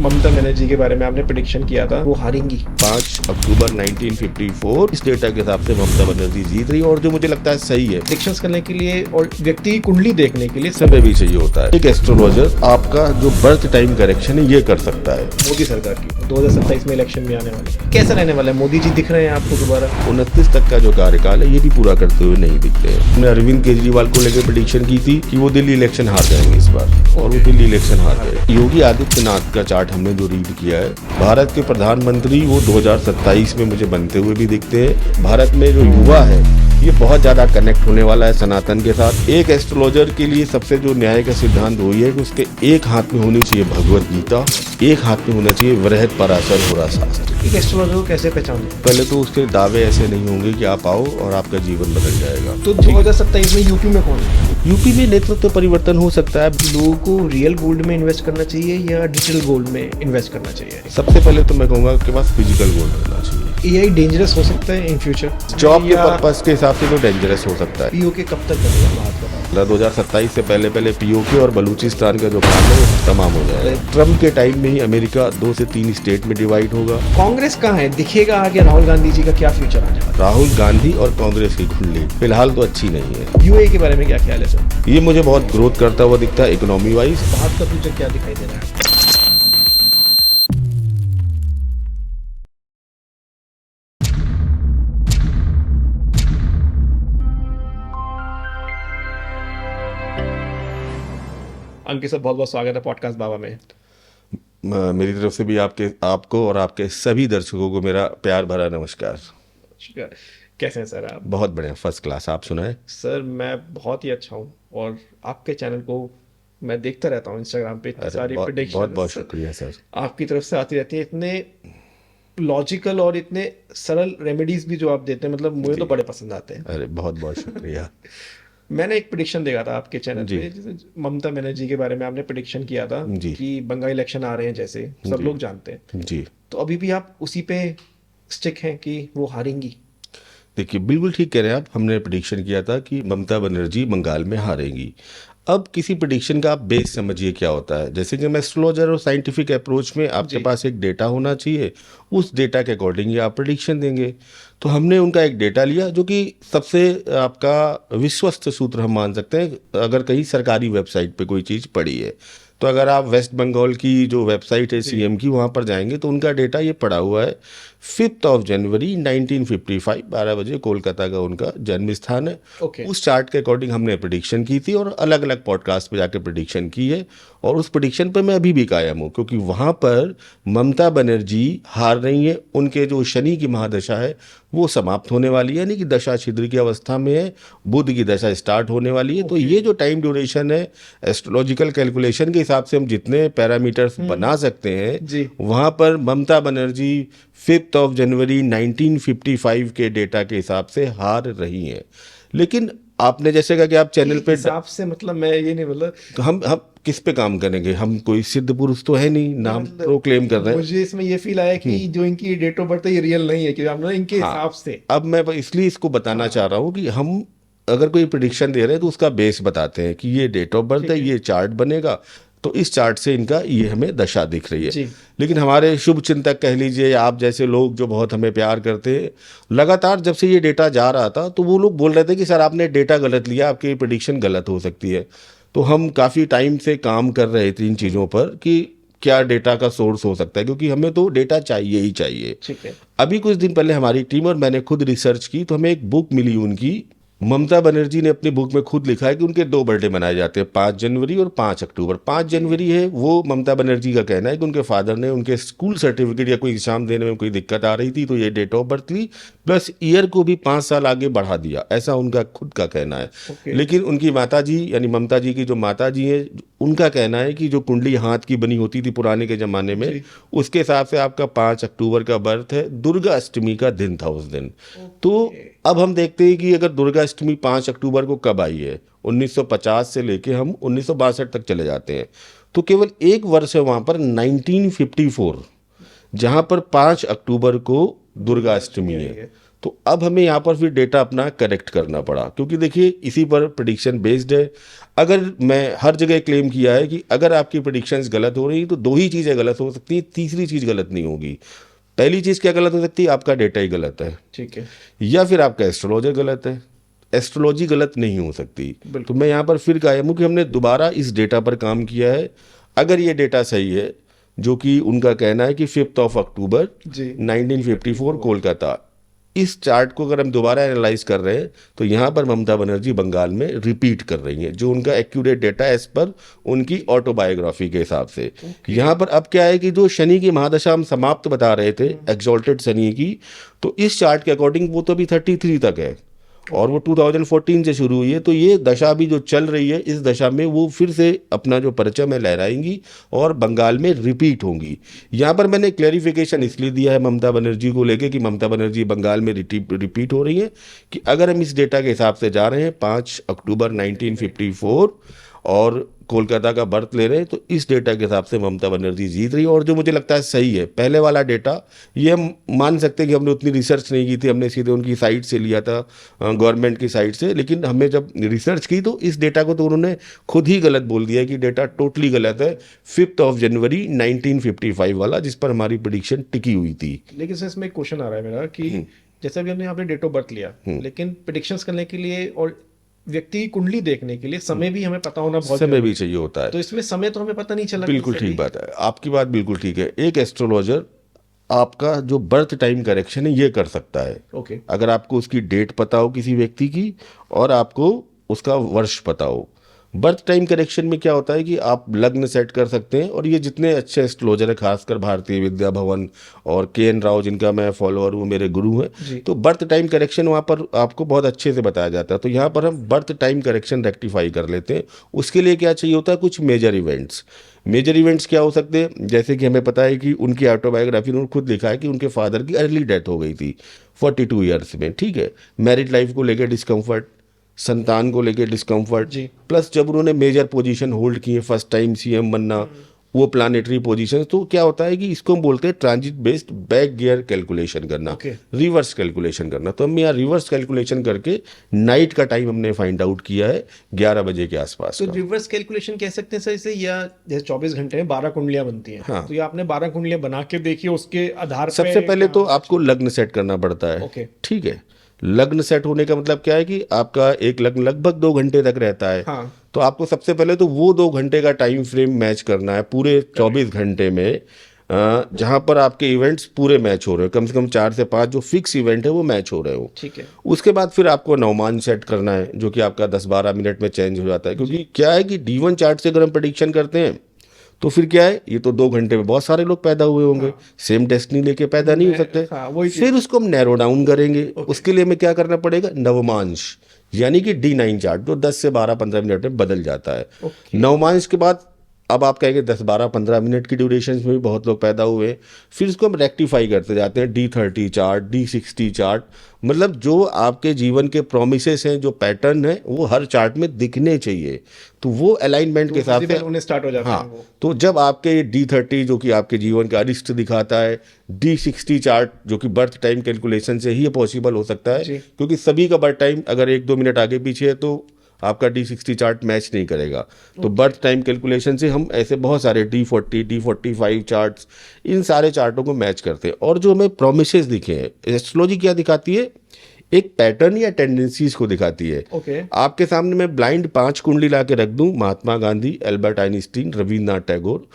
ममता बनर्जी के बारे में आपने प्रेडिक्शन किया था वो हारेंगी। 5 अक्टूबर 1954 इस डेटा के हिसाब से ममता बनर्जी जीत रही है, और जो मुझे लगता है सही है। प्रेडिक्शंस करने के लिए और व्यक्ति की कुंडली देखने के लिए समय भी चाहिए होता है। एक एस्ट्रोलॉजर आपका जो बर्थ टाइम करेक्शन है ये कर सकता है। मोदी सरकार की 2027 में इलेक्शन भी आने वाले हैं। कैसा रहने वाला है? मोदी जी दिख रहे हैं आपको दोबारा? 29 तक का जो कार्यकाल है ये भी पूरा करते हुए नहीं दिखते हैं। हमने अरविंद केजरीवाल को लेकर प्रेडिक्शन की थी कि वो दिल्ली इलेक्शन हार जाएंगे इस बार, और वो दिल्ली इलेक्शन हार गए। योगी आदित्यनाथ का चार्ट हमने जो रीड किया है, भारत के प्रधानमंत्री वो 2027 में मुझे बनते हुए भी दिखते हैं। भारत में जो युवा है ये बहुत ज्यादा कनेक्ट होने वाला है सनातन के साथ। एक एस्ट्रोलॉजर के लिए सबसे जो न्याय का सिद्धांत वही है कि उसके एक हाथ में होनी चाहिए भगवत गीता, एक हाथ में होना चाहिए वृहद पराशर होरा शास्त्र। एक एस्ट्रोलॉजर को कैसे पहचाने? पहले तो उसके दावे ऐसे नहीं होंगे कि आप आओ और आपका जीवन बदल जाएगा। तो 2027 में यूपी में कौन है? यूपी में नेतृत्व परिवर्तन हो सकता है। लोगों को रियल गोल्ड में इन्वेस्ट करना चाहिए या डिजिटल गोल्ड में इन्वेस्ट करना चाहिए? सबसे पहले तो मैं कहूंगा आपके पास फिजिकल गोल्ड होना चाहिए। एआई डेंजरस हो सकता है इन फ्यूचर? जॉब के पर्पस के हिसाब से तो डेंजरस हो सकता है। पीओके कब तक बनेगा बात बताओ? 2027 से पहले पीओके और बलूचिस्तान का जो काम है वो तमाम हो जाएगा। ट्रम्प के टाइम में ही अमेरिका 2 से 3 स्टेट में डिवाइड होगा। कांग्रेस कहाँ है? दिखेगा आगे राहुल गांधी जी का क्या फ्यूचर आने वाला? राहुल गांधी और कांग्रेस की कुंडली फिलहाल तो अच्छी नहीं है। यूए के बारे में क्या ख्याल है सर? ये मुझे बहुत ग्रोथ करता हुआ दिखता है इकोनॉमी वाइज। भारत का फ्यूचर क्या दिखाई दे रहा है? अंकित सर, बहुत बहुत स्वागत है पॉडकास्ट बाबा में। मेरी तरफ से भी आपको और आपके सभी दर्शकों को मेरा प्यार भरा नमस्कार। कैसे हैं सर आप? बहुत बढ़िया, फर्स्ट क्लास। आप सुनाए? सर मैं बहुत ही अच्छा हूँ और आपके चैनल को मैं देखता रहता हूँ इंस्टाग्राम पे। इतनी सारी बहुत प्रेडिक्शंस बहुत शुक्रिया सर। आपकी तरफ से आती रहती है। इतने लॉजिकल और इतने सरल रेमेडीज भी जो आप देते हैं, मतलब मुझे तो बड़े पसंद आते हैं। अरे बहुत बहुत शुक्रिया। मैंने एक प्रेडिक्शन देखा था आपके चैनल जी। पे, जैसे ममता बनर्जी के बारे में आपने प्रेडिक्शन किया था जी। कि बंगाल इलेक्शन आ रहे हैं, जैसे सब जी। लोग जानते हैं। जी, तो अभी भी आप उसी पे स्टिक हैं कि वो हारेंगी? देखिए बिल्कुल ठीक कह रहे हैं आप। हमने प्रेडिक्शन किया था कि ममता बनर्जी बंगाल में हारेंगी। अब किसी प्रेडिक्शन का आप बेस समझिए क्या होता है। जैसे कि मैं एस्ट्रोलॉजर और साइंटिफिक अप्रोच में आपके जी। पास एक डेटा होना चाहिए, उस डेटा के अकॉर्डिंग ही आप प्रेडिक्शन देंगे। तो हमने उनका एक डेटा लिया जो कि सबसे आपका विश्वस्त सूत्र हम मान सकते हैं अगर कहीं सरकारी वेबसाइट पे कोई चीज़ पड़ी है। तो अगर आप वेस्ट बंगाल की जो वेबसाइट है सीएम की, वहाँ पर जाएंगे तो उनका डेटा ये पड़ा हुआ है 5 जनवरी 1955 12 बजे कोलकाता का उनका जन्म स्थान है। ओके। उस चार्ट के अकॉर्डिंग हमने प्रेडिक्शन की थी और अलग अलग पॉडकास्ट पे जाकर प्रेडिक्शन की है, और उस प्रेडिक्शन पे मैं अभी भी कायम हूँ, क्योंकि वहाँ पर ममता बनर्जी हार रही है। उनके जो शनि की महादशा है वो समाप्त होने वाली है, यानी कि दशा छिद्र की अवस्था में है। बुध की दशा स्टार्ट होने वाली है। तो ये जो टाइम ड्यूरेशन है एस्ट्रोलॉजिकल कैलकुलेशन के हिसाब से हम जितने पैरामीटर्स बना सकते हैं, जी। वहाँ पर ममता बनर्जी 5 जनवरी 1955 के डेटा के हिसाब से हार रही हैं। लेकिन आपने जैसे कहा कि आप चैनल पे हिसाब से, मतलब मैं ये नहीं बोला। तो हम किस पे काम करेंगे? हम कोई सिद्ध पुरुष तो है नहीं, नाम प्रोक्लेम कर रहे हैं। मुझे इसमें ये फील आया कि जो इनकी डेट ऑफ बर्थ है ये रियल नहीं है, कि आपने इनके हिसाब से। अब मैं इसलिए इसको बताना चाह रहा हूँ कि हम अगर कोई प्रेडिक्शन दे रहे हैं तो उसका बेस बताते हैं कि ये डेट ऑफ बर्थ है, ये चार्ट बनेगा, तो इस चार्ट से इनका ये हमें दशा दिख रही है। जी। लेकिन हमारे शुभ चिंतक कह लीजिए, आप जैसे लोग जो बहुत हमें प्यार करते हैं, लगातार जब से ये डेटा जा रहा था तो वो लोग बोल रहे थे कि सर आपने डेटा गलत लिया, आपकी प्रेडिक्शन गलत हो सकती है। तो हम काफ़ी टाइम से काम कर रहे थे इन चीज़ों पर कि क्या डेटा का सोर्स हो सकता है, क्योंकि हमें तो डेटा चाहिए ही चाहिए। ठीक है। अभी कुछ दिन पहले हमारी टीम और मैंने खुद रिसर्च की तो हमें एक बुक मिली उनकी। ममता बनर्जी ने अपनी बुक में खुद लिखा है कि उनके 2 बर्थडे मनाए जाते हैं, 5 जनवरी और 5 अक्टूबर। 5 जनवरी है वो ममता बनर्जी का कहना है कि उनके फादर ने उनके स्कूल सर्टिफिकेट या कोई एग्जाम देने में कोई दिक्कत आ रही थी तो ये डेट ऑफ बर्थ ली, प्लस ईयर को भी 5 साल आगे बढ़ा दिया, ऐसा उनका खुद का कहना है। ओके। लेकिन उनकी माता जी यानी ममता जी की जो माता जी है, उनका कहना है कि जो कुंडली हाथ की बनी होती थी पुराने के ज़माने में, उसके हिसाब से आपका 5 अक्टूबर का बर्थ है। दुर्गा अष्टमी का दिन था उस दिन। तो अब हम देखते हैं कि अगर दुर्गा अष्टमी 5 अक्टूबर को कब आई है, 1950 से लेके हम 1962 तक चले जाते हैं, तो केवल एक वर्ष है वहाँ पर 1954, जहाँ पर 5 अक्टूबर को दुर्गा अष्टमी है। तो अब हमें यहाँ पर फिर डेटा अपना करेक्ट करना पड़ा, क्योंकि देखिए इसी पर प्रिडिक्शन बेस्ड है। अगर मैं हर जगह क्लेम किया है कि अगर आपकी प्रिडिक्शंस गलत हो रही हैं तो दो ही चीज़ें गलत हो सकती हैं, तीसरी चीज़ गलत नहीं होगी। पहली चीज़ क्या गलत हो सकती है? आपका डेटा ही गलत है, ठीक है, या फिर आपका एस्ट्रोलॉजर गलत है। एस्ट्रोलॉजी गलत नहीं हो सकती। बिल्कुल। तो मैं यहाँ पर फिर कायम हूँ कि हमने दोबारा इस डेटा पर काम किया है। अगर ये डेटा सही है, जो कि उनका कहना है कि 5 अक्टूबर जी 1954 कोलकाता, इस चार्ट को अगर हम दोबारा एनालाइज कर रहे हैं तो यहाँ पर ममता बनर्जी बंगाल में रिपीट कर रही हैं, जो उनका एक्यूरेट डेटा एज पर उनकी ऑटोबायोग्राफी के हिसाब से। यहाँ पर अब क्या है कि जो शनि की महादशा हम समाप्त बता रहे थे, एक्सॉल्टेड शनि की, तो इस चार्ट के अकॉर्डिंग वो तो अभी 33 तक है और वो 2014 से शुरू हुई है। तो ये दशा भी जो चल रही है, इस दशा में वो फिर से अपना जो परचम है लहराएंगी और बंगाल में रिपीट होंगी। यहाँ पर मैंने क्लैरिफिकेशन इसलिए दिया है ममता बनर्जी को लेके कि ममता बनर्जी बंगाल में रिपीट हो रही है, कि अगर हम इस डेटा के हिसाब से जा रहे हैं 5 अक्टूबर 1954 और कोलकाता का बर्थ ले रहे हैं, तो इस डेटा के हिसाब से ममता बनर्जी जीत रही है। और जो मुझे लगता है सही है, पहले वाला डेटा ये हम मान सकते हैं कि हमने उतनी रिसर्च नहीं की थी, हमने सीधे उनकी साइट से लिया था, गवर्नमेंट की साइट से। लेकिन हमने जब रिसर्च की तो इस डेटा को तो उन्होंने खुद ही गलत बोल दिया कि डेटा टोटली गलत है, 5 जनवरी 1955 वाला, जिस पर हमारी प्रेडिक्शन टिकी हुई थी। लेकिन सर इसमें एक क्वेश्चन आ रहा है मेरा कि जैसे अभी हमने यहाँ पे डेट ऑफ बर्थ लिया, लेकिन प्रिडिक्शंस करने के लिए और व्यक्ति की कुंडली देखने के लिए समय भी हमें पता होना बहुत समय जरूरी भी चाहिए होता है। तो इसमें समय तो हमें पता नहीं चला। बिल्कुल ठीक बात है, आपकी बात बिल्कुल ठीक है। एक एस्ट्रोलॉजर आपका जो बर्थ टाइम करेक्शन है ये कर सकता है, ओके, अगर आपको उसकी डेट पता हो किसी व्यक्ति की और आपको उसका वर्ष पता हो। बर्थ टाइम करेक्शन में क्या होता है कि आप लग्न सेट कर सकते हैं, और ये जितने अच्छे एस्ट्रोलॉजर है, खासकर भारतीय विद्या भवन और के.एन. राव, जिनका मैं फॉलोअर हूँ, मेरे गुरु हैं, तो बर्थ टाइम करेक्शन वहाँ पर आपको बहुत अच्छे से बताया जाता है। तो यहाँ पर हम बर्थ टाइम करेक्शन रेक्टिफाई कर लेते हैं। उसके लिए क्या चाहिए होता है? कुछ मेजर इवेंट्स। मेजर इवेंट्स क्या हो सकते हैं? जैसे कि हमें पता है कि उनकी ऑटोबायोग्राफी में खुद लिखा है कि उनके फादर की अर्ली डेथ हो गई थी 42 ईयर्स में, ठीक है। मैरिड लाइफ को लेकर डिस्कम्फर्ट, संतान को लेके डिस्कम्फर्ट, प्लस जब उन्होंने मेजर पोजीशन होल्ड की है, फर्स्ट टाइम सीएम बनना, वो प्लानिटरी पोजीशन, तो क्या होता है कि इसको हम बोलते हैं transit based back gear calculation करना, रिवर्स कैलकुलेशन करना। तो हम यहाँ रिवर्स कैलकुलेशन करके नाइट का टाइम हमने फाइंड आउट किया है 11 बजे के आसपास। तो रिवर्स कैलकुलेशन कह सकते हैं सर इसे, या जैसे 24 घंटे में 12 कुंडलियां बनती हैं, हाँ। तो ये आपने 12 कुंडलियां बना के देखी, उसके आधार पे सबसे पहले तो आपको लग्न सेट करना पड़ता है, ओके, ठीक है। लग्न सेट होने का मतलब क्या है कि आपका एक लग्न लगभग 2 घंटे तक रहता है, हाँ। तो आपको सबसे पहले तो वो 2 घंटे का टाइम फ्रेम मैच करना है पूरे 24 घंटे में, जहां पर आपके इवेंट्स पूरे मैच हो रहे हो, कम से कम 4 से 5 जो फिक्स इवेंट है वो मैच हो रहे हो, ठीक है। उसके बाद फिर आपको नवमान सेट करना है, जो कि आपका 10-12 मिनट में चेंज हो जाता है। क्योंकि क्या है कि D1 चार्ट से अगर हम प्रेडिक्शन करते हैं तो फिर क्या है, ये तो 2 घंटे में बहुत सारे लोग पैदा हुए होंगे, सेम डेस्टिनी लेके पैदा नहीं हो सकते। फिर उसको हम नैरो डाउन करेंगे, उसके लिए हमें क्या करना पड़ेगा? नवमांश, यानी कि D9 चार्ट, जो 10 से 12-15 मिनट में बदल जाता है। नवमांश के बाद अब आप कहेंगे 10-12-15 मिनट की ड्यूरेशन में भी बहुत लोग पैदा हुए। फिर इसको हम रेक्टिफाई करते जाते हैं, D30 चार्ट, D60 चार्ट, मतलब जो आपके जीवन के प्रोमिसेस हैं, जो पैटर्न है, वो हर चार्ट में दिखने चाहिए। तो वो अलाइनमेंट के हिसाब से उन्हें स्टार्ट हो जाता है वो। तो जब आपके D30 जो कि आपके जीवन का अरिष्ट दिखाता है, D60 चार्ट जो कि बर्थ टाइम कैलकुलेशन से ही पॉसिबल हो सकता है, क्योंकि सभी का बर्थ टाइम अगर 1-2 मिनट आगे पीछे है तो आपका D60 चार्ट मैच नहीं करेगा। तो बर्थ टाइम कैलकुलेशन से हम ऐसे बहुत सारे D40, D45 चार्ट्स, इन सारे चार्टों को मैच करते हैं। और जो हमें प्रोमिसेस दिखे हैं, एस्ट्रोलॉजी क्या दिखाती है? एक पैटर्न या टेंडेंसीज को दिखाती है। आपके सामने मैं ब्लाइंड 5 कुंडली ला के रख दूं, महात्मा गांधी, एल्बर्ट आइंस्टीन, रविन्द्रनाथ टैगोर,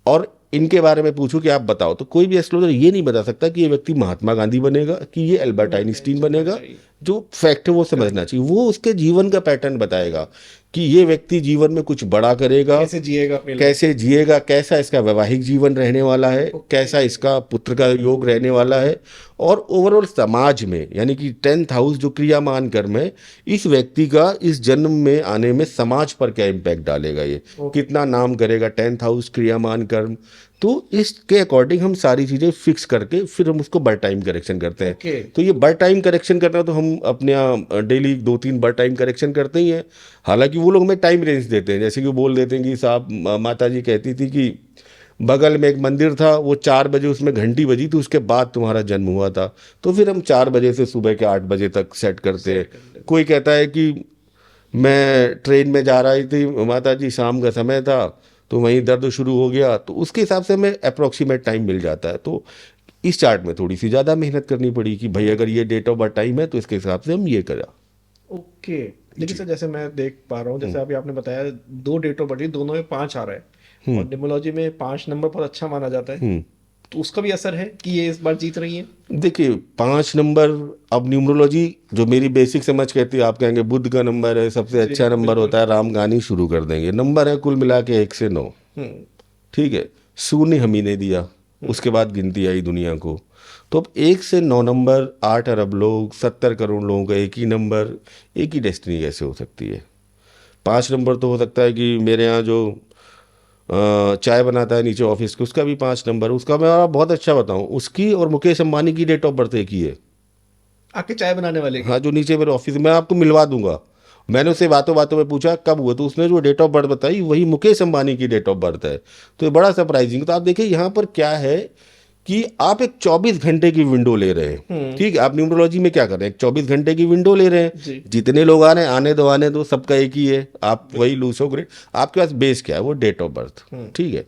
और इनके बारे में पूछूं कि आप बताओ, तो कोई भी एस्ट्रोलॉजर ये नहीं बता सकता कि ये व्यक्ति महात्मा गांधी बनेगा, कि ये एल्बर्ट आइंस्टीन बनेगा। जो फैक्ट है वो समझना चाहिए, वो उसके जीवन का पैटर्न बताएगा कि ये व्यक्ति जीवन में कुछ बड़ा करेगा, कैसे जिएगा, कैसा इसका वैवाहिक जीवन रहने वाला है, कैसा इसका पुत्र का योग रहने वाला है, और ओवरऑल समाज में, यानी कि 10th हाउस जो क्रियामान कर्म है, इस व्यक्ति का इस जन्म में आने में समाज पर क्या इम्पैक्ट डालेगा, ये कितना नाम करेगा, 10th हाउस क्रियामान कर्म। तो इसके अकॉर्डिंग हम सारी चीज़ें फिक्स करके फिर हम उसको बर्थ टाइम करेक्शन करते हैं। तो ये बर्थ टाइम करेक्शन करना तो हम अपने यहाँ डेली 2-3 बर्थ टाइम करेक्शन करते ही हैं। हालांकि वो लोग हमें टाइम रेंज देते हैं, जैसे कि बोल देते हैं कि साहब माता जी कहती थी कि बगल में एक मंदिर था, वो 4 बजे उसमें घंटी बजी थी, उसके बाद तुम्हारा जन्म हुआ था। तो फिर हम 4 बजे से सुबह के 8 बजे तक सेट करते हैं। कोई कहता है कि मैं ट्रेन में जा रही थी माता जी, शाम का समय था, तो वहीं दर्द शुरू हो गया, तो उसके हिसाब से हमें अप्रोक्सीमेट टाइम मिल जाता है। तो इस चार्ट में थोड़ी सी ज़्यादा मेहनत करनी पड़ी कि भाई अगर ये डेट ऑफ बर्थ टाइम है तो इसके हिसाब से हम ये करा। ओके। लेकिन सर जैसे मैं देख पा रहा हूँ, जैसे अभी आपने बताया 2 डेट ऑफ बर्थ, दोनों में 5 आ रहा है और न्यूमरोलॉजी में 5 नंबर बहुत अच्छा माना जाता है, तो उसका भी असर है कि ये इस बार जीत रही है। देखिए 5 नंबर, अब न्यूमरोलॉजी जो मेरी बेसिक समझ कहती है, आप कहेंगे बुध का नंबर है, सबसे जी, अच्छा नंबर होता है, राम गानी शुरू कर देंगे। नंबर है कुल मिला के 1 से 9, हम्म ठीक है। शून्य हम ही ने दिया, उसके बाद गिनती आई दुनिया को। तो अब 1 से 9 नंबर, 8 अरब लोग, 70 करोड़ लोगों का एक ही नंबर, एक ही डेस्टिनी कैसे हो सकती है? 5 नंबर तो हो सकता है कि मेरे यहाँ जो चाय बनाता है नीचे ऑफिस के, उसका भी 5 नंबर, उसका मैं बहुत अच्छा बताऊं, उसकी और मुकेश अंबानी की डेट ऑफ बर्थ एक ही है। आपके चाय बनाने वाले की। हाँ, जो नीचे मेरे ऑफिस, मैं आपको मिलवा दूंगा। मैंने उससे बातों बातों में पूछा कब हुआ, तो उसने जो डेट ऑफ बर्थ बताई वही मुकेश अंबानी की डेट ऑफ बर्थ है। तो ये बड़ा सरप्राइजिंग। तो आप देखिए यहाँ पर क्या है कि आप एक 24 घंटे की विंडो ले रहे हैं, ठीक है। आप न्यूमरोलॉजी में क्या कर रहे हैं, 24 घंटे की विंडो ले रहे हैं। जी। जितने लोग आ रहे हैं आने दो, सबका एक ही है, आप वही लूसो ग्रेड। आपके पास बेस क्या है, वो डेट ऑफ बर्थ, ठीक है।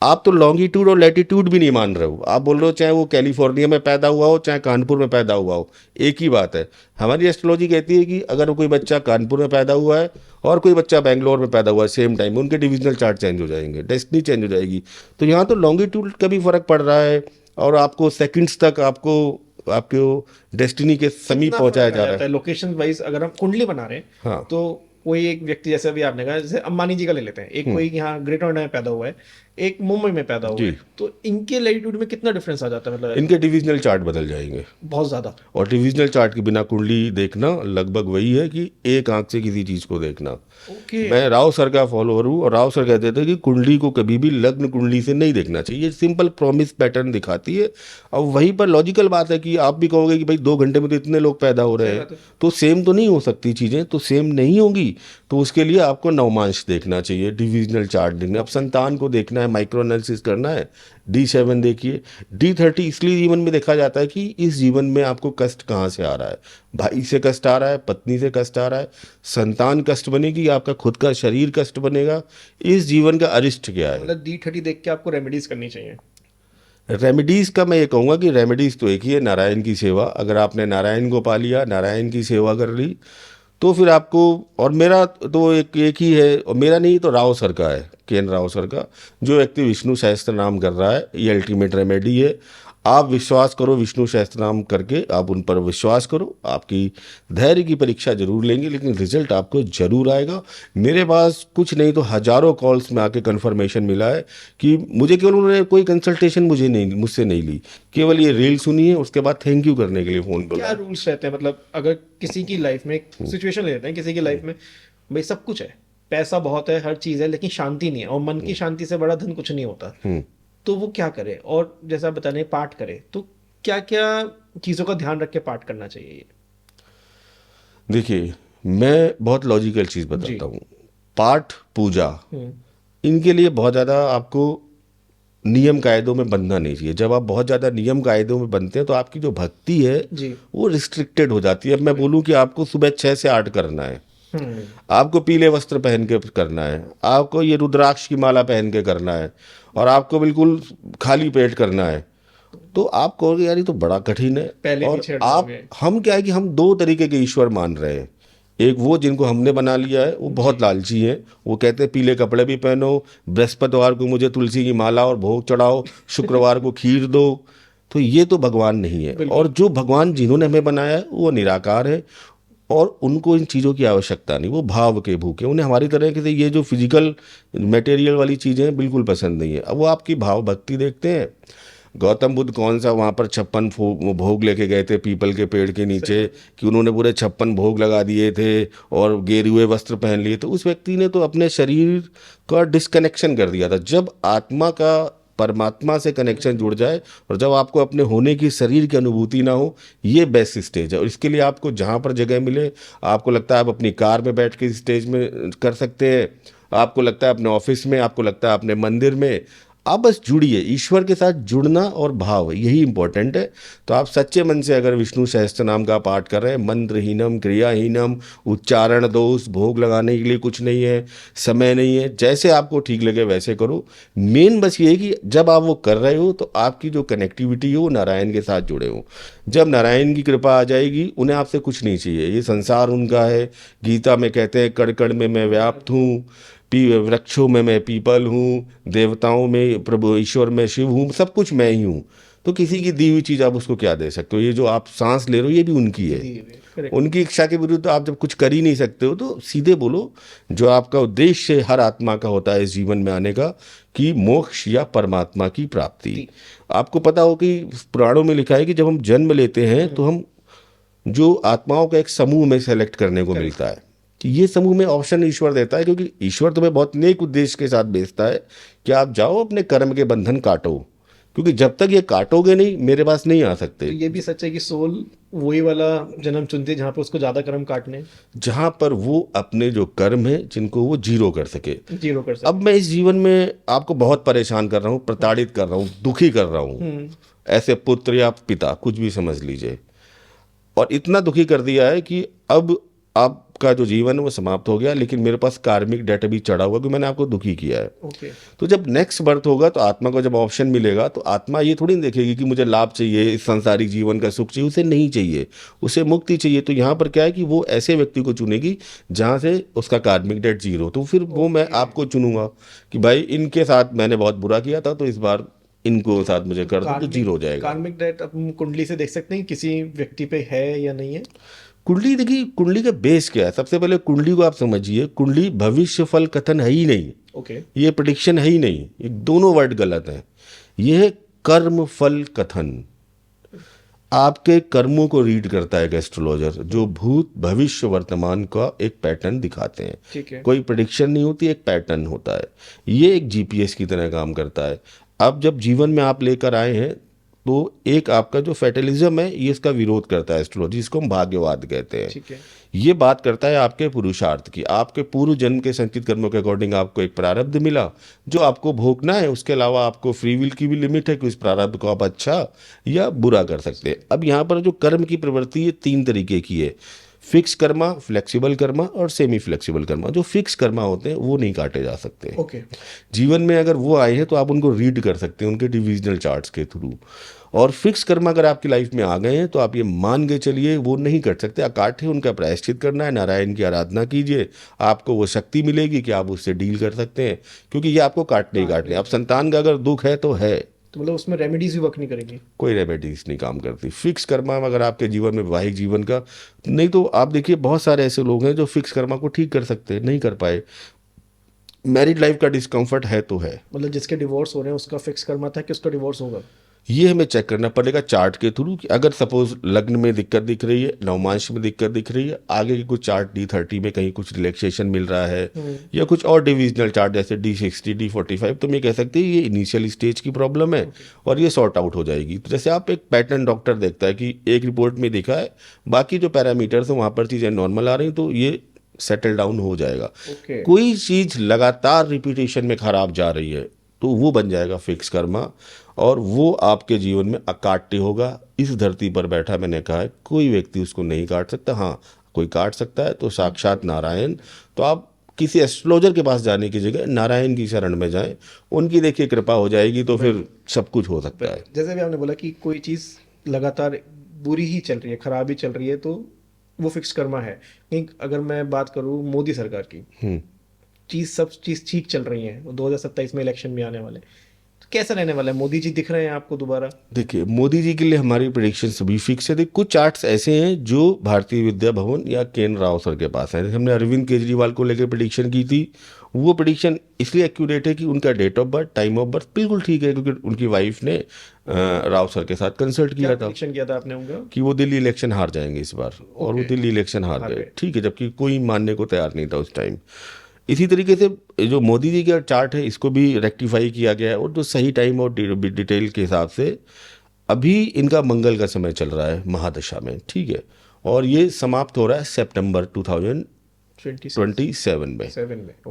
आप तो लॉन्गिट्यूड और लैटिट्यूड भी नहीं मान रहे हो, आप बोल रहे हो चाहे वो कैलिफोर्निया में पैदा हुआ हो चाहे कानपुर में पैदा हुआ हो, एक ही बात है। हमारी एस्ट्रोलॉजी कहती है कि अगर कोई बच्चा कानपुर में पैदा हुआ है और कोई बच्चा बेंगलोर में पैदा हुआ है, सेम टाइम में उनके डिविजनल चार्ट चेंज हो जाएंगे, डेस्टिनी चेंज हो जाएगी। तो यहाँ तो लॉन्गिट्यूड का भी फर्क पड़ रहा है और आपको सेकंड्स तक आपको डेस्टिनी के समीप पहुंचाया जा रहा है। लोकेशन वाइज अगर हम कुंडली बना रहे हैं, हाँ। तो कोई एक व्यक्ति, जैसे अभी आपने कहा, जैसे अंबानी जी का ले लेते हैं, एक कोई यहाँ ग्रेटर नोएडा में पैदा हुआ है, एक मुंबई में पैदा हुआ जी। है, तो इनके लैटिट्यूड में कितना डिफरेंस आ जाता है, मतलब इनके डिविजनल चार्ट बदल जाएंगे बहुत ज्यादा। और डिविजनल चार्ट के बिना कुंडली देखना लगभग वही है कि एक आंख से किसी चीज को देखना। ओके। मैं राव सर का फॉलोअर हूँ और राव सर कहते थे कि कुंडली को कभी भी लग्न कुंडली से नहीं देखना चाहिए, सिंपल प्रॉमिस पैटर्न दिखाती है। अब वहीं पर लॉजिकल बात है कि आप भी कहोगे कि भाई 2 घंटे में तो इतने लोग पैदा हो रहे हैं, तो सेम तो नहीं हो सकती चीज़ें, तो सेम नहीं होगी। तो उसके लिए आपको नवमांश देखना चाहिए, डिविजनल चार्ट देखना, अब संतान को देखना है, माइक्रो एनालिसिस करना है। D7 देखिए, D30 इसलिए जीवन में देखा जाता है कि इस जीवन में आपको कष्ट कहाँ से आ रहा है, भाई से कष्ट आ रहा है, पत्नी से कष्ट आ रहा है, संतान कष्ट बनेगी, आपका खुद का शरीर कष्ट बनेगा, इस जीवन का अरिष्ट क्या है। मतलब D30 देख के आपको रेमेडीज करनी चाहिए। रेमेडीज़ का मैं ये कहूँगा कि रेमेडीज़ तो एक ही है, नारायण की सेवा। अगर आपने नारायण को पा लिया, नारायण की सेवा कर ली, तो फिर आपको, और मेरा तो एक ही है, और मेरा नहीं तो राव सर का है, के.एन. राव सर का, जो व्यक्ति विष्णु सहस्त्र नाम कर रहा है, ये अल्टीमेट रेमेडी है। आप विश्वास करो, विष्णु सहस्त्र नाम करके आप उन पर विश्वास करो, आपकी धैर्य की परीक्षा जरूर लेंगे लेकिन रिजल्ट आपको जरूर आएगा। मेरे पास कुछ नहीं तो हजारों कॉल्स में आके कन्फर्मेशन मिला है कि मुझे केवल, उन्होंने कोई कंसल्टेशन मुझसे नहीं ली, केवल ये रील सुनी है, उसके बाद थैंक यू करने के लिए फ़ोन क्या बोला। रूल्स रहते हैं, मतलब अगर किसी की लाइफ में सिचुएशन ले लेते हैं, किसी की लाइफ में भाई सब कुछ है, पैसा बहुत है, हर चीज है, लेकिन शांति नहीं है, और मन की शांति से बड़ा धन कुछ नहीं होता, तो वो क्या करे? और जैसा आप बता रहे हैं पाठ करे, तो क्या क्या चीजों का ध्यान रख के पाठ करना चाहिए? देखिए मैं बहुत लॉजिकल चीज़ जी। बताता हूँ। पाठ पूजा इनके लिए बहुत ज़्यादा आपको नियम कायदों में बंधना नहीं चाहिए। जब आप बहुत ज़्यादा नियम कायदों में बनते हैं तो आपकी जो भक्ति है जी। वो रिस्ट्रिक्टेड हो जाती है। अब मैं बोलूँ कि आपको सुबह 6 से 8 करना है, हम्म आपको पीले वस्त्र पहन के करना है, आपको ये रुद्राक्ष की माला पहन के करना है, और आपको बिल्कुल खाली पेट करना है, तो आप कहोगे यार ये तो बड़ा कठिन है। पहले और पीछे हट आप, जाओगे। हम क्या है कि हम 2 तरीके के ईश्वर मान रहे हैं। एक वो जिनको हमने बना लिया है, वो बहुत लालची हैं, वो कहते हैं पीले कपड़े भी पहनो, बृहस्पतिवार को मुझे तुलसी की माला और भोग चढ़ाओ, शुक्रवार को खीर दो। तो ये तो भगवान नहीं है। और जो भगवान जिन्होंने हमें बनाया है वो निराकार है और उनको इन चीज़ों की आवश्यकता नहीं, वो भाव के भूखे, उन्हें हमारी तरह के ये जो फिजिकल मटेरियल वाली चीज़ें हैं बिल्कुल पसंद नहीं है। अब वो आपकी भाव भक्ति देखते हैं। गौतम बुद्ध कौन सा वहाँ पर 56 भोग लेके गए थे पीपल के पेड़ के नीचे, कि उन्होंने पूरे 56 भोग लगा दिए थे और गेरुए वस्त्र पहन लिए थे। उस व्यक्ति ने तो अपने शरीर का डिस्कनेक्शन कर दिया था। जब आत्मा का परमात्मा से कनेक्शन जुड़ जाए और जब आपको अपने होने की शरीर की अनुभूति ना हो, ये बेस्ट स्टेज है। और इसके लिए आपको जहाँ पर जगह मिले, आपको लगता है आप अपनी कार में बैठ के स्टेज में कर सकते हैं, आपको लगता है अपने ऑफिस में, आपको लगता है अपने मंदिर में, आप बस जुड़िए, ईश्वर के साथ जुड़ना और भाव यही इंपॉर्टेंट है। तो आप सच्चे मन से अगर विष्णु सहस्त्र नाम का पाठ कर रहे हैं, मंत्रहीनम क्रियाहीनम, उच्चारण दोष, भोग लगाने के लिए कुछ नहीं है, समय नहीं है, जैसे आपको ठीक लगे वैसे करो। मेन बस ये है कि जब आप वो कर रहे हो तो आपकी जो कनेक्टिविटी हो नारायण के साथ जुड़े हो। जब नारायण की कृपा आ जाएगी, उन्हें आपसे कुछ नहीं चाहिए, ये संसार उनका है। गीता में कहते हैं कण कण में मैं व्याप्त हूँ, वृक्षों में मैं पीपल हूँ, देवताओं में प्रभु ईश्वर में शिव हूँ, सब कुछ मैं ही हूँ। तो किसी की दी हुई चीज़ आप उसको क्या दे सकते हो? ये जो आप सांस ले रहे हो ये भी उनकी है। Correct. उनकी इच्छा के विरुद्ध आप जब कुछ कर ही नहीं सकते हो तो सीधे बोलो जो आपका उद्देश्य हर आत्मा का होता है इस जीवन में आने का, कि मोक्ष या परमात्मा की प्राप्ति। आपको पता हो कि पुराणों में लिखा है कि जब हम जन्म लेते हैं तो हम जो आत्माओं का एक समूह में सेलेक्ट करने को मिलता है। कि ये समूह में ऑप्शन ईश्वर देता है, क्योंकि ईश्वर तुम्हें बहुत नेक उद्देश्य के साथ भेजता है कि आप जाओ अपने कर्म के बंधन काटो, क्योंकि जब तक ये काटोगे नहीं मेरे पास नहीं आ सकते। तो ये भी सच है कि सोल वही वाला जन्म चुनती है जहाँ पे उसको ज्यादा कर्म काटने हैं, जहां पर वो अपने जो कर्म है जिनको वो जीरो कर सके। जीरो कर सकते। अब मैं इस जीवन में आपको बहुत परेशान कर रहा हूँ, प्रताड़ित कर रहा हूँ, दुखी कर रहा हूँ, ऐसे पुत्र या पिता कुछ भी समझ लीजिए, और इतना दुखी कर दिया है कि अब आपका जो जीवन है वो समाप्त हो गया, लेकिन मेरे पास कार्मिक डेट अभी चढ़ा हुआ क्योंकि मैंने आपको दुखी किया है। ओके। तो जब नेक्स्ट बर्थ होगा तो आत्मा को जब ऑप्शन मिलेगा तो आत्मा ये थोड़ी नहीं देखेगी कि मुझे लाभ चाहिए, इस संसारिक जीवन का सुख चाहिए, उसे नहीं चाहिए, उसे मुक्ति चाहिए। तो यहाँ पर क्या है कि वो ऐसे व्यक्ति को चुनेगी जहाँ से उसका कार्मिक डेट जीरो। तो फिर वो मैं आपको चुनूंगा कि भाई इनके साथ मैंने बहुत बुरा किया था तो इस बार इनको साथ मुझे कर दो, तो जीरो हो जाएगा। कार्मिक डेट अपन कुंडली से देख सकते हैं किसी व्यक्ति पे है या नहीं है? कुंडली देखिए, कुंडली का बेस क्या है? सबसे पहले कुंडली को आप समझिए, कुंडली भविष्य फल कथन है ही नहीं। ओके। ये प्रेडिक्शन है ही नहीं, ये दोनों वर्ड गलत हैं। ये है कर्म फल कथन। आपके कर्मों को रीड करता है एक एस्ट्रोलॉजर, जो भूत भविष्य वर्तमान का एक पैटर्न दिखाते हैं। ठीक है। कोई प्रेडिक्शन नहीं होती, एक पैटर्न होता है। ये एक जीपीएस की तरह काम करता है। अब जब जीवन में आप लेकर आए हैं तो एक आपका जो फैटलिज्म है ये इसका विरोध करता है एस्ट्रोलॉजी, इसको हम भाग्यवाद कहते हैं। ठीक है। ये बात करता है आपके पुरुषार्थ की, आपके पूर्व जन्म के संचित कर्मों के अकॉर्डिंग आपको एक प्रारब्ध मिला जो आपको भोगना है। उसके अलावा आपको फ्री विल की भी लिमिट है कि उस प्रारब्ध को आप अच्छा या बुरा कर सकते हैं। अब यहाँ पर जो कर्म की प्रवृत्ति है तीन तरीके की है, फिक्स कर्मा, फ्लेक्सिबल कर्मा और सेमी फ्लेक्सिबल कर्मा। जो फिक्स कर्मा होते हैं वो नहीं काटे जा सकते। ओके। जीवन में अगर वो आए हैं तो आप उनको रीड कर सकते हैं उनके डिविजनल चार्ट्स के थ्रू। और फिक्स कर्म अगर आपकी लाइफ में आ गए हैं तो आप ये मान के चलिए वो नहीं कट सकते। अकाट है, उनका प्रायश्चित करना है, नारायण की आराधना कीजिए, आपको वो शक्ति मिलेगी कि आप उससे डील कर सकते हैं, क्योंकि ये आपको काटने ही काटने। अब संतान का अगर दुख है तो है, तो मतलब उसमें रेमेडीज भी वर्क नहीं करेंगी? कोई रेमेडीज नहीं काम करती। फिक्स कर्मा अगर आपके जीवन में वैवाहिक जीवन का नहीं, तो आप देखिए बहुत सारे ऐसे लोग हैं जो फिक्स कर्मा को ठीक कर सकते हैं, नहीं कर पाए। मैरिड लाइफ का डिस्कम्फर्ट है तो है, मतलब जिसके डिवोर्स हो रहे हैं उसका फिक्स कर्मा था कि उसका डिवोर्स होगा? ये हमें चेक करना पड़ेगा चार्ट के थ्रू कि अगर सपोज लग्न में दिक्कत दिख रही है, नवमांश में दिक्कत दिख रही है, आगे की कुछ चार्ट D30 में कहीं कुछ रिलैक्सेशन मिल रहा है या कुछ और डिविजनल चार्ट जैसे D60 D45, तो मैं कह सकती है ये इनिशियल स्टेज की प्रॉब्लम है और ये सॉर्ट आउट हो जाएगी। तो जैसे आप एक पैटर्न डॉक्टर देखता है कि एक रिपोर्ट में दिखा है, बाकी जो पैरामीटर्स हैं वहाँ पर चीज़ें नॉर्मल आ रही, तो ये सेटल डाउन हो जाएगा। ओके। कोई चीज़ लगातार रिपीटेशन में खराब जा रही है तो वो बन जाएगा फिक्स कर्मा और वो आपके जीवन में अकाट्य होगा। इस धरती पर बैठा मैंने कहा है कोई व्यक्ति उसको नहीं काट सकता। हाँ, कोई काट सकता है तो साक्षात नारायण। तो आप किसी एस्ट्रोलॉजर के पास जाने की जगह नारायण की शरण में जाएं, उनकी देखिए कृपा हो जाएगी तो फिर सब कुछ हो सकता है। जैसे भी आपने बोला कि कोई चीज़ लगातार बुरी ही चल रही है, खराब ही चल रही है, तो वो फिक्स कर्मा है। नहीं, अगर मैं बात करूँ मोदी सरकार की, सब चीज़ ठीक चल रही है, 2027 में इलेक्शन भी आने वाले, तो कैसा रहने वाला है? मोदी जी दिख रहे हैं आपको दोबारा? देखिए, मोदी जी के लिए हमारी प्रेडिक्शन सभी फिक्स है। कुछ चार्ट्स ऐसे हैं जो भारतीय विद्या भवन या केन राव सर के पास है। हमने अरविंद केजरीवाल को लेकर प्रेडिक्शन की थी, वो प्रेडिक्शन इसलिए एक्यूरेट है कि उनका date of birth, time of birth बिल्कुल ठीक है, क्योंकि उनकी वाइफ ने राव सर के साथ कंसल्ट किया था। प्रेडिक्शन किया था आपने उनका? कि वो दिल्ली इलेक्शन हार जाएंगे इस बार, और वो दिल्ली इलेक्शन हार गए। ठीक है, जबकि कोई मानने को तैयार नहीं था उस टाइम। इसी तरीके से जो मोदी जी का चार्ट है इसको भी रेक्टिफाई किया गया है, और जो सही टाइम और डिटेल के हिसाब से अभी इनका मंगल का समय चल रहा है महादशा में, ठीक है, और ये समाप्त हो रहा है सितंबर 2027 में,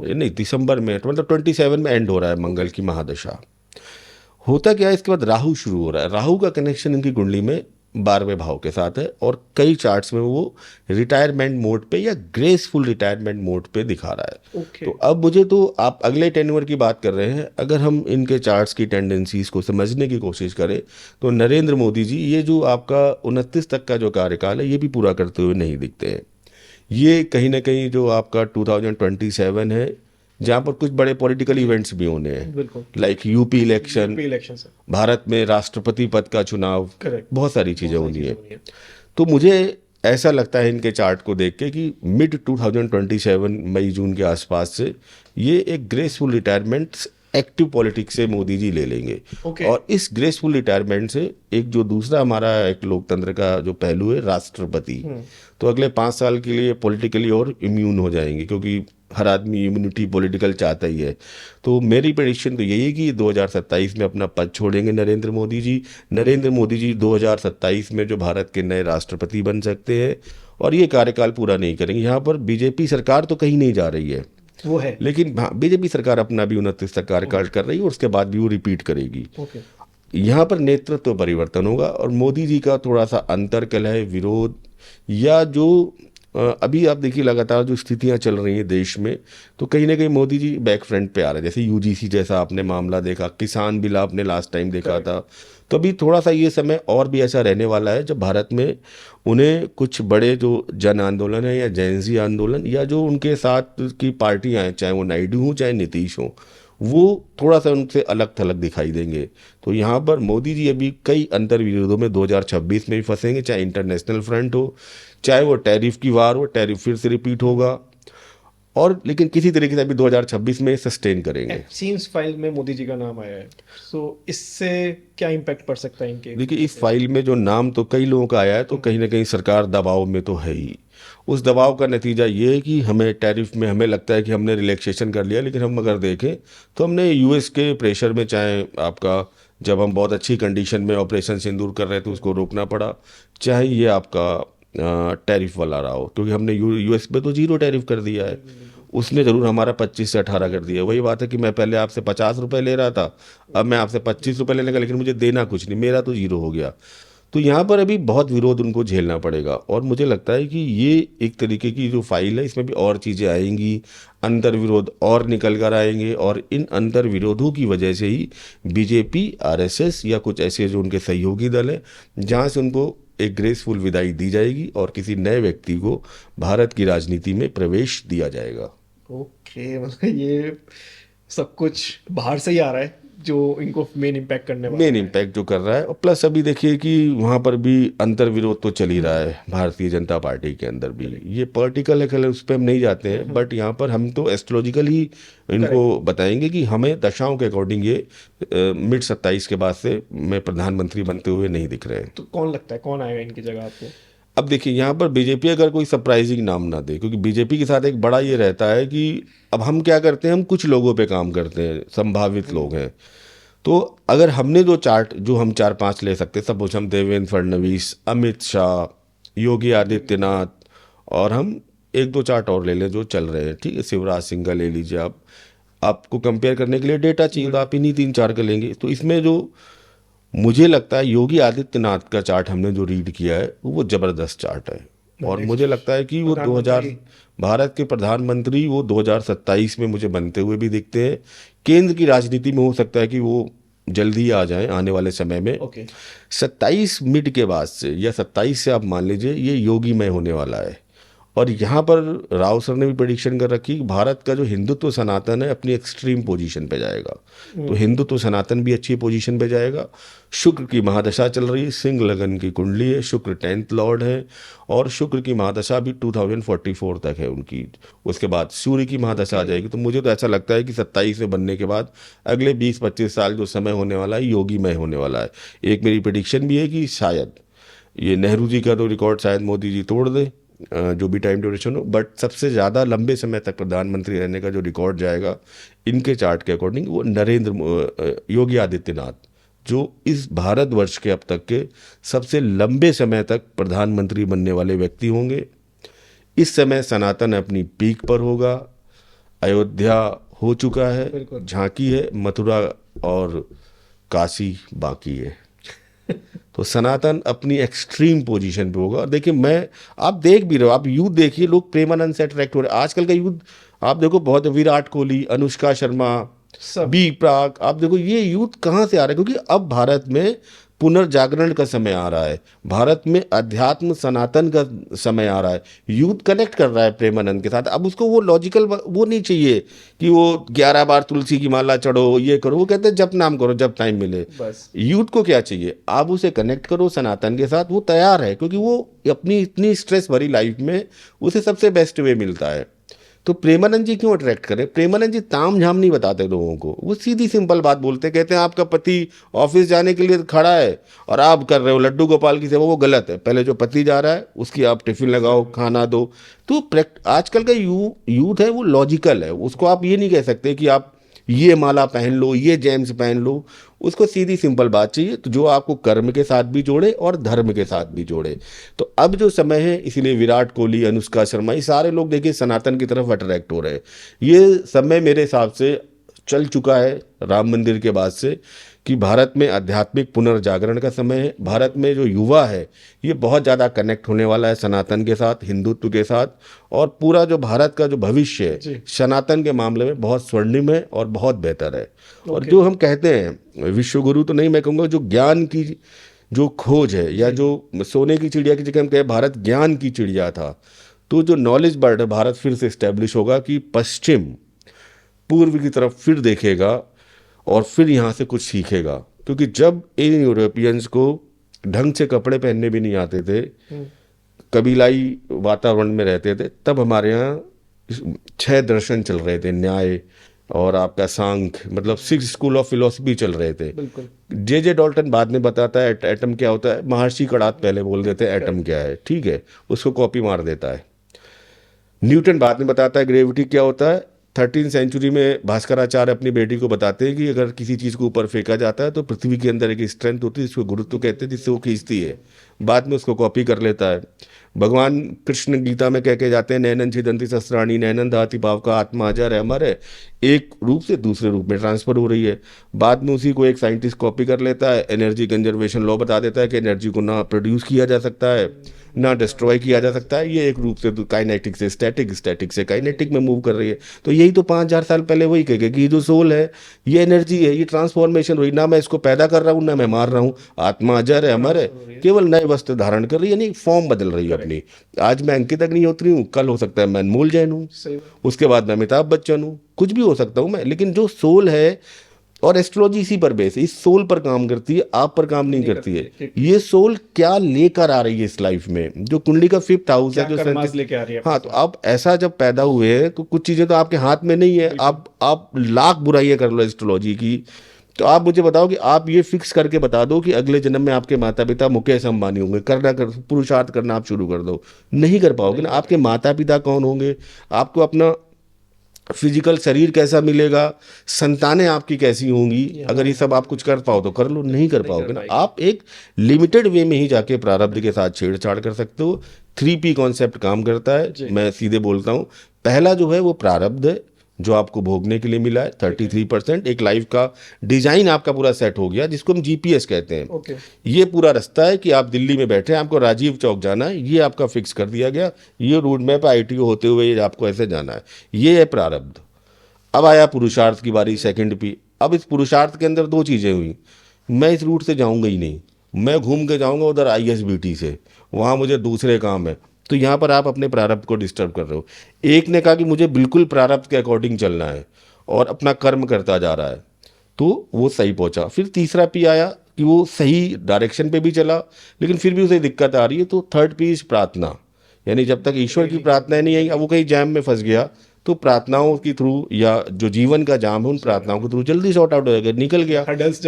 नहीं दिसंबर में, मतलब 27 में एंड हो रहा है मंगल की महादशा। होता क्या है, इसके बाद राहु शुरू हो रहा है। राहु का कनेक्शन इनकी कुंडली में 12वें भाव के साथ है और कई चार्ट्स में वो रिटायरमेंट मोड पे या ग्रेसफुल रिटायरमेंट मोड पे दिखा रहा है। ओके। तो अब मुझे तो, आप अगले टेन्योर की बात कर रहे हैं, अगर हम इनके चार्ट्स की टेंडेंसीज को समझने की कोशिश करें तो नरेंद्र मोदी जी ये जो आपका 29 तक का जो कार्यकाल है ये भी पूरा करते हुए नहीं दिखते हैं। ये कहीं ना कहीं जो आपका 2027 है, जहाँ पर कुछ बड़े पॉलिटिकल इवेंट्स भी होने हैं, बिल्कुल। लाइक यूपी इलेक्शन, इलेक्शन से भारत में राष्ट्रपति पद का चुनाव, करेक्ट। बहुत सारी चीज़ें बहुत सारी होनी है। चीजें होनी है। तो मुझे ऐसा लगता है इनके चार्ट को देख के कि मिड 2027 मई जून के आसपास से ये एक ग्रेसफुल रिटायरमेंट एक्टिव पॉलिटिक्स से मोदी जी ले लेंगे। Okay. और इस ग्रेसफुल रिटायरमेंट से एक जो दूसरा हमारा एक लोकतंत्र का जो पहलू है, राष्ट्रपति, तो अगले 5 साल के लिए पॉलिटिकली और इम्यून हो जाएंगे, क्योंकि हर आदमी इम्यूनिटी पॉलिटिकल चाहता ही है। तो मेरी प्रेडिक्शन तो यही है कि 2027 में अपना पद छोड़ेंगे नरेंद्र मोदी जी। नरेंद्र मोदी जी 2027 में जो भारत के नए राष्ट्रपति बन सकते हैं और ये कार्यकाल पूरा नहीं करेंगे। यहाँ पर बीजेपी सरकार तो कहीं नहीं जा रही है, वो है। लेकिन बीजेपी सरकार अपना भी 29 तक कार्यकाल कर रही है और उसके बाद भी वो रिपीट करेगी। ओके। यहाँ पर नेतृत्व परिवर्तन होगा और मोदी जी का थोड़ा सा अंतर्कलह, विरोध, या जो अभी आप देखिए लगातार जो स्थितियां चल रही हैं देश में, तो कहीं ना कहीं मोदी जी बैक फ्रंट पे आ रहे हैं। जैसे यूजीसी जैसा आपने मामला देखा, किसान बिल आपने लास्ट टाइम देखा था। तो अभी थोड़ा सा ये समय और भी ऐसा रहने वाला है जब भारत में उन्हें कुछ बड़े जो जन आंदोलन है या जैनजी आंदोलन या जो उनके साथ की पार्टियां हैं, चाहे वो नायडू हों चाहे नीतीश हों, वो थोड़ा सा उनसे अलग थलग दिखाई देंगे। तो यहाँ पर मोदी जी अभी कई अंतर विरोधों में 2026 में भी फंसेंगे, चाहे इंटरनेशनल फ्रंट हो, चाहे वो टैरिफ की वार हो, टैरिफ फिर से रिपीट होगा, और लेकिन किसी तरीके से अभी 2026 में सस्टेन करेंगे। सीम्स फाइल में मोदी जी का नाम आया है, सो इससे क्या इम्पैक्ट पड़ सकता है इनके? देखिए, इस फाइल में जो नाम तो कई लोगों का आया है, तो कहीं ना कहीं सरकार दबाव में तो है ही। उस दबाव का नतीजा ये है कि हमें टैरिफ में हमें लगता है कि हमने रिलैक्सेशन कर लिया, लेकिन हम अगर देखें तो हमने यूएस के प्रेशर में, चाहे आपका जब हम बहुत अच्छी कंडीशन में ऑपरेशन सिंदूर कर रहे थे उसको रोकना पड़ा, चाहे ये आपका टैरिफ वाला रहा हो, क्योंकि हमने यूएस पे तो 0 टैरिफ कर दिया है, उसने ज़रूर हमारा 25 से 18 कर दिया। वही बात है कि मैं पहले आपसे 50 रुपये ले रहा था, अब मैं आपसे 25 रुपये लेने का, लेकिन मुझे देना कुछ नहीं, मेरा तो 0 हो गया। तो यहाँ पर अभी बहुत विरोध उनको झेलना पड़ेगा और मुझे लगता है कि ये एक तरीके की जो फाइल है इसमें भी और चीज़ें आएंगी, अंतर विरोध और निकल कर आएंगे, और इन अंतर विरोधों की वजह से ही बीजेपी, आरएसएस या कुछ ऐसे जो उनके सहयोगी दल हैं, जहाँ से उनको एक ग्रेसफुल विदाई दी जाएगी और किसी नए व्यक्ति को भारत की राजनीति में प्रवेश दिया जाएगा। ओके, मतलब ये सब कुछ बाहर से ही आ रहा है जो इनको मेन इम्पैक्ट करने वाला मेन इम्पैक्ट जो कर रहा है, और प्लस अभी देखिए कि वहाँ पर भी अंतर विरोध तो चल ही रहा है भारतीय जनता पार्टी के अंदर भी। ये पॉलिटिकल है, उस पर हम नहीं जाते हैं, बट यहाँ पर हम तो एस्ट्रोलॉजिकल ही इनको बताएंगे कि हमें दशाओं के अकॉर्डिंग ये मिड 27 के बाद से में प्रधानमंत्री बनते हुए नहीं दिख रहे हैं। तो कौन लगता है कौन आएगा इनकी जगह आपको? अब देखिए, यहाँ पर बीजेपी अगर कोई सरप्राइजिंग नाम ना दे, क्योंकि बीजेपी के साथ एक बड़ा ये रहता है कि अब हम क्या करते हैं, हम कुछ लोगों पे काम करते हैं, संभावित लोग हैं। तो अगर हमने जो चार्ट जो हम 4-5 ले सकते, सपोज हम देवेंद्र फडणवीस, अमित शाह, योगी आदित्यनाथ, और हम 1-2 चार्ट और ले लें जो चल रहे हैं, ठीक है, शिवराज सिंह का ले लीजिए आप, आपको कंपेयर करने के लिए डेटा चाहिए तो आप इन्हीं 3-4 का लेंगे। तो इसमें जो मुझे लगता है योगी आदित्यनाथ का चार्ट हमने जो रीड किया है वो ज़बरदस्त चार्ट है, और मुझे लगता है कि वो 2000 भारत के प्रधानमंत्री वो 2027 में मुझे बनते हुए भी दिखते हैं। केंद्र की राजनीति में हो सकता है कि वो जल्दी आ जाएं आने वाले समय में। 27 मिड के बाद से या 27 से आप मान लीजिए ये योगीमय होने वाला है। और यहाँ पर राव सर ने भी प्रेडिक्शन कर रखी कि भारत का जो हिंदुत्व सनातन है अपनी एक्सट्रीम पोजीशन पे जाएगा। तो हिंदुत्व सनातन भी अच्छी पोजीशन पे जाएगा। शुक्र की महादशा चल रही है, सिंह लगन की कुंडली है, शुक्र 10th लॉर्ड है, और शुक्र की महादशा भी 2044 तक है उनकी। उसके बाद सूर्य की महादशा आ जाएगी। तो मुझे तो ऐसा लगता है कि 27 में बनने के बाद अगले 20-25 साल जो समय होने वाला है योगीमय होने वाला है। एक मेरी प्रेडिक्शन भी है कि शायद ये नेहरू जी का तो रिकॉर्ड शायद मोदी जी तोड़ दे, जो भी टाइम ड्यूरेशन हो, बट सबसे ज़्यादा लंबे समय तक प्रधानमंत्री रहने का जो रिकॉर्ड जाएगा इनके चार्ट के अकॉर्डिंग वो योगी आदित्यनाथ, जो इस भारतवर्ष के अब तक के सबसे लंबे समय तक प्रधानमंत्री बनने वाले व्यक्ति होंगे। इस समय सनातन अपनी पीक पर होगा, अयोध्या हो चुका है, झांकी है, मथुरा और काशी बाकी है। तो सनातन अपनी एक्सट्रीम पोजीशन पे होगा। और देखिए, मैं आप देख भी रहे हो, आप यूथ देखिए, लोग प्रेमानंद से अट्रैक्ट हो रहे हैं। आजकल का यूथ आप देखो, बहुत विराट कोहली, अनुष्का शर्मा, सब बी प्राक, आप देखो ये यूथ कहाँ से आ रहा है, क्योंकि अब भारत में पुनर्जागरण का समय आ रहा है, भारत में अध्यात्म सनातन का समय आ रहा है। यूथ कनेक्ट कर रहा है प्रेमानंद के साथ। अब उसको वो लॉजिकल वो नहीं चाहिए कि वो 11 बार तुलसी की माला चढ़ो, ये करो। वो कहते हैं जप नाम करो जब टाइम मिले। बस यूथ को क्या चाहिए, आप उसे कनेक्ट करो सनातन के साथ, वो तैयार है, क्योंकि वो अपनी इतनी स्ट्रेस भरी लाइफ में उसे सबसे बेस्ट वे मिलता है। तो प्रेमानंद जी क्यों अट्रैक्ट करें? प्रेमानंद जी ताम झाम नहीं बताते लोगों को, वो सीधी सिंपल बात बोलते, कहते हैं आपका पति ऑफिस जाने के लिए खड़ा है और आप कर रहे हो लड्डू गोपाल की सेवा, वो गलत है। पहले जो पति जा रहा है उसकी आप टिफिन लगाओ, खाना दो। तो आजकल का यूथ है वो लॉजिकल है, उसको आप ये नहीं कह सकते कि आप ये माला पहन लो, ये जेम्स पहन लो। उसको सीधी सिंपल बात चाहिए, तो जो आपको कर्म के साथ भी जोड़े और धर्म के साथ भी जोड़े। तो अब जो समय है, इसीलिए विराट कोहली, अनुष्का शर्मा, ये सारे लोग देखिए सनातन की तरफ अट्रैक्ट हो रहे हैं। ये समय मेरे हिसाब से चल चुका है राम मंदिर के बाद से, कि भारत में आध्यात्मिक पुनर्जागरण का समय है। भारत में जो युवा है ये बहुत ज़्यादा कनेक्ट होने वाला है सनातन के साथ, हिंदुत्व के साथ। और पूरा जो भारत का जो भविष्य है सनातन के मामले में बहुत स्वर्णिम है और बहुत बेहतर है। और जो हम कहते हैं विश्वगुरु तो नहीं, मैं कहूँगा जो ज्ञान की जो खोज है, या जो सोने की चिड़िया की जगह हम कहें भारत ज्ञान की चिड़िया था, तो जो नॉलेज बर्ड है भारत फिर से इस्टेब्लिश होगा कि पश्चिम पूर्व की तरफ फिर देखेगा और फिर यहाँ से कुछ सीखेगा। क्योंकि जब इन यूरोपियंस को ढंग से कपड़े पहनने भी नहीं आते थे, कबीलाई वातावरण में रहते थे, तब हमारे यहाँ 6 दर्शन चल रहे थे, न्याय और आपका सांख्य, मतलब 6 स्कूल ऑफ फिलोसफी चल रहे थे। जे डॉल्टन बाद में बताता है एटम क्या होता है, महर्षि कड़ात पहले बोल देते हैं एटम क्या है, ठीक है, उसको कॉपी मार देता है। न्यूटन बाद में बताता है ग्रेविटी क्या होता है। 13वीं सेंचुरी में भास्कराचार्य अपनी बेटी को बताते हैं कि अगर किसी चीज़ को ऊपर फेंका जाता है तो पृथ्वी के अंदर एक स्ट्रेंथ होती है जिसको गुरुत्व कहते हैं, जिससे वो खींचती है। बाद में उसको कॉपी कर लेता है। भगवान कृष्ण गीता में कह के जाते हैं नैनन छिदंती शस्त्राणी नैनन दहति पावका आत्मा अजर है अमर है, एक रूप से दूसरे रूप में ट्रांसफर हो रही है। बाद में उसी को एक साइंटिस्ट कॉपी कर लेता है, एनर्जी कंजर्वेशन लॉ बता देता है कि एनर्जी को ना प्रोड्यूस किया जा सकता है ना डिस्ट्रॉय किया जा सकता है, ये एक रूप से काइनेटिक से स्टैटिक, स्टैटिक से काइनेटिक में मूव कर रही है। तो यही तो 5000 साल पहले वही कहेगा कि ये जो सोल है, ये एनर्जी है, ये ट्रांसफॉर्मेशन हुई, ना मैं इसको पैदा कर रहा हूँ ना मैं मार रहा हूँ, आत्मा अजर है अमर है, केवल नए वस्त्र धारण कर रही है, यानी फॉर्म बदल रही है अपनी। आज मैं अंकित अग्निहोत्री हूँ, कल हो सकता है मैं अनमोल जैन हूँ, उसके बाद मैं अमिताभ बच्चन हूँ, कुछ भी हो सकता हूँ मैं। लेकिन जो सोल है, और एस्ट्रोलॉजी इसी पर बेस है, इस सोल पर काम करती है, आप पर काम नहीं करती है। ये सोल क्या लेकर आ रही है इस लाइफ में, जो कुंडली का 5th हाउस है, जो लेके आ रही है। हाँ, तो आप ऐसा जब पैदा हुए हैं तो कुछ चीजें तो आपके हाथ में नहीं है। आप लाख बुराइयां कर लो एस्ट्रोलॉजी की, तो आप मुझे बताओ कि आप ये फिक्स करके बता दो कि अगले जन्म में आपके माता पिता मुकेश अंबानी होंगे, पुरुषार्थ करना आप शुरू कर दो, नहीं कर पाओगे ना। आपके माता पिता कौन होंगे, आपको अपना फिजिकल शरीर कैसा मिलेगा, संतानें आपकी कैसी होंगी, अगर ये सब आप कुछ कर पाओ तो कर लो, नहीं कर पाओगे ना। आप एक लिमिटेड वे में ही जाके प्रारब्ध के साथ छेड़छाड़ कर सकते हो। 3P कॉन्सेप्ट काम करता है, मैं सीधे बोलता हूँ। पहला जो है वो प्रारब्ध है, जो आपको भोगने के लिए मिला है 33%। एक लाइफ का डिजाइन आपका पूरा सेट हो गया, जिसको हम GPS कहते हैं। ये पूरा रास्ता है कि आप दिल्ली में बैठे हैं, आपको राजीव चौक जाना है, ये आपका फिक्स कर दिया गया, ये रोड मैप ITO होते हुए ये आपको ऐसे जाना है, ये है प्रारब्ध। अब आया पुरुषार्थ की बारी, 2nd P। अब इस पुरुषार्थ के अंदर 2 चीज़ें हुई, मैं इस रूट से जाऊँगा ही नहीं, मैं घूम के जाऊँगा उधर ISBT से, वहाँ मुझे दूसरे काम है। तो यहाँ पर आप अपने प्रारब्ध को डिस्टर्ब कर रहे हो। एक ने कहा कि मुझे बिल्कुल प्रारब्ध के अकॉर्डिंग चलना है और अपना कर्म करता जा रहा है, तो वो सही पहुंचा। फिर तीसरा P आया कि वो सही डायरेक्शन पे भी चला, लेकिन फिर भी उसे दिक्कत आ रही है, तो 3rd P इज प्रार्थना। यानी जब तक ईश्वर की प्रार्थनाएं नहीं आई, अब वो कहीं जैम में फंस गया, तो प्रार्थनाओं के थ्रू या जो जीवन का जाम है उन प्रार्थनाओं के थ्रू जल्दी सॉर्ट आउट हो जाएगा, निकल गया, हर्डल्स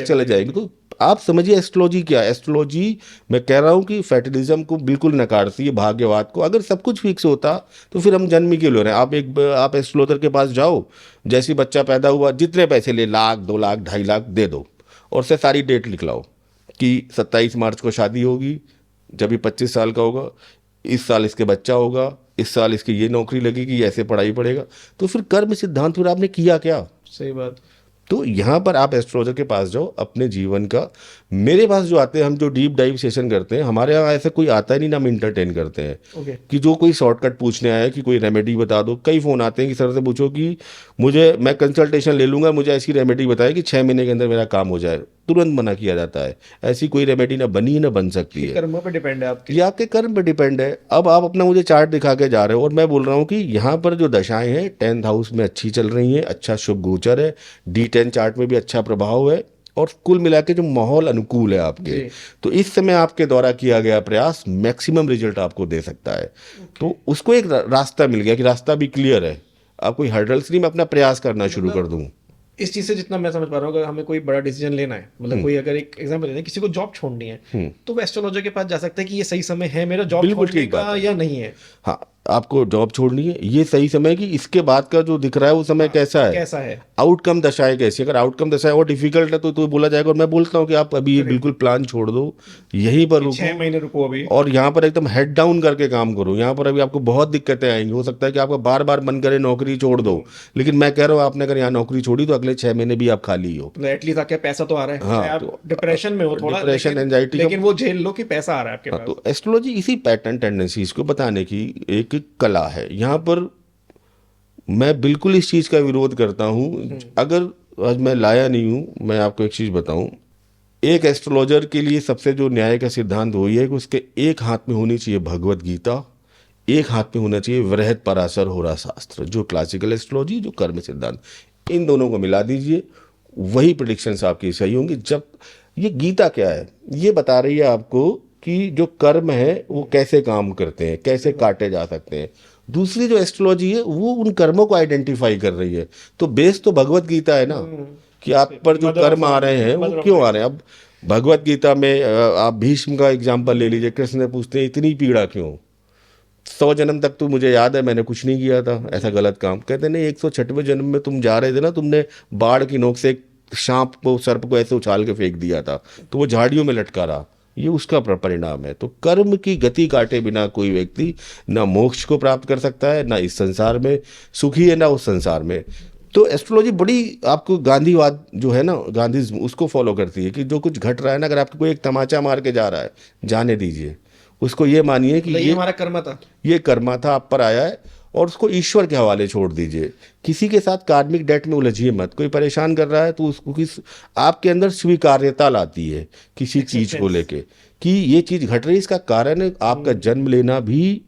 चले जाएंगे। तो आप समझिए एस्ट्रोलॉजी क्या है। एस्ट्रोलॉजी मैं कह रहा हूँ कि फैटलिज्म को बिल्कुल नकारती है, भाग्यवाद को। अगर सब कुछ फिक्स होता तो फिर हम जन्म ही क्यों ले रहे हैं। आप एस्ट्रोलॉजर के पास जाओ, जैसे बच्चा पैदा हुआ जितने पैसे ले, 1 लाख 2 लाख 2.5 लाख दे दो, और से सारी डेट लिख लाओ कि 27 मार्च को शादी होगी, जब ये 25 साल का होगा, इस साल इसके बच्चा होगा, इस साल इसकी ये नौकरी लगेगी, ऐसे पढ़ाई पड़ेगा। तो फिर कर्म सिद्धांत, फिर आपने किया क्या? सही बात। तो यहाँ पर आप एस्ट्रोलॉजर के पास जाओ, अपने जीवन का, मेरे पास जो आते हैं, हम जो डीप डाइव सेशन करते हैं, हमारे यहाँ ऐसा कोई आता ही नहीं ना, हम इंटरटेन करते हैं ओके कि जो कोई शॉर्टकट पूछने आया कि कोई रेमेडी बता दो। कई फ़ोन आते हैं कि सर से पूछो कि मुझे, मैं कंसल्टेशन ले लूँगा, मुझे ऐसी रेमेडी बताए कि 6 महीने के अंदर मेरा काम हो जाए। तुरंत मना किया जाता है। ऐसी कोई रेमेडी ना बनी ना बन सकती है। कर्म पे डिपेंड है आपके। ये आपके कर्म पर डिपेंड है। अब आप अपना मुझे चार्ट दिखा के जा रहे हो और मैं बोल रहा हूँ कि यहाँ पर जो दशाएं हैं 10th हाउस में अच्छी चल रही हैं, अच्छा शुभ गोचर है, D10 चार्ट में भी अच्छा प्रभाव है और कुल मिला के जो माहौल अनुकूल है आपके, जी। तो इस समय आपके द्वारा किया गया प्रयास मैक्सिमम रिजल्ट आपको दे सकता है। तो उसको एक रास्ता मिल गया कि रास्ता भी क्लियर है, आप कोई हर्डल्स नहीं, मैं अपना प्रयास करना शुरू कर दूँ। इस चीज से जितना मैं समझ पा रहा हूँ, अगर हमें कोई बड़ा डिसीजन लेना है, मतलब कोई अगर एक एग्जांपल लेना है, किसी को जॉब छोड़नी है, तो वो एस्ट्रोलॉजर के पास जा सकता है कि ये सही समय है मेरा जॉब बिल्कुल छोड़ने ठीक बात का है। या नहीं है। हाँ, आपको जॉब छोड़नी है, ये सही समय है कि इसके बाद का जो दिख रहा है वो समय कैसा है, कैसा है। आउटकम दशाएं कैसी। अगर आउटकम दशाएं और डिफिकल्ट है तो बोला जाएगा। और मैं बोलता हूँ कि आप अभी ये बिल्कुल प्लान छोड़ दो, यहीं पर 6 रुको महीने रुको अभी। और यहाँ पर एकदम हेड डाउन करके काम करो। यहाँ पर अभी आपको बहुत दिक्कतें आएंगी, हो सकता है कि आपका बार बार मन करे नौकरी छोड़ दो, लेकिन मैं कह रहा हूँ आपने अगर यहाँ नौकरी छोड़ी तो अगले 6 महीने भी आप खाली हो। एटलीस्ट आपके पैसा तो आ रहा है। हाँ, चाहे आप तो डिप्रेशन में हो थोड़ा, डिप्रेशन, एंजाइटी लेकिन वो झेल लो कि पैसा आ रहा है आपके पास। तो एस्ट्रोलॉजी इसी पैटर्न टेंडेंसीज को बताने की एक कला है। यहाँ पर मैं बिल्कुल इस चीज़ का विरोध करता हूँ। अगर आज मैं लाया नहीं हूँ, मैं आपको एक चीज़ बताऊँ, एक एस्ट्रोलॉजर के लिए सबसे जो न्याय का सिद्धांत वही है कि उसके एक हाथ में होनी चाहिए भगवत गीता, एक हाथ में होना चाहिए वृहद पराशर होरा शास्त्र, जो क्लासिकल एस्ट्रोलॉजी, जो कर्म सिद्धांत, इन दोनों को मिला दीजिए, वही प्रिडिक्शंस आपकी सही होंगी। जब ये गीता क्या है, ये बता रही है आपको कि जो कर्म है वो कैसे काम करते हैं, कैसे काटे जा सकते हैं। दूसरी जो एस्ट्रोलॉजी है वो उन कर्मों को आइडेंटिफाई कर रही है। तो बेस तो भगवत गीता है ना, कि आप पर जो कर्म आ रहे हैं वो क्यों आ रहे हैं। अब भगवत गीता में आप भीष्म का एग्जाम्पल ले लीजिए, कृष्ण ने पूछते हैं इतनी पीड़ा क्यों, 100 जन्म तक तो मुझे याद है मैंने कुछ नहीं किया था ऐसा गलत काम। कहते नहीं, 106वें जन्म में तुम जा रहे थे ना, तुमने बाढ़ की नोक से एक सांप को, सर्प को ऐसे उछाल के फेंक दिया था, तो वो झाड़ियों में लटका रहा, ये उसका परिणाम है। तो कर्म की गति काटे बिना कोई व्यक्ति ना मोक्ष को प्राप्त कर सकता है, ना इस संसार में सुखी है, ना उस संसार में। तो एस्ट्रोलॉजी बड़ी आपको गांधीवाद जो है ना, गांधीज्म, उसको फॉलो करती है कि जो कुछ घट रहा है ना, अगर आपको कोई एक तमाचा मार के जा रहा है, जाने दीजिए उसको, ये मानिए कि ये हमारा कर्म था, ये कर्मा था, आप पर आया है, और उसको ईश्वर के हवाले छोड़ दीजिए। किसी के साथ कार्मिक डेट में उलझिए मत। कोई परेशान कर रहा है तो उसको आपके अंदर स्वीकार्यता लाती है किसी चीज़ को लेके कि ये चीज़ घट रही है, इसका कारण है आपका जन्म लेना भी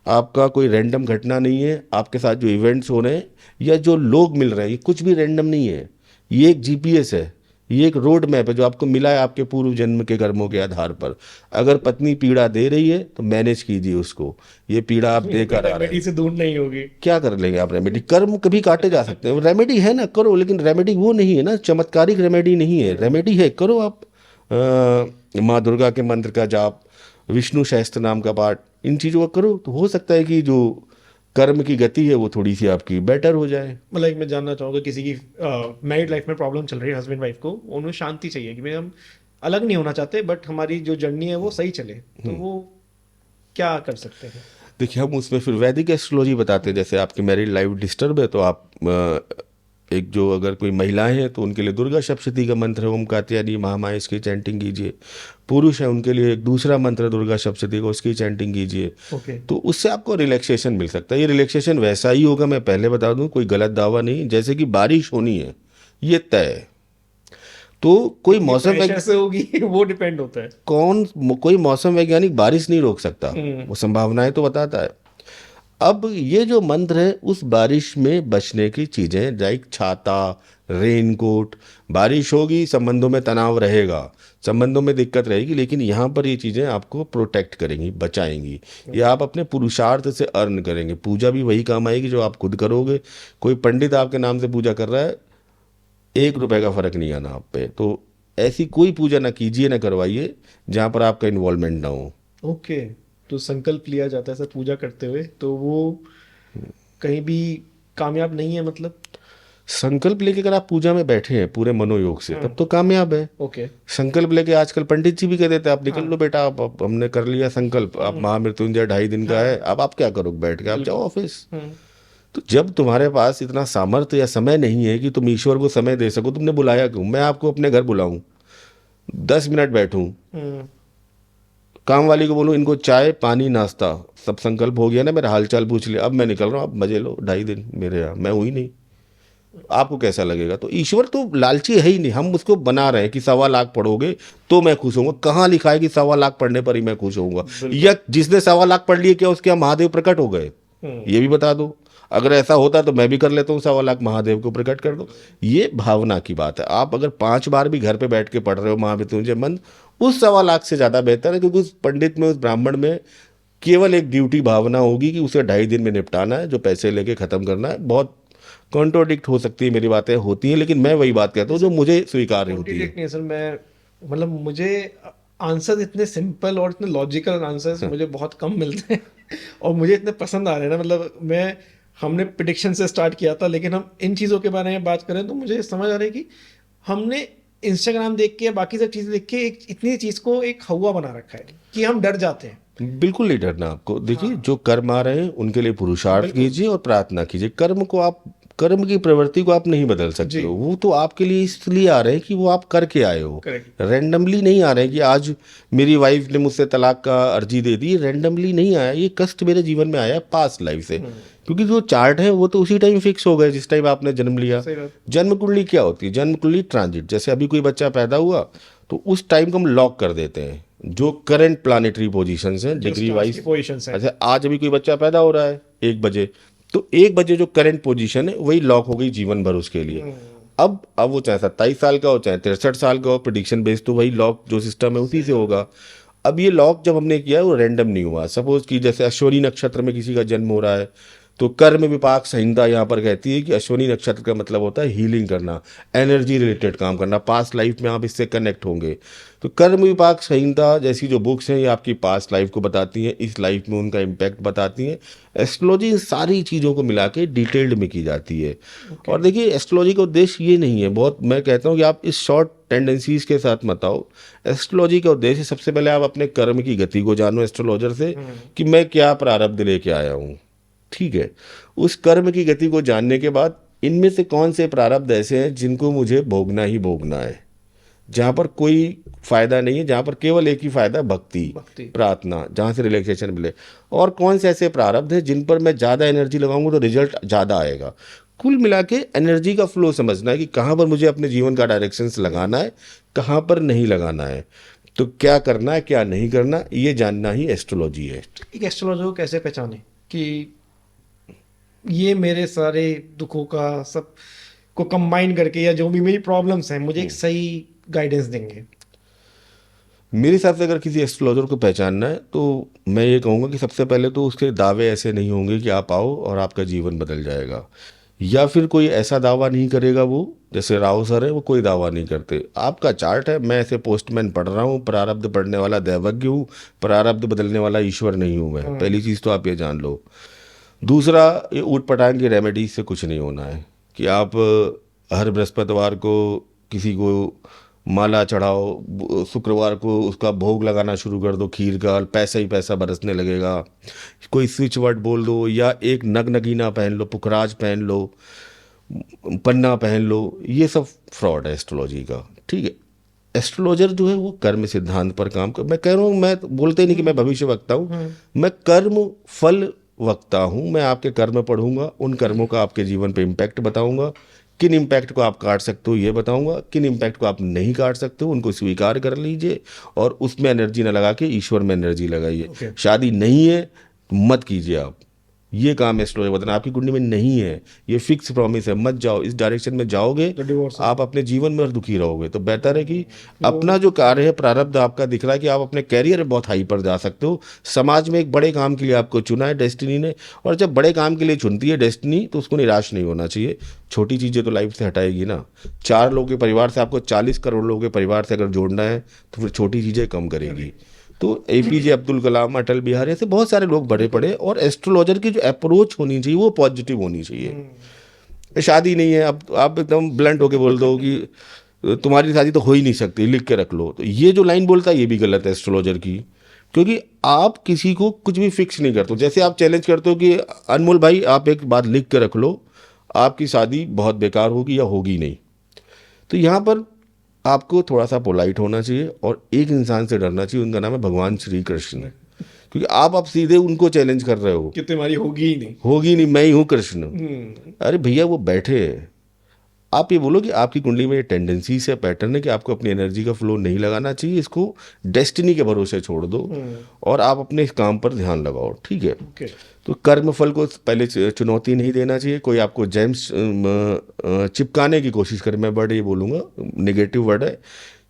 आपका कोई रैंडम घटना नहीं है। आपके साथ जो इवेंट्स हो रहे हैं या जो लोग मिल रहे हैं, ये कुछ भी रैंडम नहीं है। ये एक GPS है, ये एक रोड मैप है जो आपको मिला है आपके पूर्व जन्म के कर्मों के आधार पर। अगर पत्नी पीड़ा दे रही है तो मैनेज कीजिए उसको, ये पीड़ा आप देकर आ रहे रेमेडी हैं। से दूर नहीं होगी। क्या कर लेंगे आप रेमेडी, कर्म कभी काटे जा सकते हैं, रेमेडी है ना करो, लेकिन रेमेडी वो नहीं है ना, चमत्कारिक रेमेडी नहीं है। रेमेडी है करो आप माँ दुर्गा के मंत्र का जाप, विष्णु सहस्त्र नाम का पाठ, इन चीज़ों का करो तो हो सकता है कि जो कर्म की गति है वो थोड़ी सी आपकी बेटर हो जाए। मतलब मैं जानना चाहूँगा, किसी की मैरिड लाइफ में प्रॉब्लम चल रही है, हस्बैंड वाइफ को, उन्हें शांति चाहिए कि भाई हम अलग नहीं होना चाहते बट हमारी जो जर्नी है वो सही चले, तो वो क्या कर सकते हैं? देखिए, हम उसमें फिर वैदिक एस्ट्रोलॉजी बताते हैं। जैसे आपकी मैरिड लाइफ डिस्टर्ब है तो आप एक जो अगर कोई महिलाएं हैं तो उनके लिए दुर्गा सप्तशती का मंत्र है ओम कात्यायनी महामाया, इसकी चैंटिंग कीजिए। पुरुष है उनके लिए एक दूसरा मंत्र दुर्गा सप्तशती का, उसकी चैंटिंग कीजिए। ओके। तो उससे आपको रिलैक्सेशन मिल सकता है। ये रिलैक्सेशन वैसा ही होगा, मैं पहले बता दूं, कोई गलत दावा नहीं। जैसे कि बारिश होनी है ये तय है, तो कोई मौसम कैसे होगी वो डिपेंड होता है। कोई मौसम वैज्ञानिक बारिश नहीं रोक सकता, वो संभावनाएं तो बताता है। अब ये जो मंत्र है उस बारिश में बचने की चीज़ें, लाइक छाता, रेनकोट, बारिश होगी संबंधों में तनाव रहेगा, संबंधों में दिक्कत रहेगी, लेकिन यहाँ पर ये चीज़ें आपको प्रोटेक्ट करेंगी, बचाएंगी। ये आप अपने पुरुषार्थ से अर्न करेंगे। पूजा भी वही काम आएगी जो आप खुद करोगे। कोई पंडित आपके नाम से पूजा कर रहा है, 1 रुपए का फर्क नहीं आना आप पे। तो ऐसी कोई पूजा ना कीजिए, ना करवाइए जहाँ पर आपका इन्वॉल्वमेंट ना हो। ओके। तो संकल्प लिया जाता है सर पूजा करते हुए, तो वो कहीं भी कामयाब नहीं है मतलब? संकल्प लेके अगर आप पूजा में बैठे हैं पूरे मनोयोग से तब तो कामयाब है। ओके। संकल्प लेके आजकल पंडित जी भी कह देते हैं आप निकल लो बेटा, आप हमने कर लिया संकल्प, आप महामृत्युंजय 2.5 दिन का है, अब आप क्या करोगे बैठ के, आप जाओ ऑफिस। तो जब तुम्हारे पास इतना सामर्थ्य या समय नहीं है कि तुम ईश्वर को समय दे सको, तुमने बुलाया क्यों? मैं आपको अपने घर बुलाऊं, 10 मिनट बैठूं, काम वाली को बोलूं इनको चाय पानी नाश्ता सब संकल्प हो गया ना, मेरा हालचाल पूछ लिया, अब मैं निकल रहा हूँ, आप मजे लो 2.5 दिन मेरे यहाँ, मैं हुई नहीं, आपको कैसा लगेगा? तो ईश्वर तो लालची है ही नहीं, हम उसको बना रहे हैं कि 1.25 लाख पढ़ोगे तो मैं खुश होऊंगा। कहाँ लिखा है कि 1.25 लाख पढ़ने पर ही मैं खुश होऊंगा? या जिसने 1.25 लाख पढ़ लिए क्या उसके यहाँ महादेव प्रकट हो गए? ये भी बता दो। अगर ऐसा होता तो मैं भी कर लेता हूँ, 1.25 लाख महादेव को प्रकट कर दो। ये भावना की बात है। आप अगर 5 बार भी घर पे बैठ के पढ़ रहे हो महामृत्युंजय मंत्र, उस 1.25 लाख से ज़्यादा बेहतर है, क्योंकि उस पंडित में, उस ब्राह्मण में केवल एक ड्यूटी भावना होगी कि उसे 2.5 दिन में निपटाना है, जो पैसे लेके ख़त्म करना है। बहुत कॉन्ट्रोडिक्ट हो सकती है, मेरी बातें होती हैं, लेकिन मैं वही बात कहता हूँ जो मुझे स्वीकार्य होती है। कॉन्ट्रडिक्ट नहीं सर, मैं मतलब मुझे आंसर इतने सिंपल और इतने लॉजिकल आंसर्स मुझे बहुत कम मिलते हैं और मुझे इतने पसंद आ रहे हैं ना। मतलब हमने प्रिडिक्शन से स्टार्ट किया था, लेकिन हम इन चीज़ों के बारे में बात करें तो मुझे समझ आ रहा है कि हमने इंस्टाग्राम देख के, बाकी सब चीज़ें देख के एक इतनी चीज़ को एक हवा बना रखा है कि हम डर जाते हैं। बिल्कुल नहीं डरना आपको। देखिए, जो कर्म आ रहे हैं उनके लिए पुरुषार्थ कीजिए और प्रार्थना कीजिए। कर्म की प्रवृत्ति को आप नहीं बदल सकते हो, वो तो आपके लिए इसलिए आ रहे हैं कि वो आप करके आए हो। रैंडमली नहीं आ रहे हैं कि आज मेरी वाइफ ने मुझसे तलाक का अर्जी दे दी, रैंडमली नहीं आया, ये कष्ट मेरे जीवन में आया पास्ट लाइफ से। क्योंकि जो चार्ट है वो तो उसी टाइम फिक्स हो गए जिस टाइम आपने जन्म लिया। जन्म कुंडली क्या होती है? जन्म कुंडली ट्रांजिट। जैसे अभी कोई बच्चा पैदा हुआ तो उस टाइम को हम लॉक कर देते हैं, जो करंट प्लानिटरी पोजीशंस हैं डिग्री वाइज। अच्छा, आज अभी कोई बच्चा पैदा हो रहा है 1 बजे, तो 1 बजे जो करंट पोजीशन है वही लॉक हो गई जीवन भर उसके लिए। अब वो चाहे 27 साल का हो, चाहे 63 साल का हो, प्रेडिक्शन बेस तो वही लॉक जो सिस्टम है उसी से होगा। अब ये लॉक जब हमने किया है वो रैंडम नहीं हुआ। सपोज कि जैसे अश्विनी नक्षत्र में किसी का जन्म हो रहा है, तो कर्म विपाक संहिता यहाँ पर कहती है कि अश्विनी नक्षत्र का मतलब होता है हीलिंग करना, एनर्जी रिलेटेड काम करना, पास्ट लाइफ में आप इससे कनेक्ट होंगे। तो कर्म विपाक संहिता जैसी जो बुक्स हैं ये आपकी पास्ट लाइफ को बताती हैं, इस लाइफ में उनका इम्पैक्ट बताती हैं। एस्ट्रोलॉजी इन सारी चीज़ों को मिला के डिटेल्ड में की जाती है। और देखिए, एस्ट्रोलॉजी का उद्देश्य ये नहीं है, बहुत मैं कहता हूँ कि आप इस शॉर्ट टेंडेंसीज के साथ मत आओ। एस्ट्रोलॉजी का उद्देश्य सबसे पहले आप अपने कर्म की गति को जानो एस्ट्रोलॉजर से, कि मैं क्या प्रारब्ध लेके आया हूँ। ठीक है, उस कर्म की गति को जानने के बाद इनमें से कौन से प्रारब्ध ऐसे हैं जिनको मुझे भोगना ही भोगना है, जहाँ पर कोई फायदा नहीं है, जहाँ पर केवल एक ही फायदा भक्ति प्रार्थना, जहाँ से रिलैक्सेशन मिले। और कौन से ऐसे प्रारब्ध हैं जिन पर मैं ज़्यादा एनर्जी लगाऊंगा तो रिजल्ट ज़्यादा आएगा। कुल मिला के एनर्जी का फ्लो समझना है कि कहाँ पर मुझे अपने जीवन का डायरेक्शंस लगाना है, कहाँ पर नहीं लगाना है, तो क्या करना है क्या नहीं करना, ये जानना ही एस्ट्रोलॉजी है। एक एस्ट्रोलॉजर को कैसे पहचाने कि ये मेरे सारे दुखों का सब को कंबाइन करके, या जो भी मेरी प्रॉब्लम्स हैं, मुझे एक सही गाइडेंस देंगे? मेरे हिसाब से अगर किसी एस्ट्रोलॉजर को पहचानना है तो मैं ये कहूँगा कि सबसे पहले तो उसके दावे ऐसे नहीं होंगे कि आप आओ और आपका जीवन बदल जाएगा, या फिर कोई ऐसा दावा नहीं करेगा वो, जैसे राव सर है वो कोई दावा नहीं करते। आपका चार्ट है, मैं ऐसे पोस्टमैन पढ़ रहा हूँ, प्रारब्ध पढ़ने वाला दैवज्ञ हूँ, प्रारब्ध बदलने वाला ईश्वर नहीं हूँ मैं। पहली चीज़ तो आप ये जान लो। दूसरा, ये ऊट पटांग की रेमेडी से कुछ नहीं होना है कि आप हर बृहस्पतिवार को किसी को माला चढ़ाओ, शुक्रवार को उसका भोग लगाना शुरू कर दो खीर का, पैसा ही पैसा बरसने लगेगा। कोई स्विच वर्ड बोल दो, या एक नगनगीना पहन लो, पुखराज पहन लो, पन्ना पहन लो, ये सब फ्रॉड है एस्ट्रोलॉजी का। ठीक है, एस्ट्रोलॉजर जो है वो कर्म सिद्धांत पर काम कर, मैं कह रहा हूँ, मैं बोलते नहीं कि मैं भविष्य वक्ता हूँ, मैं कर्म फल वक्ता हूँ। मैं आपके कर्म पढ़ूंगा, उन कर्मों का आपके जीवन पे इम्पैक्ट बताऊंगा, किन इम्पैक्ट को आप काट सकते हो ये बताऊंगा, किन इम्पैक्ट को आप नहीं काट सकते हो उनको स्वीकार कर लीजिए और उसमें एनर्जी ना लगा के ईश्वर में एनर्जी लगाइए। शादी नहीं है मत कीजिए आप, ये काम एस्ट्रोलॉजर बताना आपकी कुंडली में नहीं है, ये फिक्स प्रॉमिस है, मत जाओ। इस डायरेक्शन में जाओगे तो आप अपने जीवन में और दुखी रहोगे। तो बेहतर है कि अपना जो कार्य है, प्रारब्ध आपका दिख रहा है कि आप अपने कैरियर में बहुत हाई पर जा सकते हो, समाज में एक बड़े काम के लिए आपको चुना है डेस्टिनी ने, और जब बड़े काम के लिए चुनती है डेस्टिनी तो उसको निराश नहीं होना चाहिए। छोटी चीज़ें तो लाइफ से हटाएगी ना। 4 लोगों के परिवार से आपको 40 करोड़ लोगों के परिवार से अगर जोड़ना है तो फिर छोटी चीज़ें कम करेगी। तो APJ अब्दुल कलाम, अटल बिहारी, ऐसे बहुत सारे लोग बड़े पड़े, और एस्ट्रोलॉजर की जो अप्रोच होनी चाहिए वो पॉजिटिव होनी चाहिए। शादी नहीं है, अब आप एकदम ब्लंट होके बोल दो कि तुम्हारी शादी तो हो ही नहीं सकती, लिख के रख लो, तो ये जो लाइन बोलता है ये भी गलत है एस्ट्रोलॉजर की। क्योंकि आप किसी को कुछ भी फिक्स नहीं करते हो। जैसे आप चैलेंज करते हो कि अनमोल भाई आप एक बात लिख के रख लो, आपकी शादी बहुत बेकार होगी या होगी नहीं। तो यहाँ पर आपको थोड़ा सा पोलाइट होना चाहिए और एक इंसान से डरना चाहिए, उनका नाम है भगवान श्री कृष्ण। क्योंकि आप सीधे उनको चैलेंज कर रहे हो कि तुम्हारी होगी ही नहीं। होगी नहीं, मैं ही हूँ कृष्ण। अरे भैया वो बैठे हैं, आप ये बोलो कि आपकी कुंडली में ये टेंडेंसी से पैटर्न है कि आपको अपनी एनर्जी का फ्लो नहीं लगाना चाहिए, इसको डेस्टिनी के भरोसे छोड़ दो और आप अपने इस काम पर ध्यान लगाओ, ठीक है। ओके। तो कर्म फल को पहले चुनौती नहीं देना चाहिए। कोई आपको जेम्स चिपकाने की कोशिश करे, मैं वर्ड ये बोलूँगा नेगेटिव वर्ड है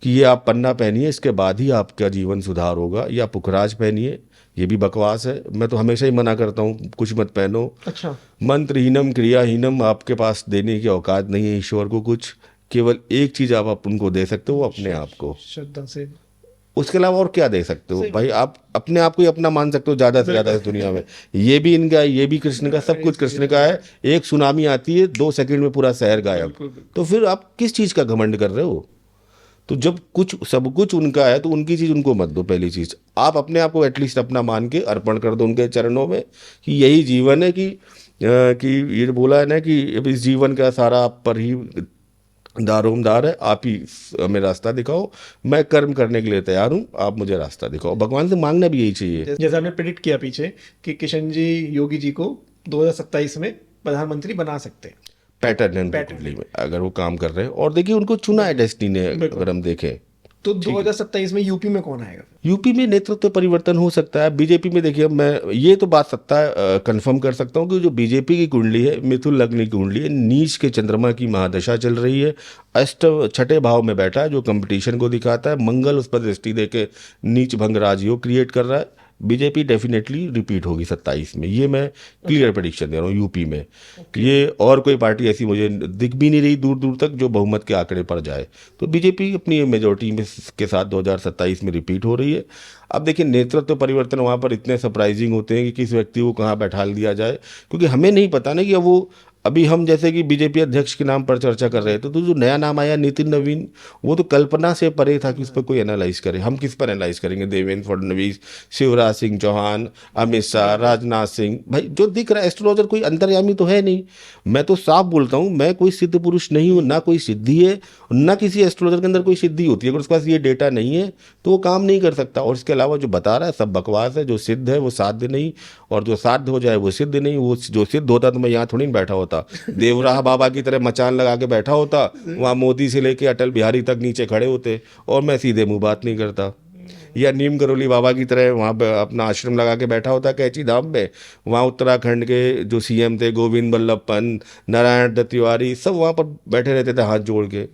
कि ये आप पन्ना पहनिए इसके बाद ही आपका जीवन सुधार होगा, या पुखराज पहनिए, ये भी बकवास है। मैं तो हमेशा ही मना करता हूँ कुछ मत पहनो। अच्छा। मंत्रहीनम क्रियाहीनम, आपके पास देने की औकात नहीं है ईश्वर को कुछ। केवल एक चीज़ आप उनको दे सकते हो, अपने आप को। श्रद्धा से। उसके अलावा और क्या दे सकते हो भाई? आप अपने आप को ही अपना मान सकते हो ज़्यादा से ज़्यादा इस दुनिया में। ये भी इनका है, ये भी कृष्ण का, सब कुछ कृष्ण का है। एक सुनामी आती है 2 सेकंड में पूरा शहर गायब। तो फिर आप किस चीज़ का घमंड कर रहे हो? तो जब कुछ सब कुछ उनका है तो उनकी चीज़ उनको मत दो। पहली चीज़ आप अपने आप को एटलीस्ट अपना मान के अर्पण कर दो उनके चरणों में कि यही जीवन है, कि ये बोला है ना कि इस जीवन का सारा आप पर ही दारोमदार है, आप ही हमें रास्ता दिखाओ। मैं कर्म करने के लिए तैयार हूँ, आप मुझे रास्ता दिखाओ। भगवान से मांगना भी यही चाहिए। जैसे आपने प्रेडिक्ट किया पीछे कि किशन जी योगी जी को 2027 में प्रधानमंत्री बना सकते हैं। पैटर्न है कुंडली में अगर वो काम कर रहे हैं, और देखिए उनको चुना है डेस्टिनी ने। अगर हम देखें तो 2027 में यूपी में कौन आएगा? यूपी में नेतृत्व परिवर्तन हो सकता है। बीजेपी में देखिए, मैं ये तो बात कंफर्म कर सकता हूँ कि जो बीजेपी की कुंडली है, मिथुन लग्न की कुंडली है, नीच के चंद्रमा की महादशा चल रही है, छठे भाव में बैठा है जो कंपटीशन को दिखाता है। मंगल उस पर दृष्टि देके नीच भंग राजयोग क्रिएट कर रहा है। बीजेपी डेफिनेटली रिपीट होगी 27 में, ये मैं क्लियर प्रेडिक्शन दे रहा हूँ यूपी में। ये और कोई पार्टी ऐसी मुझे दिख भी नहीं रही दूर दूर तक जो बहुमत के आंकड़े पर जाए। तो बीजेपी अपनी मेजोरिटी में के साथ 2027 में रिपीट हो रही है। अब देखिए नेतृत्व परिवर्तन वहाँ पर इतने सरप्राइजिंग होते हैं कि किस व्यक्ति को कहाँ बैठा दिया जाए, क्योंकि हमें नहीं पता ना कि वो अभी हम जैसे कि बीजेपी अध्यक्ष के नाम पर चर्चा कर रहे थे, तो जो नया नाम आया नितिन नवीन, वो तो कल्पना से परे था कि उस पर कोई एनालाइज करे। हम किस पर एनालाइज करेंगे? देवेंद्र फडणवीस, शिवराज सिंह चौहान, अमित शाह, राजनाथ सिंह। भाई जो दिख रहा है एस्ट्रोलॉजर कोई अंतर्यामी तो है नहीं। मैं तो साफ बोलता हूँ, मैं कोई सिद्ध पुरुष नहीं हूँ, ना कोई सिद्धि है, ना किसी एस्ट्रोलॉजर के अंदर कोई सिद्धि होती है। अगर उसके पास ये डेटा नहीं है तो वो काम नहीं कर सकता। और इसके अलावा जो बता रहा है सब बकवास है। जो सिद्ध है वो साध्य नहीं, और जो साध्य हो जाए वो सिद्ध नहीं। वो जो सिद्ध होता तो मैं यहाँ थोड़ी बैठा होता, देवराह बाबा की तरह मचान लगा के बैठा होता, वहाँ मोदी से लेके अटल बिहारी तक नीचे खड़े होते और मैं सीधे मुंह बात नहीं करता। या नीम करोली बाबा की तरह वहाँ पे अपना आश्रम लगा के बैठा होता कैची धाम में। वहाँ उत्तराखंड के जो सीएम थे, गोविंद बल्लभ पंत, नारायण दत्त तिवारी, सब वहाँ पर बैठे रहते थे हाथ जोड़ के।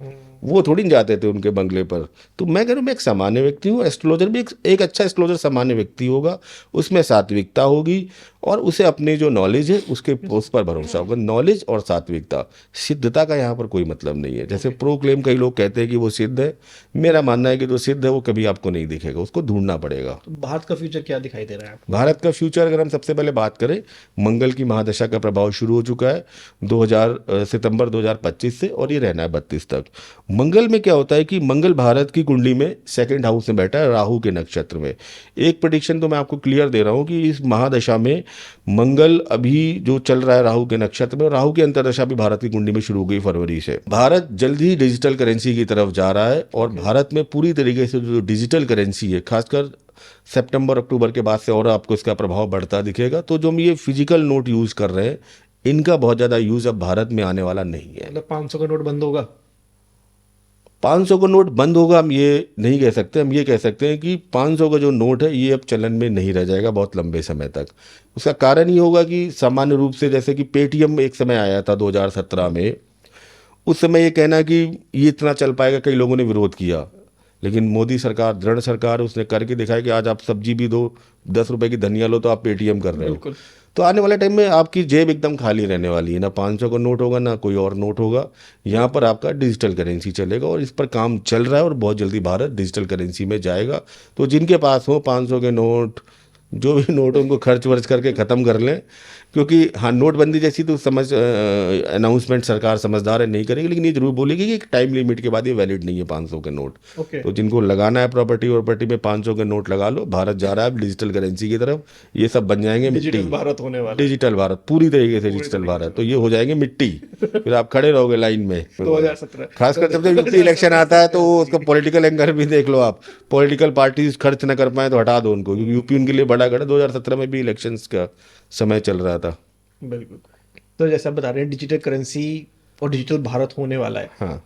वो थोड़ी जाते थे उनके बंगले पर। तो मैं कह रहा हूँ मैं एक सामान्य व्यक्ति हूँ। एस्ट्रोलॉजर भी एक अच्छा एस्ट्रोलॉजर सामान्य व्यक्ति होगा, उसमें सात्विकता होगी और उसे अपनी जो नॉलेज है उसके उस पर भरोसा होगा। नॉलेज और सात्विकता, सिद्धता का यहाँ पर कोई मतलब नहीं है। जैसे प्रो क्लेम कई लोग कहते हैं कि वो सिद्ध है, मेरा मानना है कि जो सिद्ध है वो कभी आपको नहीं दिखेगा, उसको ढूंढना पड़ेगा। तो भारत का फ्यूचर क्या दिखाई दे रहा है आपको? भारत का फ्यूचर अगर हम सबसे पहले बात करें, मंगल की महादशा का प्रभाव शुरू हो चुका है सितंबर 2025 से, और ये रहना है 32 तक। मंगल में क्या होता है कि मंगल भारत की कुंडली में सेकंड हाउस में बैठा है, राहु के नक्षत्र में। एक प्रेडिक्शन तो मैं आपको क्लियर दे रहा हूँ कि इस महादशा में मंगल अभी जो चल रहा है राहु के नक्षत्र में, राहु की अंतर्दशा भी भारत की कुंडली में शुरू हो गई फरवरी से। भारत जल्द ही डिजिटल करेंसी की तरफ जा रहा है, और भारत में पूरी तरीके से जो डिजिटल करेंसी है, खासकर सितंबर अक्टूबर के बाद से और आपको इसका प्रभाव बढ़ता दिखेगा। तो जो हम ये फिजिकल नोट यूज कर रहे हैं, इनका बहुत ज़्यादा यूज अब भारत में आने वाला नहीं है। मतलब 500 का नोट बंद होगा? 500 का नोट बंद होगा हम ये नहीं कह सकते। हम ये कह सकते हैं कि 500 का जो नोट है ये अब चलन में नहीं रह जाएगा बहुत लंबे समय तक। उसका कारण ये होगा कि सामान्य रूप से जैसे कि पेटीएम एक समय आया था 2017 में, उस समय ये कहना कि ये इतना चल पाएगा, कई लोगों ने विरोध किया। लेकिन मोदी सरकार दृढ़ सरकार, उसने करके दिखाया कि आज आप सब्जी भी दो, 10 रुपए की धनिया लो तो आप पेटीएम कर रहे हो। तो आने वाले टाइम में आपकी जेब एकदम खाली रहने वाली है। ना 500 का नोट होगा, ना कोई और नोट होगा। यहाँ पर आपका डिजिटल करेंसी चलेगा, और इस पर काम चल रहा है, और बहुत जल्दी भारत डिजिटल करेंसी में जाएगा। तो जिनके पास हो 500 के नोट, जो भी नोट उनको खर्च वर्च करके ख़त्म कर लें, क्योंकि हाँ नोटबंदी जैसी तो समझ अनाउंसमेंट सरकार समझदार है नहीं करेगी, लेकिन ये जरूर बोलेगी कि एक टाइम लिमिट के बाद ये वैलिड नहीं है 500 के नोट। ओके। तो जिनको लगाना है प्रॉपर्टी में 500 के नोट लगा लो, भारत जा रहा है अब डिजिटल करेंसी की तरफ, ये सब बन जाएंगे डिजिटल मिट्टी। भारत होने वाला है। डिजिटल भारत पूरी तरीके से डिजिटल भारत, तो ये हो जाएंगे मिट्टी, फिर आप खड़े रहोगे लाइन में। 2017 खासकर जब यूपी इलेक्शन आता है तो उसका पॉलिटिकल एंगर भी देख लो आप, पॉलिटिकल पार्टीज खर्च न कर पाए तो हटा दो उनको, क्योंकि यूपी उनके लिए बड़ा गढ़ है। 2017 में भी इलेक्शंस का समय चल रहा था। बिल्कुल। तो जैसे आप बता रहे हैं डिजिटल करेंसी और डिजिटल भारत होने वाला है, हाँ,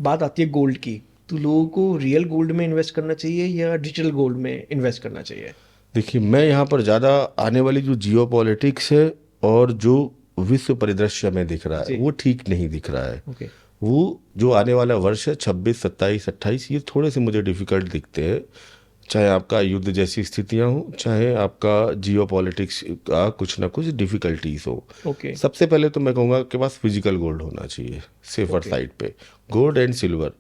बात आती है गोल्ड की, तो लोगों को रियल गोल्ड में इन्वेस्ट करना चाहिए या डिजिटल गोल्ड में इन्वेस्ट करना चाहिए? देखिए मैं यहाँ पर ज़्यादा आने वाली जो जियो पॉलिटिक्स है और जो विश्व परिदृश्य में दिख रहा जी। है वो ठीक नहीं दिख रहा है। ओके। वो जो आने वाला वर्ष है 26, 27, 28, ये थोड़े से मुझे डिफिकल्ट दिखते हैं, चाहे आपका युद्ध जैसी स्थितियां हो, चाहे आपका जियो पॉलिटिक्स का कुछ ना कुछ डिफिकल्टीज हो। ओके। सबसे पहले तो मैं कहूँगा कि पास फिजिकल गोल्ड होना चाहिए सेफर साइड पे, गोल्ड एंड सिल्वर।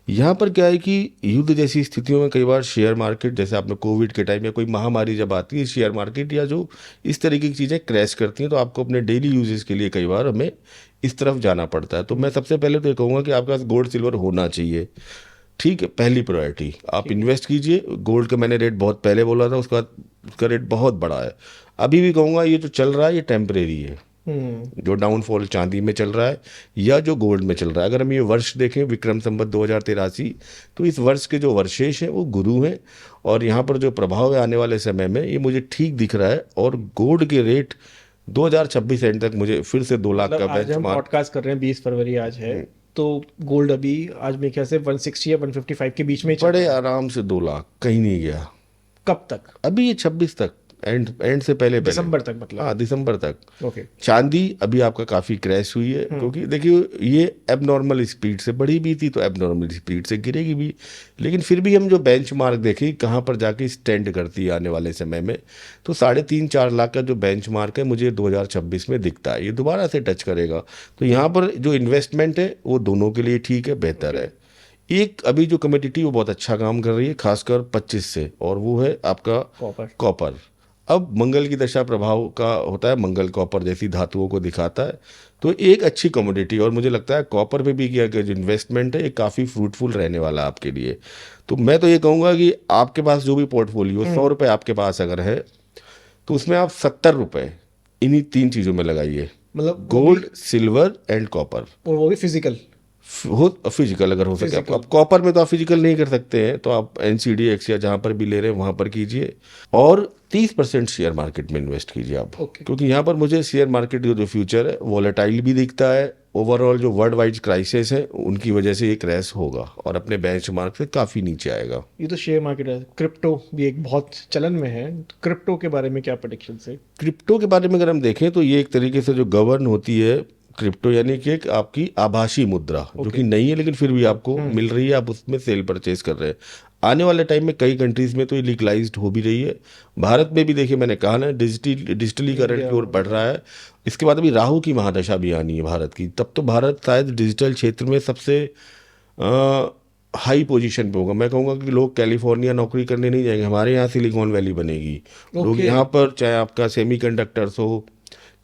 यहाँ पर क्या है कि युद्ध जैसी स्थितियों में कई बार शेयर मार्केट, जैसे आपने कोविड के टाइम या कोई महामारी जब आती है, शेयर मार्केट या जो इस तरीके की चीज़ें क्रैश करती हैं, तो आपको अपने डेली यूजेस के लिए कई बार हमें इस तरफ जाना पड़ता है। तो मैं सबसे पहले तो ये कहूँगा कि आपके पास गोल्ड सिल्वर होना चाहिए, ठीक है, पहली प्रायोरिटी। आप इन्वेस्ट कीजिए। गोल्ड का मैंने रेट बहुत पहले बोला था, उसका रेट बहुत बड़ा है। अभी भी कहूँगा ये जो चल रहा है ये टेम्परेरी है, जो डाउनफॉल चांदी में चल रहा है या जो गोल्ड में चल रहा है। अगर हम ये वर्ष देखें विक्रम संवत 2083, तो इस वर्ष के जो वर्षेश हैं वो गुरु हैं, और यहाँ पर जो प्रभाव है आने वाले समय में ये मुझे ठीक दिख रहा है। और गोल्ड के रेट 2026 एंड तक मुझे फिर से 2 लाख का मतलब आज हम बेंचमार्क। पॉडकास्ट कर रहे हैं 20 फरवरी आज है, तो गोल्ड अभी आज मेरे ख्याल से 160 या 155 के बीच में ही चल बड़े रहा है। आराम से 2 लाख कहीं नहीं गया कब तक? अभी, ये 26 तक, एंड से पहले दिसंबर तक मतलब? हाँ दिसंबर तक। ओके। चांदी अभी आपका काफ़ी क्रैश हुई है, क्योंकि देखिए ये एबनॉर्मल स्पीड से बढ़ी भी थी तो एबनॉर्मल स्पीड से गिरेगी भी, लेकिन फिर भी हम जो बेंचमार्क देखें कहाँ पर जाके स्टैंड करती है आने वाले समय में, तो 3.5-4 लाख का जो बेंचमार्क है मुझे 2026 में दिखता है ये दोबारा से टच करेगा। तो यहाँ पर जो इन्वेस्टमेंट है वो दोनों के लिए ठीक है, बेहतर है। एक अभी जो कमोडिटी वो बहुत अच्छा काम कर रही है खासकर 25 से, और वो है आपका कॉपर। अब मंगल की दशा प्रभाव का होता है, मंगल कॉपर जैसी धातुओं को दिखाता है, तो एक अच्छी कमोडिटी, और मुझे लगता है कॉपर पे भी किया गया जो इन्वेस्टमेंट है ये काफ़ी फ्रूटफुल रहने वाला है आपके लिए। तो मैं तो ये कहूँगा कि आपके पास जो भी पोर्टफोलियो 100 रुपये आपके पास अगर है तो उसमें आप 70 रुपये इन्हीं 3 चीज़ों में लगाइए, मतलब गोल्ड, सिल्वर एंड कॉपर। और वो भी फिजिकल हो फिजिकल अगर हो सके। आप कॉपर में तो आप फिजिकल नहीं कर सकते हैं, तो आप NCDX या जहाँ पर भी ले रहे हैं वहाँ पर कीजिए, और 30% शेयर मार्केट में इन्वेस्ट कीजिए आप। क्योंकि यहाँ पर मुझे शेयर मार्केट का जो फ्यूचर है वॉलेटाइल भी दिखता है। ओवरऑल जो वर्ल्ड वाइड क्राइसिस है उनकी वजह से ये क्रैश होगा और अपने बेंचमार्क से काफ़ी नीचे आएगा। ये तो शेयर मार्केट है। क्रिप्टो भी एक बहुत चलन में है, तो क्रिप्टो के बारे में क्या प्रेडिक्शन है? क्रिप्टो के बारे में अगर हम देखें तो ये एक तरीके से जो गवर्न होती है क्रिप्टो, यानी कि एक आपकी आभासी मुद्रा जो कि नहीं है लेकिन फिर भी आपको मिल रही है, आप उसमें सेल परचेज कर रहे हैं। आने वाले टाइम में कई कंट्रीज में तो ये लीगलाइज्ड हो भी रही है। भारत में भी देखिए मैंने कहा ना डिजिटलीकरण की ओर बढ़ रहा है। इसके बाद अभी राहु की महादशा भी आनी है भारत की, तब तो भारत शायद डिजिटल क्षेत्र में सबसे हाई पोजीशन पे होगा। मैं कहूँगा कि लोग कैलिफोर्निया नौकरी करने नहीं जाएंगे, हमारे यहाँ सिलिकॉन वैली बनेगी। लोग यहाँ पर चाहे आपका सेमीकंडक्टर्स हो,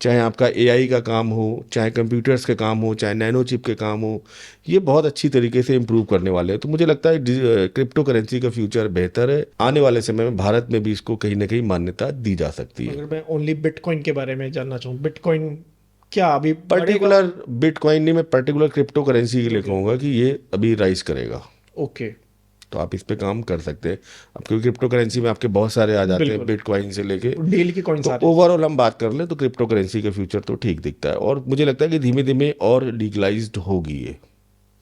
चाहे आपका AI का काम हो, चाहे कंप्यूटर्स के काम हो, चाहे नैनो चिप के काम हो, ये बहुत अच्छी तरीके से इम्प्रूव करने वाले हैं। तो मुझे लगता है क्रिप्टो करेंसी का फ्यूचर बेहतर है। आने वाले समय में भारत में भी इसको कहीं ना कहीं मान्यता दी जा सकती है। अगर मैं ओनली बिटकॉइन के बारे में जानना चाहूँ, बिटकॉइन क्या अभी पर्टिकुलर बिटकॉइन नहीं, मैं पर्टिकुलर क्रिप्टो करेंसी के लिए कहूँगा कि ये अभी राइज करेगा। ओके। तो आप इस पे काम कर सकते हैं। अब क्योंकि क्रिप्टो करेंसी में आपके बहुत सारे आ जाते हैं, बिटकॉइन से लेके डेली के कॉइन्स। तो ओवरऑल हम बात कर लें तो क्रिप्टो करेंसी का फ्यूचर तो ठीक दिखता है, और मुझे लगता है कि धीमे धीमे और लीगलाइज्ड होगी ये।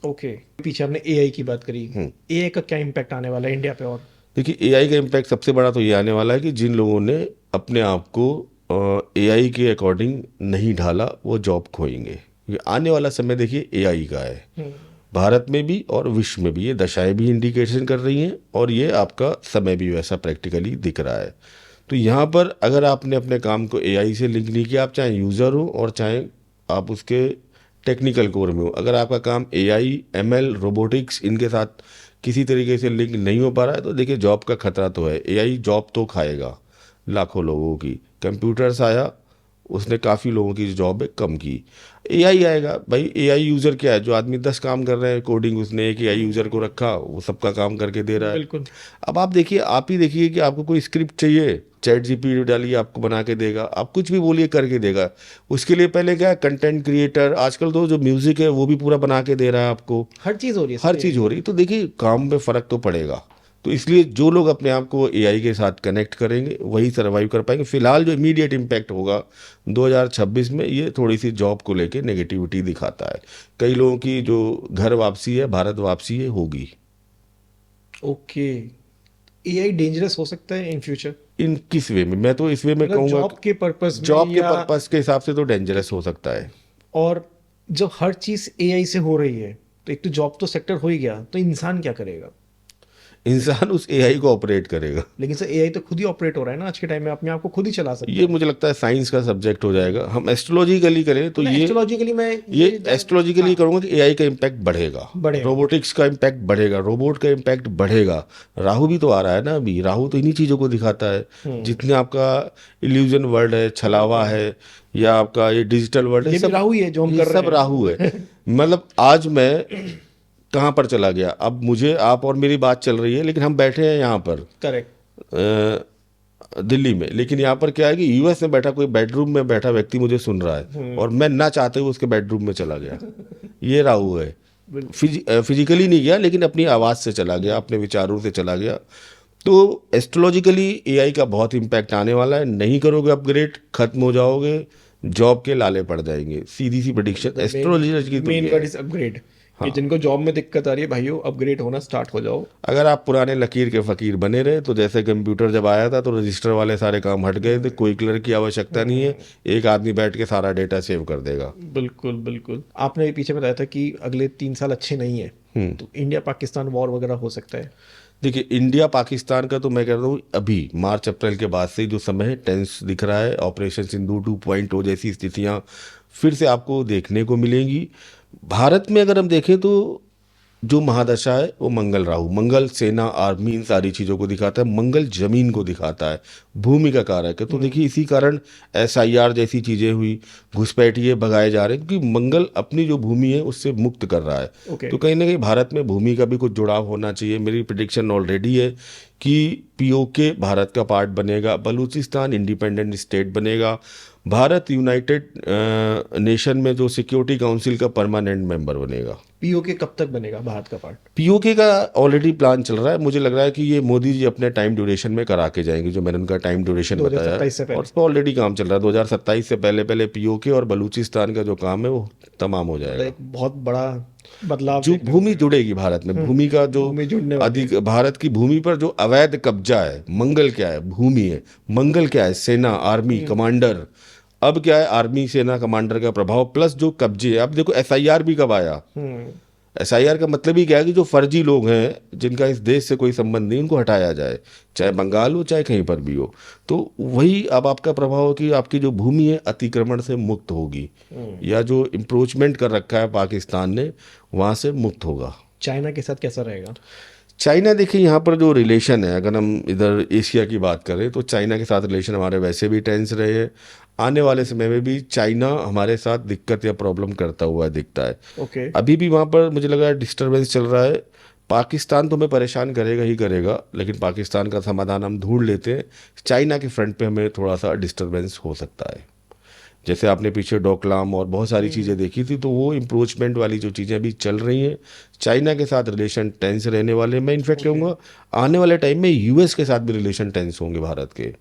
ओके। पीछे आपने AI की बात करी, AI का क्या इम्पैक्ट आने वाला है इंडिया पे? और देखिए AI का इम्पैक्ट सबसे बड़ा तो ये आने वाला है कि जिन लोगों ने अपने आप को AI के अकॉर्डिंग नहीं ढाला वो जॉब खोएंगे। आने वाला समय देखिए AI का है, भारत में भी और विश्व में भी ये दशाएं भी इंडिकेशन कर रही हैं, और ये आपका समय भी वैसा प्रैक्टिकली दिख रहा है। तो यहाँ पर अगर आपने अपने काम को AI से लिंक नहीं किया, आप चाहे यूज़र हो और चाहे आप उसके टेक्निकल कोर में हो, अगर आपका काम AI, ML, रोबोटिक्स इनके साथ किसी तरीके से लिंक नहीं हो पा रहा है तो देखिए जॉब का खतरा तो है। AI जॉब तो खाएगा, लाखों लोगों की। कंप्यूटर्स आया, उसने काफ़ी लोगों की जॉब कम की। एआई आएगा, भाई एआई यूज़र क्या है, जो आदमी 10 काम कर रहे हैं कोडिंग, उसने एक एआई यूज़र को रखा, वो सबका काम करके दे रहा है। बिल्कुल। अब आप देखिए, आप ही देखिए कि आपको कोई स्क्रिप्ट चाहिए, चैट जीपीटी डालिए, आपको बना के देगा। आप कुछ भी बोलिए, करके देगा। उसके लिए पहले क्या है, कंटेंट क्रिएटर, आजकल तो जो म्यूज़िक है वो भी पूरा बना के दे रहा है आपको। हर चीज़ हो रही है हर सर चीज़ AI हो रही है, तो देखिए काम में फ़र्क तो पड़ेगा। तो इसलिए जो लोग अपने आप को एआई के साथ कनेक्ट करेंगे वही सर्वाइव कर पाएंगे। फिलहाल जो इमीडिएट इम्पैक्ट होगा 2026 में, ये थोड़ी सी जॉब को लेके नेगेटिविटी दिखाता है। कई लोगों की जो घर वापसी है, भारत वापसी है, होगी। ओके। AI डेंजरस हो सकता है इन फ्यूचर, इन किस वे में? मैं तो इस वे में मतलब कहूँगा, जॉब के पर्पस में जॉब के या, पर्पस के हिसाब से तो डेंजरस हो सकता है। और जब हर चीज़ AI से हो रही है तो एक तो जॉब तो सेक्टर हो ही गया, तो इंसान क्या करेगा? इंसान उस एआई को ऑपरेट करेगा। लेकिन सर AI तो खुद ही ऑपरेट हो रहा है ना आज के टाइम में, अपने आप को खुद ही चला सकता ये है। मुझे लगता है साइंस का सब्जेक्ट हो जाएगा। हम एस्ट्रोलॉजिकली करें तो मतलब ये एस्ट्रोलॉजिकली मैं ये एस्ट्रोलॉजिकली हाँ, करूंगा कि एआई का इम्पैक्ट बढ़ेगा, बढ़ेगा। रोबोटिक्स का इम्पैक्ट बढ़ेगा, रोबोट का इम्पैक्ट बढ़ेगा। राहु भी तो आ रहा है ना अभी, राहु तो इन्हीं चीज़ों को दिखाता है। जितने आपका इल्यूजन वर्ल्ड है, छलावा है, या आपका ये डिजिटल वर्ल्ड है, ये भी सब राहु ही है जो हम ये कर रहे सब हैं। राहु है। मतलब आज मैं कहाँ पर चला गया, अब मुझे आप और मेरी बात चल रही है, लेकिन हम बैठे हैं यहाँ पर करेक्ट। दिल्ली में, लेकिन यहाँ पर क्या है कि यूएस में बैठा कोई बेडरूम में बैठा व्यक्ति मुझे सुन रहा है, और मैं ना चाहते हुए उसके बेडरूम में चला गया। ये राहु है। फिजिकली नहीं गया, लेकिन अपनी आवाज़ से चला गया, अपने विचारों से चला गया। तो एस्ट्रोलॉजिकली एआई का बहुत इम्पैक्ट आने वाला है। नहीं करोगे अपग्रेड, खत्म हो जाओगे, जॉब के लाले पड़ जाएंगे। सीधी सी प्रेडिक्शन एस्ट्रोलॉजी की तो मेन ये वर्ड है। इज अपग्रेड, कि जिनको जॉब में दिक्कत आ रही है भाइयों, अपग्रेड होना स्टार्ट हो जाओ। अगर आप पुराने लकीर के फकीर बने रहे, तो जैसे कंप्यूटर जब आया था तो रजिस्टर वाले सारे काम हट गए थे, कोई क्लर्क की आवश्यकता नहीं है, एक आदमी बैठ के सारा डेटा सेव कर देगा। बिल्कुल बिल्कुल। आपने भी पीछे बताया था कि अगले 3 साल अच्छे नहीं है, तो इंडिया पाकिस्तान वॉर वगैरह हो सकता है। देखिए, इंडिया पाकिस्तान का तो मैं कह रहा हूँ अभी मार्च अप्रैल के बाद से ही जो समय है टेंस दिख रहा है। ऑपरेशन सिंदूर 2.0 जैसी स्थितियाँ फिर से आपको देखने को मिलेंगी। भारत में अगर हम देखें तो जो महादशा है वो मंगल राहु, मंगल सेना आर्मी इन सारी चीज़ों को दिखाता है, मंगल जमीन को दिखाता है, भूमि का कारक है। तो देखिए इसी कारण एसआईआर जैसी चीज़ें हुई, घुसपैठिए भगाए जा रहे हैं, क्योंकि मंगल अपनी जो भूमि है उससे मुक्त कर रहा है। Okay. तो कहीं ना कहीं भारत में भूमि का भी कुछ जुड़ाव होना चाहिए। मेरी प्रिडिक्शन ऑलरेडी है कि पीओके भारत का पार्ट बनेगा, बलूचिस्तान इंडिपेंडेंट स्टेट बनेगा, भारत यूनाइटेड नेशन में जो सिक्योरिटी काउंसिल का परमानेंट मेंबर बनेगा। पीओके कब तक बनेगा भारत का पार्ट? पीओके का ऑलरेडी प्लान चल रहा है। मुझे लग रहा है कि ये मोदी जी अपने टाइम ड्यूरेशन में करा के जाएंगे, जो मैंने उनका टाइम ड्यूरेशन बताया, 2027 से पहले। और उस पर ऑलरेडी काम चल रहा है। 2027 से पहले पहले पीओके और बलूचिस्तान का जो काम है वो तमाम हो जाएगा। एक बहुत बड़ा बदलाव जो भूमि जुड़ेगी भारत में, भूमि का जो भूमि जुड़ने वाली अधिक, भारत की भूमि पर जो अवैध कब्जा है, मंगल क्या है, भूमि है, मंगल क्या है, सेना आर्मी कमांडर। अब क्या है, आर्मी सेना कमांडर का प्रभाव प्लस जो कब्जे। अब देखो एसआईआर भी कब आया। एसआईआर का मतलब ही क्या है कि जो फर्जी लोग हैं जिनका इस देश से कोई संबंध नहीं, उनको हटाया जाए, चाहे बंगाल हो चाहे कहीं पर भी हो। तो वही अब आपका प्रभाव हो कि आपकी जो भूमि है अतिक्रमण से मुक्त होगी, या जो इंप्रोचमेंट कर रखा है पाकिस्तान ने वहाँ से मुक्त होगा। चाइना के साथ कैसा रहेगा? चाइना, देखिए यहाँ पर जो रिलेशन है, अगर हम इधर एशिया की बात करें तो चाइना के साथ रिलेशन हमारे वैसे भी टेंस रहे हैं। आने वाले समय में भी चाइना हमारे साथ दिक्कत या प्रॉब्लम करता हुआ दिखता है। ओके। अभी भी वहाँ पर मुझे लग रहा है डिस्टर्बेंस चल रहा है। पाकिस्तान तो हमें परेशान करेगा ही करेगा, लेकिन पाकिस्तान का समाधान हम ढूंढ लेते हैं। चाइना के फ्रंट पे हमें थोड़ा सा डिस्टर्बेंस हो सकता है। जैसे आपने पीछे डोकलाम और बहुत सारी चीज़ें देखी थी, तो वो इम्प्रोचमेंट वाली जो चीज़ें अभी चल रही हैं, चाइना के साथ रिलेशन टेंस रहने वाले। मैं इनफैक्ट कहूँगा आने वाले टाइम में यूएस के साथ भी रिलेशन टेंस होंगे भारत के।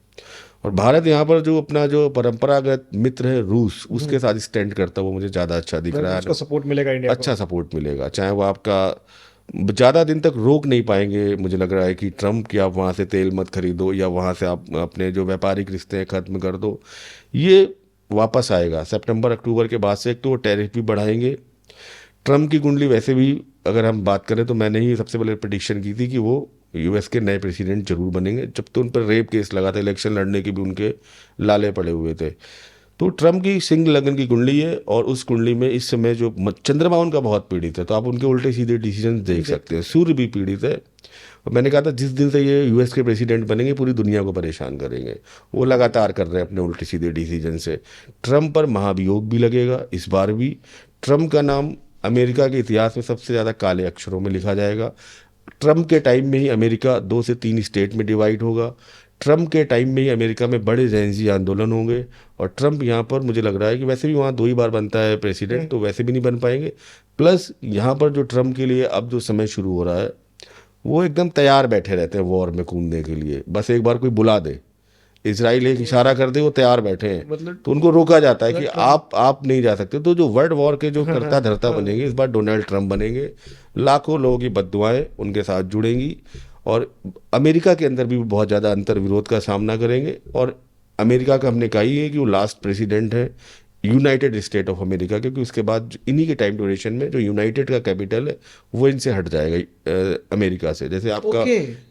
और भारत यहाँ पर जो अपना जो परंपरागत मित्र है रूस, उसके साथ स्टैंड करता हुआ मुझे ज़्यादा अच्छा दिख रहा है। उसको सपोर्ट मिलेगा इंडिया को। अच्छा सपोर्ट मिलेगा, चाहे वो आपका ज़्यादा दिन तक रोक नहीं पाएंगे। मुझे लग रहा है कि ट्रम्प की आप वहाँ से तेल मत खरीदो, या वहाँ से आप अपने जो व्यापारिक रिश्ते हैं ख़त्म कर दो, ये वापस आएगा। सितंबर अक्टूबर के बाद से एक तो वो टैरिफ भी बढ़ाएंगे। ट्रम्प की कुंडली वैसे भी अगर हम बात करें तो मैंने ही सबसे पहले प्रेडिक्शन की थी कि वो यूएस के नए प्रेसिडेंट जरूर बनेंगे। जब तो उन पर रेप केस लगा था, इलेक्शन लड़ने के भी उनके लाले पड़े हुए थे। तो ट्रम्प की सिंह लगन की कुंडली है और उस कुंडली में इस समय जो चंद्रमा उनका बहुत पीड़ित है, तो आप उनके उल्टे सीधे डिसीजन देख सकते हैं। सूर्य भी पीड़ित है और मैंने कहा था जिस दिन से ये यूएस के प्रेसिडेंट बनेंगे पूरी दुनिया को परेशान करेंगे। वो लगातार कर रहे हैं अपने उल्टे सीधे डिसीजन से। ट्रम्प पर महाभियोग भी लगेगा इस बार भी। ट्रम्प का नाम अमेरिका के इतिहास में सबसे ज़्यादा काले अक्षरों में लिखा जाएगा। ट्रम्प के टाइम में ही अमेरिका 2 से 3 स्टेट में डिवाइड होगा। ट्रम्प के टाइम में ही अमेरिका में बड़े जेनजी आंदोलन होंगे और ट्रम्प यहाँ पर मुझे लग रहा है कि वैसे भी वहाँ 2 ही बार बनता है प्रेसिडेंट, तो वैसे भी नहीं बन पाएंगे। प्लस यहाँ पर जो ट्रम्प के लिए अब जो समय शुरू हो रहा है वो एकदम तैयार बैठे रहते हैं वॉर में कूदने के लिए। बस एक बार कोई बुला दे, इजराइल एक इशारा कर दे, वो तैयार बैठे हैं। मतलब तो उनको रोका जाता है कि आप नहीं जा सकते। तो जो वर्ल्ड वॉर के जो करता धरता बनेंगे इस बार डोनाल्ड ट्रम्प बनेंगे। लाखों लोगों की बद्दुआएं उनके साथ जुड़ेंगी और अमेरिका के अंदर भी बहुत ज़्यादा अंतर विरोध का सामना करेंगे। और अमेरिका का हमने कहा ही है कि वो लास्ट प्रेसिडेंट है यूनाइटेड स्टेट ऑफ अमेरिका, क्योंकि उसके बाद इन्हीं के टाइम ड्यूरेशन में जो यूनाइटेड का कैपिटल है वो इनसे हट जाएगा अमेरिका से। जैसे आपका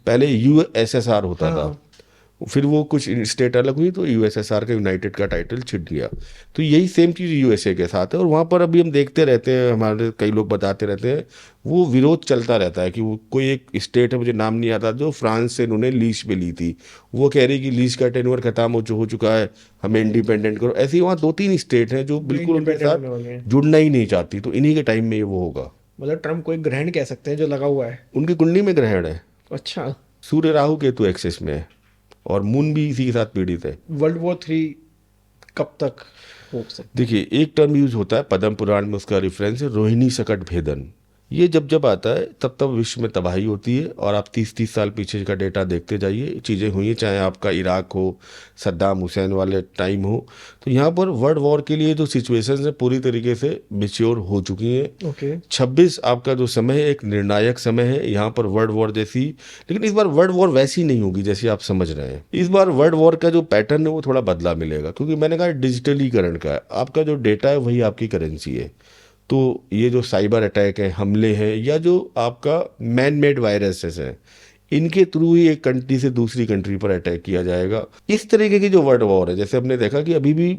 पहले यूएसएसआर होता था, फिर वो कुछ स्टेट अलग हुई तो यूएसएसआर का यूनाइटेड का टाइटल छिट गया। तो यही सेम चीज़ यूएसए के साथ है और वहाँ पर अभी हम देखते रहते हैं, हमारे कई लोग बताते रहते हैं, वो विरोध चलता रहता है कि वो कोई एक स्टेट है, मुझे नाम नहीं आता, जो फ्रांस से उन्होंने लीज पे ली थी, वो कह रही कि लीज का टेन्योर खत्म हो चुका है, हमें इंडिपेंडेंट करो। ऐसे ही वहाँ 2-3 स्टेट हैं जो बिल्कुल उनके साथ जुड़ना ही नहीं चाहती। तो इन्हीं के टाइम में ये वो होगा। मतलब ट्रम्प को एक ग्रहण कह सकते हैं जो लगा हुआ है। उनकी कुंडली में ग्रहण है। अच्छा। सूर्य राहु केतु एक्सिस में है और मून भी इसी के साथ पीड़ित है। वर्ल्ड वॉर 3 कब तक हो सकता? देखिए, एक टर्म यूज होता है पद्म पुराण में, उसका रेफरेंस है रोहिणी सकट भेदन। ये जब आता है तब तब विश्व में तबाही होती है और आप 30-30 साल पीछे का डेटा देखते जाइए, चीज़ें हुई हैं, चाहे आपका इराक हो, सद्दाम हुसैन वाले टाइम हो। तो यहाँ पर वर्ल्ड वॉर के लिए जो सिचुएशंस हैं पूरी तरीके से मैच्योर हो चुकी हैं। ओके। 26 आपका जो समय है एक निर्णायक समय है यहाँ पर वर्ल्ड वॉर जैसी। लेकिन इस बार वर्ल्ड वॉर वैसी नहीं होगी जैसी आप समझ रहे हैं। इस बार वर्ल्ड वॉर का जो पैटर्न है वो थोड़ा बदला मिलेगा, क्योंकि मैंने कहा डिजिटलीकरण का है। आपका जो डेटा है वही आपकी करेंसी है। तो ये जो साइबर अटैक है, हमले हैं, या जो आपका मैन मेड वायरसेस हैं, इनके थ्रू ही एक कंट्री से दूसरी कंट्री पर अटैक किया जाएगा। इस तरीके की जो वर्ल्ड वॉर है, जैसे हमने देखा कि अभी भी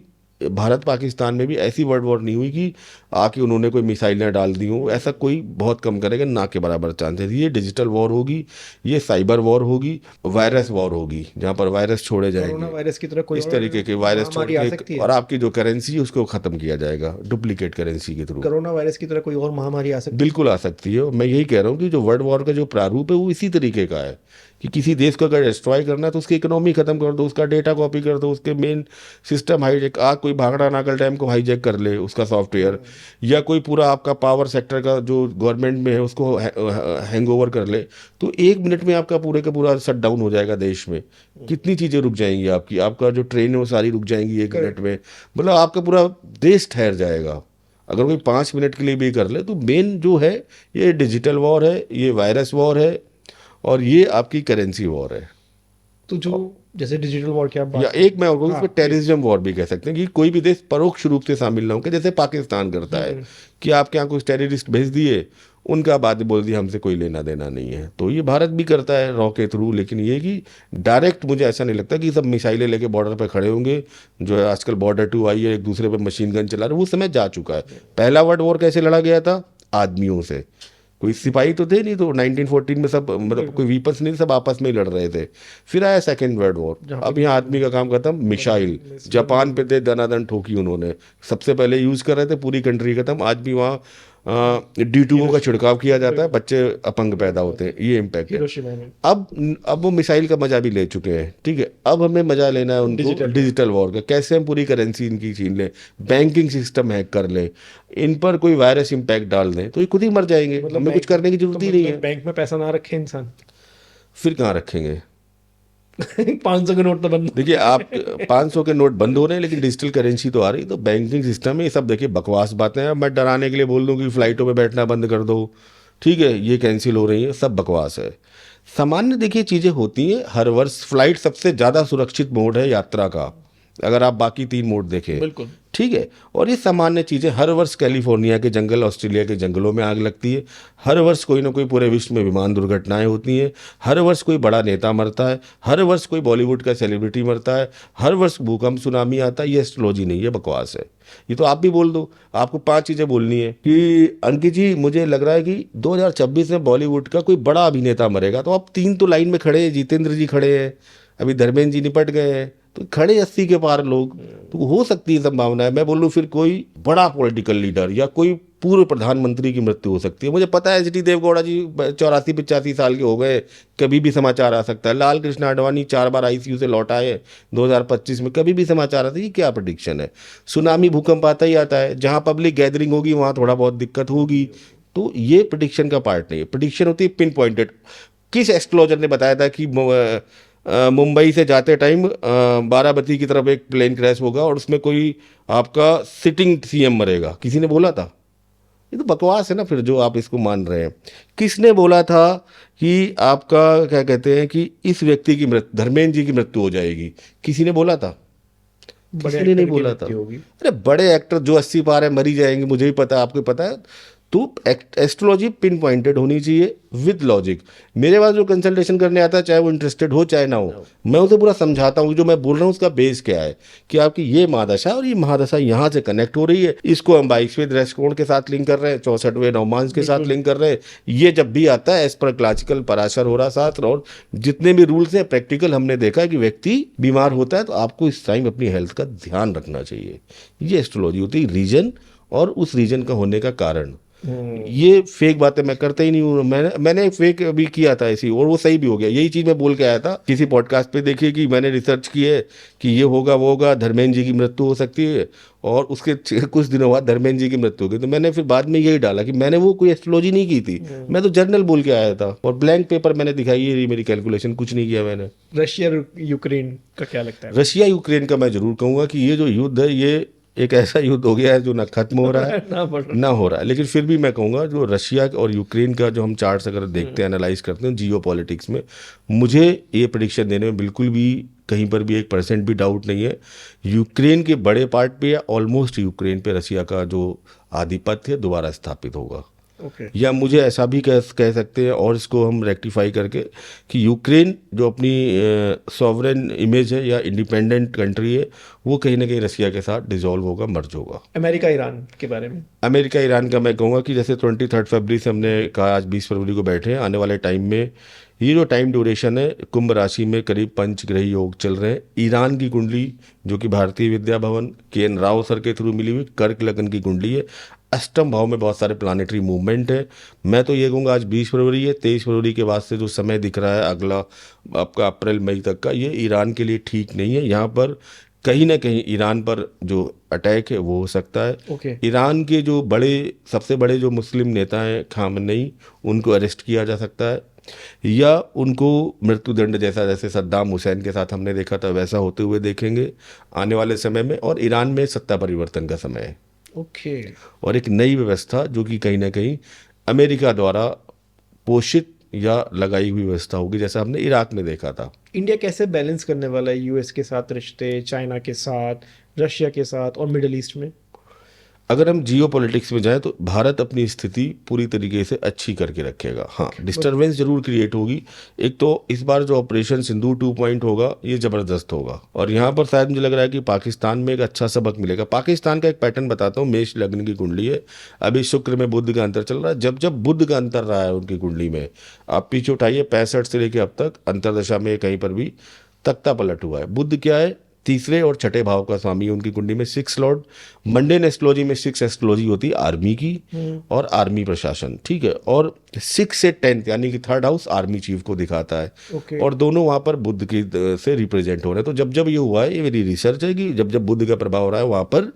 भारत पाकिस्तान में भी ऐसी वर्ल्ड वॉर नहीं हुई कि आके उन्होंने कोई मिसाइलें डाल दी हों, ऐसा कोई बहुत कम करेगा, ना के बराबर चांसेस। ये डिजिटल वॉर होगी, ये साइबर वॉर होगी, वायरस वॉर होगी, जहाँ पर वायरस छोड़े जाएंगे, वायरस की तरह कोई इस तरीके के वायरस छोड़ के, और आपकी जो करेंसी है उसको खत्म किया जाएगा डुप्लीकेट करेंसी के थ्रू। कोरोना वायरस की तरह कोई और महामारी आ सकती है? बिल्कुल आ सकती है। मैं यही कह रहा हूँ कि जो वर्ल्ड वॉर का जो प्रारूप है वो इसी तरीके का है कि किसी देश को अगर डिस्ट्रॉय करना है तो उसकी इकोनॉमी खत्म कर दो, उसका डेटा कॉपी कर दो, उसके मेन सिस्टम हाईजैक, कोई भागड़ा नागल डैम को हाईजैक कर ले उसका सॉफ्टवेयर, या कोई पूरा आपका पावर सेक्टर का जो गवर्नमेंट में है उसको हैंगओवर कर ले, तो 1 मिनट में आपका पूरे का पूरा शट डाउन हो जाएगा देश में। कितनी चीज़ें रुक जाएंगी आपकी, आपका जो ट्रेन है वो सारी रुक जाएंगी 1 मिनट में, मतलब आपका पूरा देश ठहर जाएगा। अगर कोई 5 मिनट के लिए भी कर ले, तो मेन जो है ये डिजिटल वॉर है, ये वायरस वॉर है और ये आपकी करेंसी वॉर है। तो जो जैसे डिजिटल वॉर की आप बात, या एक मैं और उसको टेररिज्म वॉर भी कह सकते हैं कि कोई भी देश परोक्ष रूप से शामिल ना हो, जैसे पाकिस्तान करता है कि आपके यहाँ कुछ टेररिस्ट भेज दिए, उनका बाद बोल दिया हमसे कोई लेना देना नहीं है। तो ये भारत भी करता है रॉ के थ्रू, लेकिन ये कि डायरेक्ट मुझे ऐसा नहीं लगता कि सब मिसाइलें लेके बॉर्डर पे खड़े होंगे। जो है आजकल बॉर्डर 2 आई है, एक दूसरे पे मशीन गन चला रहे, वो समय जा चुका है। पहला वर्ल्ड वॉर कैसे लड़ा गया था? आदमियों से, कोई सिपाही तो थे नहीं, तो 1914 में सब मतलब कोई वीपन्स नहीं, सब आपस में लड़ रहे थे। फिर आया सेकेंड वर्ल्ड वॉर, अब यहाँ आदमी का काम खत्म, मिसाइल जापान पे दे दनादन ठोकी उन्होंने, सबसे पहले यूज़ कर रहे थे, पूरी कंट्री खत्म। आज भी वहाँ D2O का छिड़काव किया जाता है, बच्चे अपंग पैदा होते हैं, ये इम्पैक्ट है। अब वो मिसाइल का मजा भी ले चुके हैं, ठीक है। अब हमें मजा लेना है उनको डिजिटल वॉर का, कैसे हम पूरी करेंसी इनकी छीन लें, बैंकिंग सिस्टम हैक कर लें, इन पर कोई वायरस इम्पैक्ट डाल दें, तो ये खुद ही मर जाएंगे। हमें कुछ करने की जरूरत ही नहीं है। बैंक में पैसा ना रखे इंसान, फिर कहाँ रखेंगे? 500 के नोट तो बंद। देखिए, आप 500 के नोट बंद हो रहे हैं, लेकिन डिजिटल करेंसी तो आ रही, तो बैंकिंग सिस्टम में ये सब देखिए बकवास बातें हैं। मैं डराने के लिए बोल दूं कि फ्लाइटों में बैठना बंद कर दो, ठीक है, ये कैंसिल हो रही है, सब बकवास है। सामान्य देखिए चीज़ें होती हैं हर वर्ष। फ्लाइट सबसे ज़्यादा सुरक्षित मोड है यात्रा का, अगर आप बाकी 3 मोड देखें, बिल्कुल ठीक है। और ये सामान्य चीज़ें, हर वर्ष कैलिफोर्निया के जंगल, ऑस्ट्रेलिया के जंगलों में आग लगती है, हर वर्ष कोई ना कोई पूरे विश्व में विमान दुर्घटनाएं होती हैं, हर वर्ष कोई बड़ा नेता मरता है, हर वर्ष कोई बॉलीवुड का सेलिब्रिटी मरता है, हर वर्ष भूकंप सुनामी आता है। ये एस्ट्रोलॉजी नहीं है, बकवास है। ये तो आप भी बोल दो, आपको 5 चीज़ें बोलनी है कि अंकित जी मुझे लग रहा है कि 2026 में बॉलीवुड का कोई बड़ा अभिनेता मरेगा, तो आप 3 तो लाइन में खड़े हैं, जितेंद्र जी खड़े हैं, अभी धर्मेंद्र जी निपट गए हैं, तो खड़े 80 के पार लोग, तो हो सकती है संभावना है। मैं बोल लूँ फिर कोई बड़ा पॉलिटिकल लीडर या कोई पूर्व प्रधानमंत्री की मृत्यु हो सकती है। मुझे पता है एच.डी. देवगौड़ा जी 84-85 साल के हो गए, कभी भी समाचार आ सकता है। लाल कृष्ण आडवाणी 4 बार आईसीयू से लौट आए 2025 में, कभी भी समाचार आता है। ये क्या प्रेडिक्शन है? सुनामी भूकंप आता ही आता है, जहाँ पब्लिक गैदरिंग होगी वहाँ थोड़ा बहुत दिक्कत होगी, तो ये प्रेडिक्शन का पार्ट नहीं है। प्रेडिक्शन होती है पिन पॉइंटेड। किस एस्ट्रोलॉजर ने बताया था कि मुंबई से जाते टाइम बाराबती की तरफ एक प्लेन क्रैश होगा और उसमें कोई आपका सिटिंग सीएम मरेगा? किसी ने बोला था? ये तो बकवास है ना फिर, जो आप इसको मान रहे हैं। किसने बोला था कि आपका क्या कहते हैं कि इस व्यक्ति की मृत्यु, धर्मेंद्र जी की मृत्यु हो जाएगी? किसी ने बोला था? किसी ने नहीं बोला था। अरे बड़े एक्टर जो 80 पार है मरी जाएंगे, मुझे भी पता है, आपको पता है। तो एस्ट्रोलॉजी पिन पॉइंटेड होनी चाहिए विद लॉजिक। मेरे पास जो कंसल्टेशन करने आता है, चाहे वो इंटरेस्टेड हो चाहे ना हो, मैं उसे पूरा समझाता हूँ जो मैं बोल रहा हूँ उसका बेस क्या है, कि आपकी ये महादशा और ये महादशा यहाँ से कनेक्ट हो रही है, इसको हम 22वें दृष्टिकोण के साथ लिंक कर रहे हैं, 64वें नवमांश के साथ लिंक कर रहे हैं। ये जब भी आता है एज पर क्लासिकल पराशर हो रहा शास्त्र और जितने भी रूल्स हैं प्रैक्टिकल, हमने देखा है कि व्यक्ति बीमार होता है तो आपको इस टाइम अपनी हेल्थ का ध्यान रखना चाहिए। ये एस्ट्रोलॉजी होती है, रीजन और उस रीजन का होने का कारण। ये फेक बातें मैं करता ही नहीं हूँ। मैंने फेक अभी किया था ऐसी, और वो सही भी हो गया। यही चीज़ मैं बोल के आया था किसी पॉडकास्ट पे, देखिए कि मैंने रिसर्च की है कि ये होगा वो होगा, धर्मेंद्र जी की मृत्यु हो सकती है, और उसके कुछ दिनों बाद धर्मेंद्र जी की मृत्यु हो गई। तो मैंने फिर बाद में यही डाला कि मैंने वो कोई एस्ट्रोलॉजी नहीं की थी, मैं तो जर्नल बोल के आया था और ब्लैंक पेपर मैंने दिखाई है, मेरी कैलकुलेशन, कुछ नहीं किया मैंने। रशिया यूक्रेन का क्या लगता है? रशिया यूक्रेन का मैं जरूर कहूँगा कि ये जो युद्ध है, ये एक ऐसा युद्ध हो गया है जो ना खत्म हो रहा है ना हो रहा है। लेकिन फिर भी मैं कहूँगा जो रशिया और यूक्रेन का जो हम चार्ट्स अगर देखते हैं, एनालाइज करते हैं जियो पॉलिटिक्स में, मुझे ये प्रेडिक्शन देने में बिल्कुल भी कहीं पर भी 1% भी डाउट नहीं है। यूक्रेन के बड़े पार्ट पे या ऑलमोस्ट यूक्रेन पे रशिया का जो आधिपत्य दोबारा स्थापित होगा। या मुझे ऐसा भी कह सकते हैं, और इसको हम रेक्टिफाई करके, कि यूक्रेन जो अपनी सॉवरेन इमेज है या इंडिपेंडेंट कंट्री है, वो कहीं ना कहीं रशिया के साथ डिसॉल्व होगा, मर्ज होगा। अमेरिका ईरान के बारे में? अमेरिका ईरान का मैं कहूँगा कि जैसे 23 फरवरी से हमने कहा, आज 20 फरवरी को बैठे हैं, आने वाले टाइम में ये जो टाइम ड्यूरेशन है, कुंभ राशि में करीब पंचग्रही योग चल रहे हैं। ईरान की कुंडली जो कि भारतीय विद्या भवन KN राव सर के थ्रू मिली हुई कर्क लगन की कुंडली है, अष्टम भाव में बहुत सारे प्लानिटरी मूवमेंट है। मैं तो ये कहूँगा आज 20 फरवरी है, 23 फरवरी के बाद से जो समय दिख रहा है अगला आपका अप्रैल मई तक का, ये ईरान के लिए ठीक नहीं है। यहाँ पर कहीं ना कहीं ईरान पर जो अटैक है वो हो सकता है। ईरान के जो सबसे बड़े जो मुस्लिम नेता हैं खामनेई, उनको अरेस्ट किया जा सकता है, या उनको मृत्युदंड जैसे सद्दाम हुसैन के साथ हमने देखा था वैसा होते हुए देखेंगे आने वाले समय में। और ईरान में सत्ता परिवर्तन का समय है। और एक नई व्यवस्था जो कि कहीं ना कहीं अमेरिका द्वारा पोषित या लगाई हुई व्यवस्था होगी, जैसा हमने इराक में देखा था। इंडिया कैसे बैलेंस करने वाला है यूएस के साथ रिश्ते, चाइना के साथ, रशिया के साथ और मिडिल ईस्ट में? अगर हम जियो पॉलिटिक्स में जाएं तो भारत अपनी स्थिति पूरी तरीके से अच्छी करके रखेगा। हाँ, डिस्टर्बेंस जरूर क्रिएट होगी। एक तो इस बार जो ऑपरेशन सिंदूर 2 होगा ये ज़बरदस्त होगा, और यहाँ पर शायद मुझे लग रहा है कि पाकिस्तान में एक अच्छा सबक मिलेगा। पाकिस्तान का एक पैटर्न बताता हूँ, मेष लग्न की कुंडली है, अभी शुक्र में बुध का अंतर चल रहा है। जब बुध का अंतर रहा है उनकी कुंडली में, आप पीछे उठाइए 65 से लेकर अब तक अंतरदशा में कहीं पर भी तख्ता पलट हुआ है। बुध क्या है? तीसरे और छठे भाव का स्वामी है उनकी कुंडली में, 6 लॉर्ड। मंडेन एस्ट्रोलॉजी में 6 एस्ट्रोलॉजी होती है आर्मी की और आर्मी प्रशासन, ठीक है। और 6 से 10 यानी कि 3rd हाउस आर्मी चीफ को दिखाता है। और दोनों वहाँ पर बुध की से रिप्रेजेंट हो रहे हैं। तो जब ये हुआ है, ये मेरी रिसर्च है कि जब बुध का प्रभाव हो रहा है वहाँ पर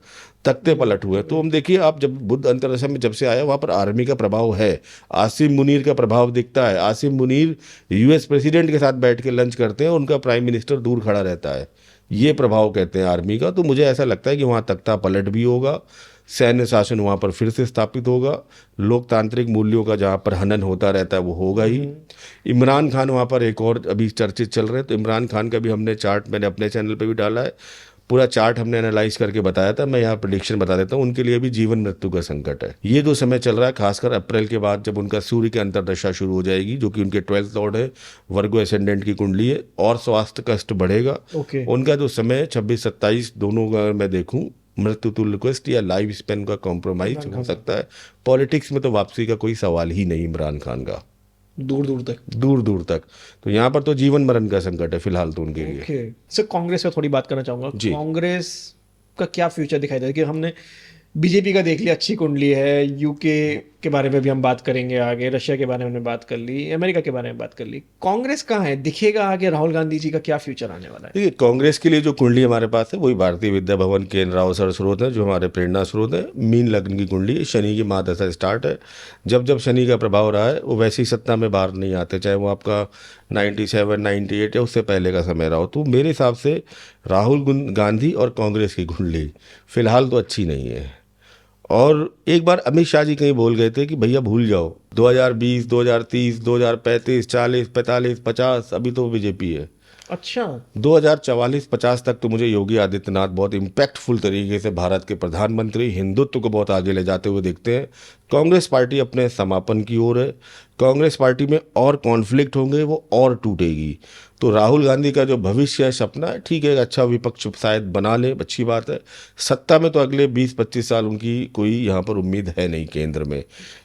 तख्ते पलट हुए। तो हम देखिए, आप जब बुध अंतरदशा में जब से आया वहाँ पर आर्मी का प्रभाव है, आसिम मुनीर का प्रभाव दिखता है। आसिम मुनीर US प्रेसिडेंट के साथ बैठ के लंच करते हैं, उनका प्राइम मिनिस्टर दूर खड़ा रहता है। ये प्रभाव कहते हैं आर्मी का। तो मुझे ऐसा लगता है कि वहाँ तख्ता पलट भी होगा, सैन्य शासन वहाँ पर फिर से स्थापित होगा, लोकतांत्रिक मूल्यों का जहाँ पर हनन होता रहता है वो होगा ही। इमरान खान वहाँ पर एक और अभी चर्चित चल रहे हैं, तो इमरान खान का भी हमने चार्ट मैंने अपने चैनल पे भी डाला है। पूरा चार्ट हमने एनालाइज करके बताया था। मैं यहाँ प्रेडिक्शन बता देता हूँ, उनके लिए भी जीवन मृत्यु का संकट है। ये जो समय चल रहा है, खासकर अप्रैल के बाद जब उनका सूर्य की अंतर्दशा शुरू हो जाएगी, जो कि उनके 12th लॉर्ड है, वर्गो एसेंडेंट की कुंडली है, और स्वास्थ्य कष्ट बढ़ेगा। ओके। उनका जो समय 26-27 दोनों का मैं देखूं, मृत्यु तुल्य क्वेस्ट या लाइफ स्पेन का कॉम्प्रोमाइज हो सकता है। पॉलिटिक्स में तो वापसी का कोई सवाल ही नहीं इमरान खान का, दूर दूर तक। दूर दूर तक। तो यहाँ पर तो जीवन मरण का संकट है फिलहाल तो उनके लिए। ओके सर, कांग्रेस पे थोड़ी बात करना चाहूंगा। जी। कांग्रेस का क्या फ्यूचर दिखाई देता है? कि हमने बीजेपी का देख लिया, अच्छी कुंडली है, यूके के बारे में भी हम बात करेंगे आगे, रशिया के बारे में हमने बात कर ली, अमेरिका के बारे में बात कर ली। कांग्रेस कहाँ है? दिखेगा आगे राहुल गांधी जी का क्या फ्यूचर आने वाला है? देखिए, कांग्रेस के लिए जो कुंडली हमारे पास है वही भारतीय विद्या भवन के राव सर स्रोत है, जो हमारे प्रेरणा स्रोत है। मीन लग्न की कुंडली है, शनि की महादशा स्टार्ट है। जब जब शनि का प्रभाव रहा है, वो वैसे ही सत्ता में बाहर नहीं आते, चाहे वो आपका 97, 98 या उससे पहले का समय रहा हो। तो मेरे हिसाब से राहुल गांधी और कांग्रेस की कुंडली फिलहाल तो अच्छी नहीं है। और एक बार अमित शाह जी कहीं बोल गए थे कि भैया भूल जाओ 2020, 2030, 2035, 40, 45, 50, अभी तो बीजेपी है। अच्छा। 2044-50 तक तो मुझे योगी आदित्यनाथ बहुत इम्पैक्टफुल तरीके से भारत के प्रधानमंत्री, हिंदुत्व को बहुत आगे ले जाते हुए दिखते हैं। कांग्रेस पार्टी अपने समापन की ओर है। कांग्रेस पार्टी में और कॉन्फ्लिक्ट होंगे, वो और टूटेगी। तो राहुल गांधी का जो भविष्य है, सपना है, ठीक है, अच्छा विपक्ष शायद बना ले, अच्छी बात है। सत्ता में तो अगले 20-25 साल उनकी कोई यहाँ पर उम्मीद है नहीं केंद्र में,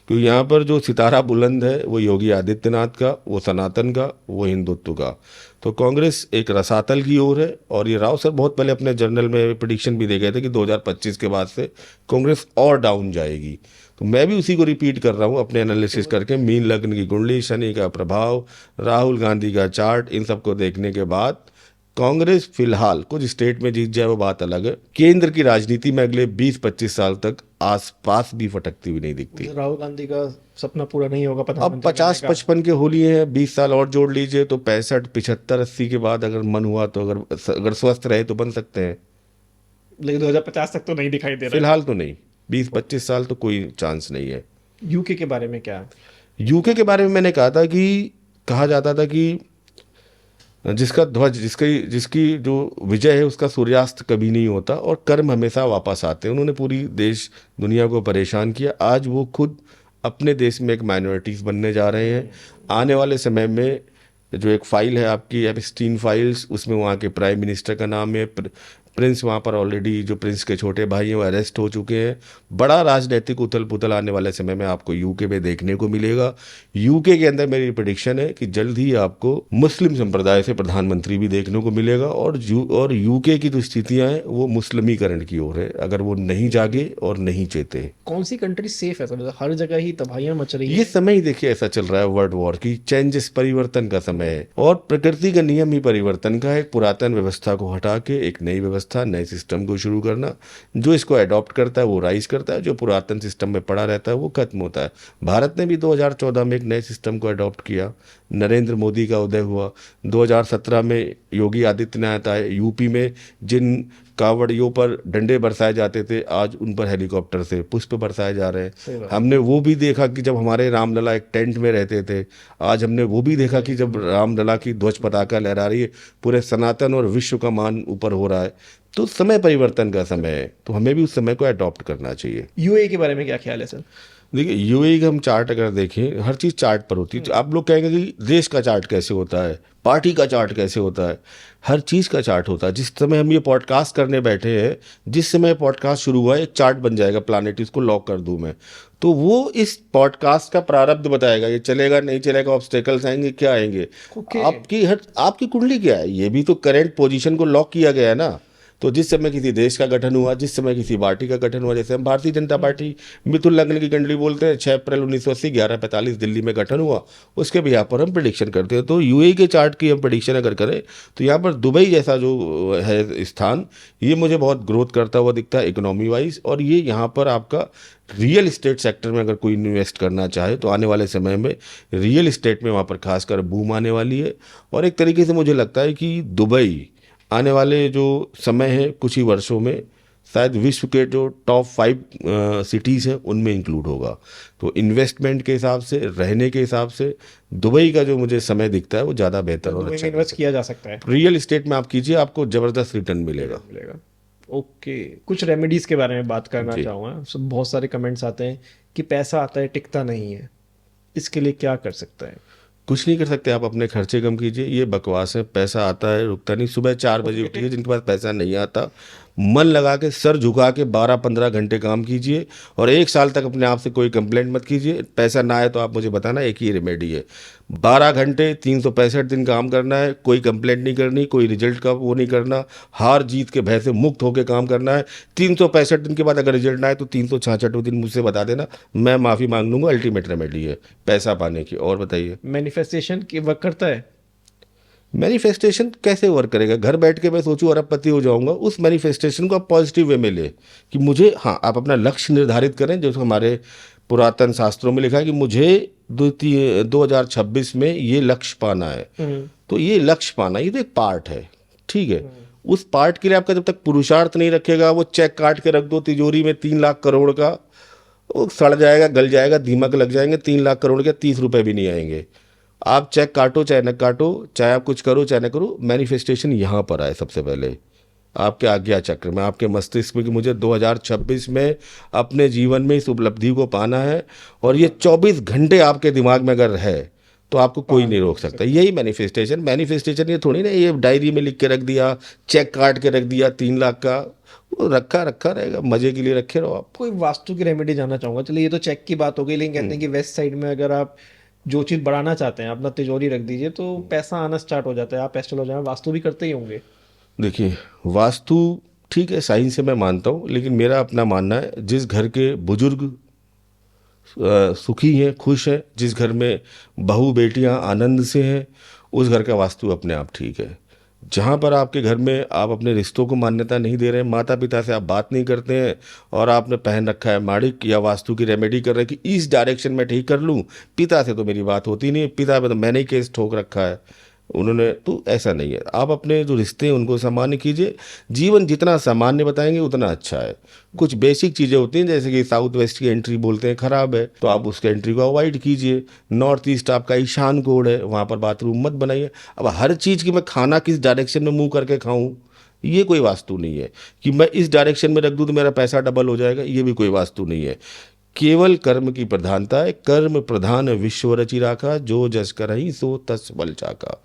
क्योंकि यहाँ पर जो सितारा बुलंद है वो योगी आदित्यनाथ का, वो सनातन का, वो हिंदुत्व का। तो कांग्रेस एक रसातल की ओर है। और ये राव सर बहुत पहले अपने जर्नल में प्रेडिक्शन भी दे गए थे कि 2025 के बाद से कांग्रेस और डाउन जाएगी। तो मैं भी उसी को रिपीट कर रहा हूँ अपने एनालिसिस करके। मीन लग्न की कुंडली, शनि का प्रभाव, राहुल गांधी का चार्ट, इन सबको देखने के बाद कांग्रेस फिलहाल कुछ स्टेट में जीत जाए वो बात अलग है। केंद्र की राजनीति में अगले 20-25 साल तक आसपास भी फटकती हुई नहीं दिखती। राहुल गांधी का सपना पूरा नहीं होगा अब प्रधानमंत्री 50-55 के होली हैं, 20 साल और जोड़ लीजिए तो 65, 75, 80 के बाद अगर मन हुआ तो अगर स्वस्थ रहे तो बन सकते हैं। लेकिन 2050 तक तो नहीं दिखाई दे रहा फिलहाल तो नहीं, 20-25 साल तो कोई चांस नहीं है। है। यूके के बारे में क्या है? यूके के बारे में मैंने कहा था कि कहा जाता था कि जिसका ध्वज, जिसकी जो विजय है उसका सूर्यास्त कभी नहीं होता और कर्म हमेशा वापस आते हैं। उन्होंने पूरी देश दुनिया को परेशान किया। आज वो खुद अपने देश में एक माइनॉरिटीज बनने जा रहे हैं। आने वाले समय में जो एक फाइल है आपकी एप्स्टीन फाइल्स, उसमें वहाँ के प्राइम मिनिस्टर का नाम है, प्रिंस वहाँ पर ऑलरेडी, जो प्रिंस के छोटे भाई हैं वो अरेस्ट हो चुके हैं। बड़ा राजनीतिक उथल पुथल आने वाले समय में आपको यूके में देखने को मिलेगा। यूके के अंदर मेरी प्रेडिक्शन है कि जल्द ही आपको मुस्लिम संप्रदाय से प्रधानमंत्री भी देखने को मिलेगा। और यूके की जो स्थितियां हैं वो मुस्लिमीकरण की ओर है, अगर वो नहीं जागे और नहीं चेते। कौन सी कंट्री सेफ है सर? हर जगह ही तबाहियां मच रही ये है। समय ही देखिए ऐसा चल रहा है, वर्ल्ड वॉर की, चेंजेस, परिवर्तन का समय है। और प्रकृति का नियम ही परिवर्तन का है। पुरातन व्यवस्था को हटा के एक नई व्यवस्था, नए सिस्टम को शुरू करना। जो इसको अडॉप्ट करता है वो राइज करता है, जो पुरातन सिस्टम में पड़ा रहता है वो खत्म होता है। भारत ने भी 2014 में एक नए सिस्टम को अडॉप्ट किया, नरेंद्र मोदी का उदय हुआ। 2017 में योगी आदित्यनाथ आए। यूपी में जिन कावड़ियों पर डंडे बरसाए जाते थे, आज उन पर हेलीकॉप्टर से पुष्प बरसाए जा रहे हैं। हमने वो भी देखा कि जब हमारे रामलला एक टेंट में रहते थे, आज हमने वो भी देखा कि जब रामलला की ध्वज पताका लहरा रही है, पूरे सनातन और विश्व का मान ऊपर हो रहा है। तो समय परिवर्तन का समय है, तो हमें भी उस समय को अडॉप्ट करना चाहिए। यूएई के बारे में क्या ख्याल है सर? देखिए, यूएई का हम चार्ट अगर देखें, हर चीज़ चार्ट पर होती है। तो आप लोग कहेंगे कि देश का चार्ट कैसे होता है, पार्टी का चार्ट कैसे होता है? हर चीज़ का चार्ट होता है। जिस समय हम ये पॉडकास्ट करने बैठे हैं, जिस समय पॉडकास्ट शुरू हुआ है, एक चार्ट बन जाएगा प्लानिट, इसको लॉक कर दूं मैं, तो वो इस पॉडकास्ट का प्रारब्ध बताएगा। ये चलेगा नहीं चलेगा, ऑब्स्टेकल्स आएंगे, क्या आएंगे। आपकी कुंडली क्या है, ये भी तो करंट पोजीशन को लॉक किया गया है ना। तो जिस समय किसी देश का गठन हुआ, जिस समय किसी पार्टी का गठन हुआ, जैसे हम भारतीय जनता पार्टी मिथुन लग्न की कुंडली बोलते हैं, 6 अप्रैल 1980 11:45 दिल्ली में गठन हुआ, उसके भी यहाँ पर हम प्रेडिक्शन करते हैं। तो यूएई के चार्ट की हम प्रेडिक्शन अगर करें तो यहाँ पर दुबई जैसा जो है स्थान, ये मुझे बहुत ग्रोथ करता हुआ दिखता है इकोनॉमी वाइज। और ये यहाँ पर आपका रियल इस्टेट सेक्टर में अगर कोई इन्वेस्ट करना चाहे तो आने वाले समय में रियल इस्टेट में वहाँ पर खासकर बूम आने वाली है। और एक तरीके से मुझे लगता है कि दुबई आने वाले जो समय है कुछ ही वर्षों में शायद विश्व के जो टॉप 5 सिटीज़ हैं उनमें इंक्लूड होगा। तो इन्वेस्टमेंट के हिसाब से, रहने के हिसाब से दुबई का जो मुझे समय दिखता है वो ज़्यादा बेहतर और अच्छा इन्वेस्ट किया जा सकता है। रियल इस्टेट में आप कीजिए, आपको ज़बरदस्त रिटर्न मिलेगा। ओके, कुछ रेमेडीज के बारे में बात करना जी। चाहूँगा। बहुत सारे कमेंट्स आते हैं कि पैसा आता है टिकता नहीं है, इसके लिए क्या कर सकता है? कुछ नहीं कर सकते, आप अपने खर्चे कम कीजिए। ये बकवास है, पैसा आता है रुकता नहीं। सुबह 4 बजे उठिए, जिनके पास पैसा नहीं आता मन लगा के सर झुका के 12-15 घंटे काम कीजिए और 1 साल तक अपने आप से कोई कंप्लेंट मत कीजिए। पैसा ना आए तो आप मुझे बताना, एक ही रेमेडी है, 12 घंटे 365 दिन काम करना है, कोई कंप्लेंट नहीं करनी, कोई रिजल्ट का वो नहीं करना, हार जीत के भय से मुक्त होकर काम करना है। 365 दिन के बाद अगर रिजल्ट ना आए तो 366वें दिन मुझसे बता देना, मैं माफ़ी मांग लूँगा। अल्टीमेट रेमेडी है पैसा पाने की। और बताइए, मैनिफेस्टेशन की वर्क करता है? मैनिफेस्टेशन कैसे वर्क करेगा? घर बैठ के मैं सोचूं अरबपति हो जाऊंगा, उस मैनिफेस्टेशन को आप पॉजिटिव वे में ले कि मुझे, हाँ, आप अपना लक्ष्य निर्धारित करें, जो हमारे पुरातन शास्त्रों में लिखा है कि मुझे 2026 में ये लक्ष्य पाना है। तो ये लक्ष्य पाना, ये तो एक पार्ट है, ठीक है। उस पार्ट के लिए आपका जब तक पुरुषार्थ नहीं रखेगा, वो चेक काट के रख दो तिजोरी में 3 लाख करोड़ का, वो सड़ जाएगा, गल जाएगा, दीमक लग जाएंगे, 3 लाख करोड़ के 30 रुपए भी नहीं आएंगे। आप चेक काटो चाहे न काटो, चाहे आप कुछ करो चाहे न करो, मैनिफेस्टेशन यहाँ पर आए सबसे पहले आपके आज्ञा चक्र में, आपके मस्तिष्क में कि मुझे 2026 में अपने जीवन में इस उपलब्धि को पाना है। और ये 24 घंटे आपके दिमाग में अगर है तो आपको कोई नहीं रोक सकता। यही मैनिफेस्टेशन ये थोड़ी ना ये डायरी में लिख के रख दिया, चेक काट के रख दिया 3 लाख का, वो रखा रहेगा, मजे के लिए रखे रहो आप। कोई वास्तु की रेमेडी जानना चाहूँगा। चलिए ये तो चेक की बात हो गई, लेकिन कहते हैं कि वेस्ट साइड में अगर आप जो चीज़ बढ़ाना चाहते हैं, अपना तिजोरी रख दीजिए तो पैसा आना स्टार्ट हो जाता है। आप एस्ट्रोलॉजर हैं, वास्तु भी करते ही होंगे। देखिए, वास्तु ठीक है, साइंस से मैं मानता हूँ, लेकिन मेरा अपना मानना है, जिस घर के बुजुर्ग सुखी हैं, खुश हैं, जिस घर में बहू बेटियां आनंद से हैं, उस घर का वास्तु अपने आप ठीक है। जहाँ पर आपके घर में आप अपने रिश्तों को मान्यता नहीं दे रहे हैं, माता पिता से आप बात नहीं करते हैं और आपने पहन रखा है माड़िक या वास्तु की रेमेडी कर रहे हैं कि इस डायरेक्शन में ठीक कर लूँ, पिता से तो मेरी बात होती नहीं है, पिता पे तो मैंने ही केस ठोक रखा है उन्होंने, तो ऐसा नहीं है। आप अपने जो रिश्ते हैं उनको सामान्य कीजिए। जीवन जितना सामान्य बताएंगे उतना अच्छा है। कुछ बेसिक चीज़ें होती हैं, जैसे कि साउथ वेस्ट की एंट्री बोलते हैं खराब है, तो आप उसके एंट्री को अवॉइड कीजिए। नॉर्थ ईस्ट आपका ईशान कोड है, वहाँ पर बाथरूम मत बनाइए। अब हर चीज़ की मैं खाना किस डायरेक्शन में मुँह करके खाऊँ, ये कोई वास्तु नहीं है। कि मैं इस डायरेक्शन में रख दूँ तो मेरा पैसा डबल हो जाएगा, ये भी कोई वास्तु नहीं है। केवल कर्म की प्रधानता है। कर्म प्रधान विश्व रचि राखा, जो जस करहि सो तस बल चाका।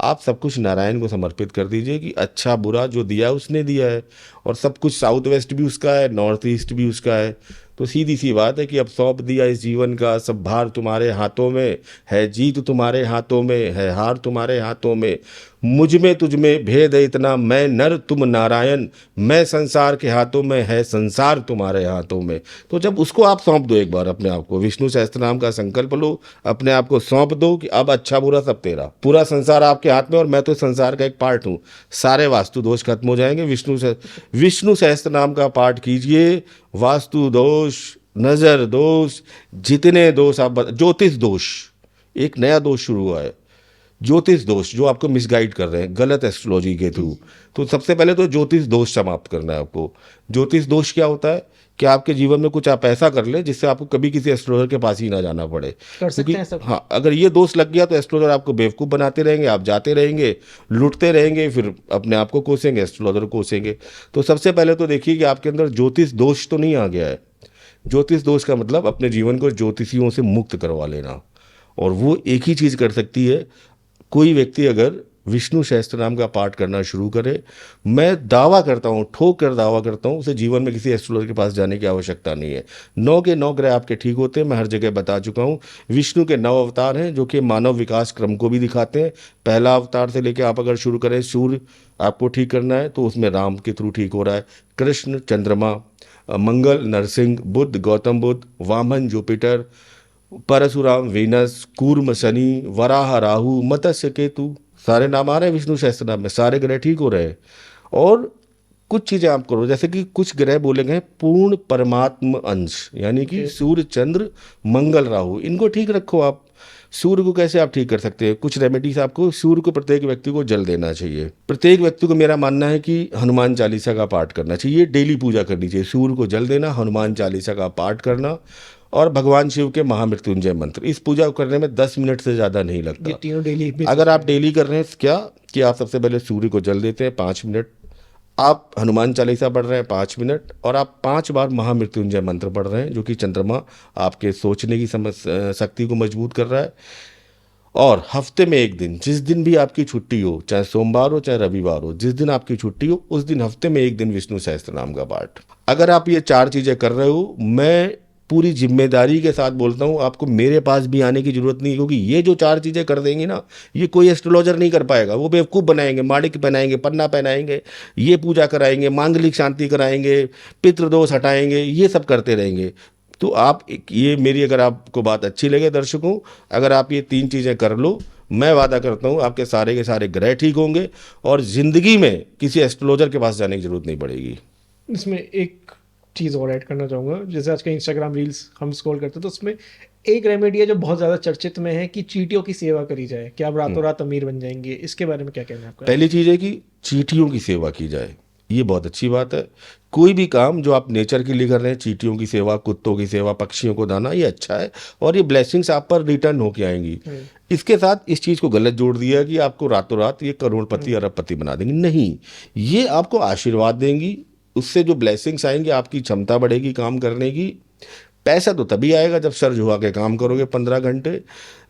आप सब कुछ नारायण को समर्पित कर दीजिए कि अच्छा बुरा जो दिया उसने दिया है, और सब कुछ साउथ वेस्ट भी उसका है, नॉर्थ ईस्ट भी उसका है। तो सीधी सी बात है कि अब सौंप दिया इस जीवन का सब भार तुम्हारे हाथों में है, जीत तुम्हारे हाथों में है, हार तुम्हारे हाथों में। मुझ में तुझ में भेद है इतना, मैं नर तुम नारायण, मैं संसार के हाथों में है, संसार तुम्हारे हाथों में। तो जब उसको आप सौंप दो एक बार अपने आप को, विष्णु सहस्त्र नाम का संकल्प लो, अपने आप को सौंप दो कि अब अच्छा बुरा सब तेरा, पूरा संसार आपके हाथ में और मैं तो संसार का एक पार्ट हूँ, सारे वास्तु दोष खत्म हो जाएंगे। विष्णु सहस्त्र नाम का पाठ कीजिए। वास्तु दोष, नजर दोष, जितने दोष आप ज्योतिष दोष, एक नया दोष शुरू हुआ है, ज्योतिष दोष, जो आपको मिसगाइड कर रहे हैं गलत एस्ट्रोलॉजी के थ्रू। तो सबसे पहले तो ज्योतिष दोष समाप्त करना है आपको। ज्योतिष दोष क्या होता है कि आपके जीवन में कुछ आप ऐसा कर ले जिससे आपको कभी किसी एस्ट्रोलॉजर के पास ही ना जाना पड़े। कर सकते हैं सब। हाँ, अगर ये दोष लग गया तो एस्ट्रोलॉजर आपको बेवकूफ़ बनाते रहेंगे, आप जाते रहेंगे, लुटते रहेंगे, फिर अपने आप को कोसेंगे, एस्ट्रोलॉजर को कोसेंगे। तो सबसे पहले तो देखिए कि आपके अंदर ज्योतिष दोष तो नहीं आ गया है। ज्योतिष दोष का मतलब अपने जीवन को ज्योतिषियों से मुक्त करवा लेना, और वो एक ही चीज़ कर सकती है। कोई व्यक्ति अगर विष्णु सहस्त्र नाम का पाठ करना शुरू करे, मैं दावा करता हूँ, ठोक कर दावा करता हूँ, उसे जीवन में किसी एस्ट्रोलॉजर के पास जाने की आवश्यकता नहीं है। 9 के 9 ग्रह आपके ठीक होते हैं, मैं हर जगह बता चुका हूँ। विष्णु के 9 अवतार हैं जो कि मानव विकास क्रम को भी दिखाते हैं। पहला अवतार से लेकर आप अगर शुरू करें, सूर्य आपको ठीक करना है तो उसमें राम के थ्रू ठीक हो रहा है, कृष्ण चंद्रमा, मंगल नरसिंह, बुद्ध गौतम बुद्ध, वामन जुपिटर, परशुराम वीनस, कूर्म शनि, वराह राहु, मत्स्य केतु, सारे नाम आ रहे हैं विष्णु सहस्त्र नाम में, सारे ग्रह ठीक हो रहे हैं। और कुछ चीज़ें आप करो, जैसे कि कुछ ग्रह बोले गए पूर्ण परमात्म अंश, यानी कि सूर्य चंद्र मंगल राहु, इनको ठीक रखो आप। सूर्य को कैसे आप ठीक कर सकते हैं? कुछ रेमेडीज आपको, सूर्य को प्रत्येक व्यक्ति को जल देना चाहिए। प्रत्येक व्यक्ति को मेरा मानना है कि हनुमान चालीसा का पाठ करना चाहिए, डेली पूजा करनी चाहिए। सूर्य को जल देना, हनुमान चालीसा का पाठ करना और भगवान शिव के महामृत्युंजय मंत्र, इस पूजा को करने में 10 मिनट से ज़्यादा नहीं लगता। ये तीनों डेली अगर आप डेली कर रहे हैं क्या कि आप सबसे पहले सूर्य को जल देते हैं 5 मिनट, आप हनुमान चालीसा पढ़ रहे हैं 5 मिनट, और आप 5 बार महामृत्युंजय मंत्र पढ़ रहे हैं, जो कि चंद्रमा आपके सोचने की शक्ति को मजबूत कर रहा है। और हफ्ते में एक दिन, जिस दिन भी आपकी छुट्टी हो, चाहे सोमवार हो चाहे रविवार हो, जिस दिन आपकी छुट्टी हो उस दिन हफ्ते में एक दिन विष्णु सहस्त्र नाम का पाठ। अगर आप ये 4 चीज़ें कर रहे हो, मैं पूरी जिम्मेदारी के साथ बोलता हूँ, आपको मेरे पास भी आने की जरूरत नहीं, क्योंकि ये जो 4 चीज़ें कर देंगे ना, ये कोई एस्ट्रोलॉजर नहीं कर पाएगा। वो बेवकूफ़ बनाएंगे, माणिक पहनाएंगे, पन्ना पहनाएंगे, ये पूजा कराएंगे, मांगलिक शांति कराएंगे, पितृदोष हटाएंगे, ये सब करते रहेंगे। तो आप ये मेरी अगर आपको बात अच्छी लगे दर्शकों, अगर आप ये 3 चीज़ें कर लो, मैं वादा करता हूँ आपके सारे के सारे ग्रह ठीक होंगे और ज़िंदगी में किसी एस्ट्रोलॉजर के पास जाने की जरूरत नहीं पड़ेगी। इसमें एक चीज़ और ऐड करना चाहूँगा, जैसे आज के इंस्टाग्राम रील्स हम स्क्रॉल करते हैं तो उसमें एक रेमेडी है जो बहुत ज़्यादा चर्चित में है कि चींटियों की सेवा करी जाए, क्या आप रातों रात अमीर बन जाएंगे? इसके बारे में क्या कहना है आपका? पहली चीज़ है कि चींटियों की सेवा की जाए, ये बहुत अच्छी बात है। कोई भी काम जो आप नेचर के लिए कर रहे हैं, चींटियों की सेवा, कुत्तों की सेवा, पक्षियों को दाना, ये अच्छा है और ये ब्लेसिंग्स आप पर रिटर्न होके आएंगी। इसके साथ इस चीज़ को गलत जोड़ दिया कि आपको रातों रात ये करोड़पति अरबपति बना देंगी, नहीं, ये आपको आशीर्वाद देंगी। उससे जो ब्लेसिंग्स आएंगी, आपकी क्षमता बढ़ेगी काम करने की। पैसा तो तभी आएगा जब सर झुका के काम करोगे 15 घंटे।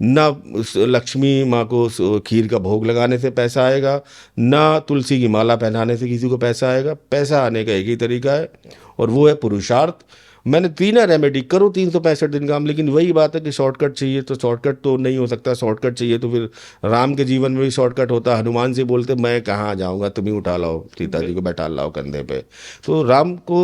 ना लक्ष्मी माँ को खीर का भोग लगाने से पैसा आएगा, ना तुलसी की माला पहनाने से किसी को पैसा आएगा। पैसा आने का एक ही तरीका है और वो है पुरुषार्थ। मैंने 3 रेमेडी करो 365 दिन काम, लेकिन वही बात है कि शॉर्टकट चाहिए तो शॉर्टकट तो नहीं हो सकता। शॉर्टकट चाहिए तो फिर राम के जीवन में भी शॉर्टकट होता। हनुमान से बोलते मैं कहाँ जाऊँगा, तुम ही उठा लाओ, सीता जी को बैठा लाओ कंधे पे। तो राम को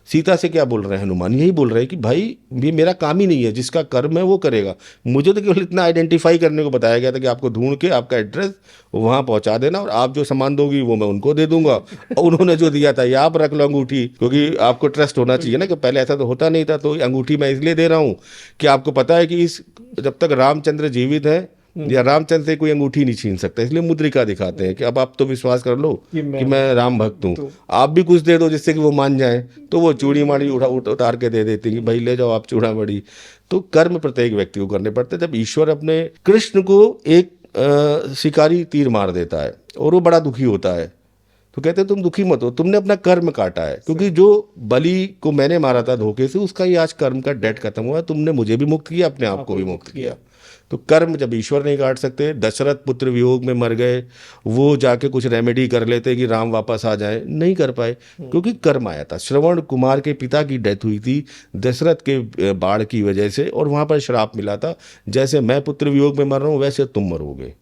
सीता से क्या बोल रहे हैं हनुमान? यही बोल रहे हैं कि भाई ये मेरा काम ही नहीं है, जिसका कर्म है वो करेगा। मुझे तो केवल इतना आइडेंटिफाई करने को बताया गया था कि आपको ढूंढ के आपका एड्रेस वहाँ पहुँचा देना और आप जो सामान दोगी वो मैं उनको दे दूंगा। और उन्होंने जो दिया था ये आप रख लो अंगूठी, क्योंकि आपको ट्रस्ट होना चाहिए ना, कि पहले ऐसा तो होता नहीं था। तो अंगूठी मैं इसलिए दे रहा हूँ कि आपको पता है कि इस जब तक रामचंद्र जीवित है या रामचंद्र से कोई अंगूठी नहीं छीन सकता, इसलिए मुद्रिका दिखाते हैं कि अब आप तो विश्वास कर लो कि मैं राम भक्त हूँ। आप भी कुछ दे दो जिससे कि वो मान जाए, तो वो चूड़ी माड़ी उतार के दे देती कि भाई ले जाओ आप चूड़ा माड़ी। तो कर्म प्रत्येक व्यक्ति को करने पड़ते हैं। जब ईश्वर अपने कृष्ण को एक शिकारी तीर मार देता है और वो बड़ा दुखी होता है, तो कहते हैं तुम दुखी मत हो, तुमने अपना कर्म काटा है। क्योंकि जो बलि को मैंने मारा था धोखे से, उसका ही आज कर्म का डेट खत्म हुआ। तुमने मुझे भी मुक्त किया, अपने आप को भी मुक्त किया। तो कर्म जब ईश्वर नहीं काट सकते, दशरथ पुत्र वियोग में मर गए, वो जाके कुछ रेमेडी कर लेते कि राम वापस आ जाए, नहीं कर पाए क्योंकि कर्म आया था। श्रवण कुमार के पिता की डेथ हुई थी दशरथ के बाढ़ की वजह से, और वहां पर श्राप मिला था, जैसे मैं पुत्र वियोग में मर रहा हूँ वैसे तुम मरोगे।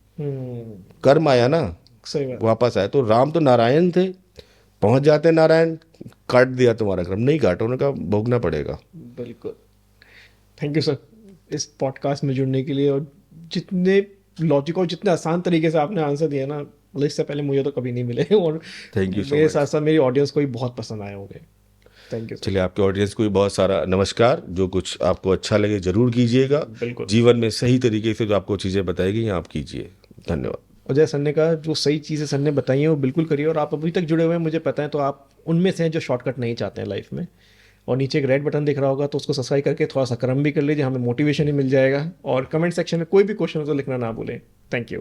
कर्म आया ना, सही बात। वापस आए। तो राम तो नारायण थे, पहुंच जाते नारायण, काट दिया तुम्हारा कर्म, नहीं काटो, उनका भोगना पड़ेगा। बिल्कुल। थैंक यू सर इस पॉडकास्ट में जुड़ने के लिए, और जितने लॉजिक और जितने आसान तरीके से आपने आंसर दिया ना, मतलब इससे पहले मुझे तो कभी नहीं मिले, और थैंक यू सो मेरे मच। साथ साथ मेरी ऑडियंस को भी बहुत पसंद आए होंगे। Thank you. चलिए, आपके ऑडियंस को भी बहुत सारा नमस्कार। जो कुछ आपको अच्छा लगे जरूर कीजिएगा। बिल्कुल। जीवन में सही तरीके से जो आपको चीज़ें बताई गई आप कीजिए। धन्यवाद। और जैसे सर ने कहा, जो सही चीज़ें सर ने बताई हैं वो बिल्कुल करिए, और आप अभी तक जुड़े हुए हैं मुझे पता है, तो आप उनमें से हैं जो शॉर्टकट नहीं चाहते हैं लाइफ में। और नीचे एक रेड बटन दिख रहा होगा तो उसको सब्सक्राइब करके थोड़ा सा कर्म भी कर लीजिए, हमें मोटिवेशन ही मिल जाएगा। और कमेंट सेक्शन में कोई भी क्वेश्चन हो तो लिखना ना भूलें। Thank you.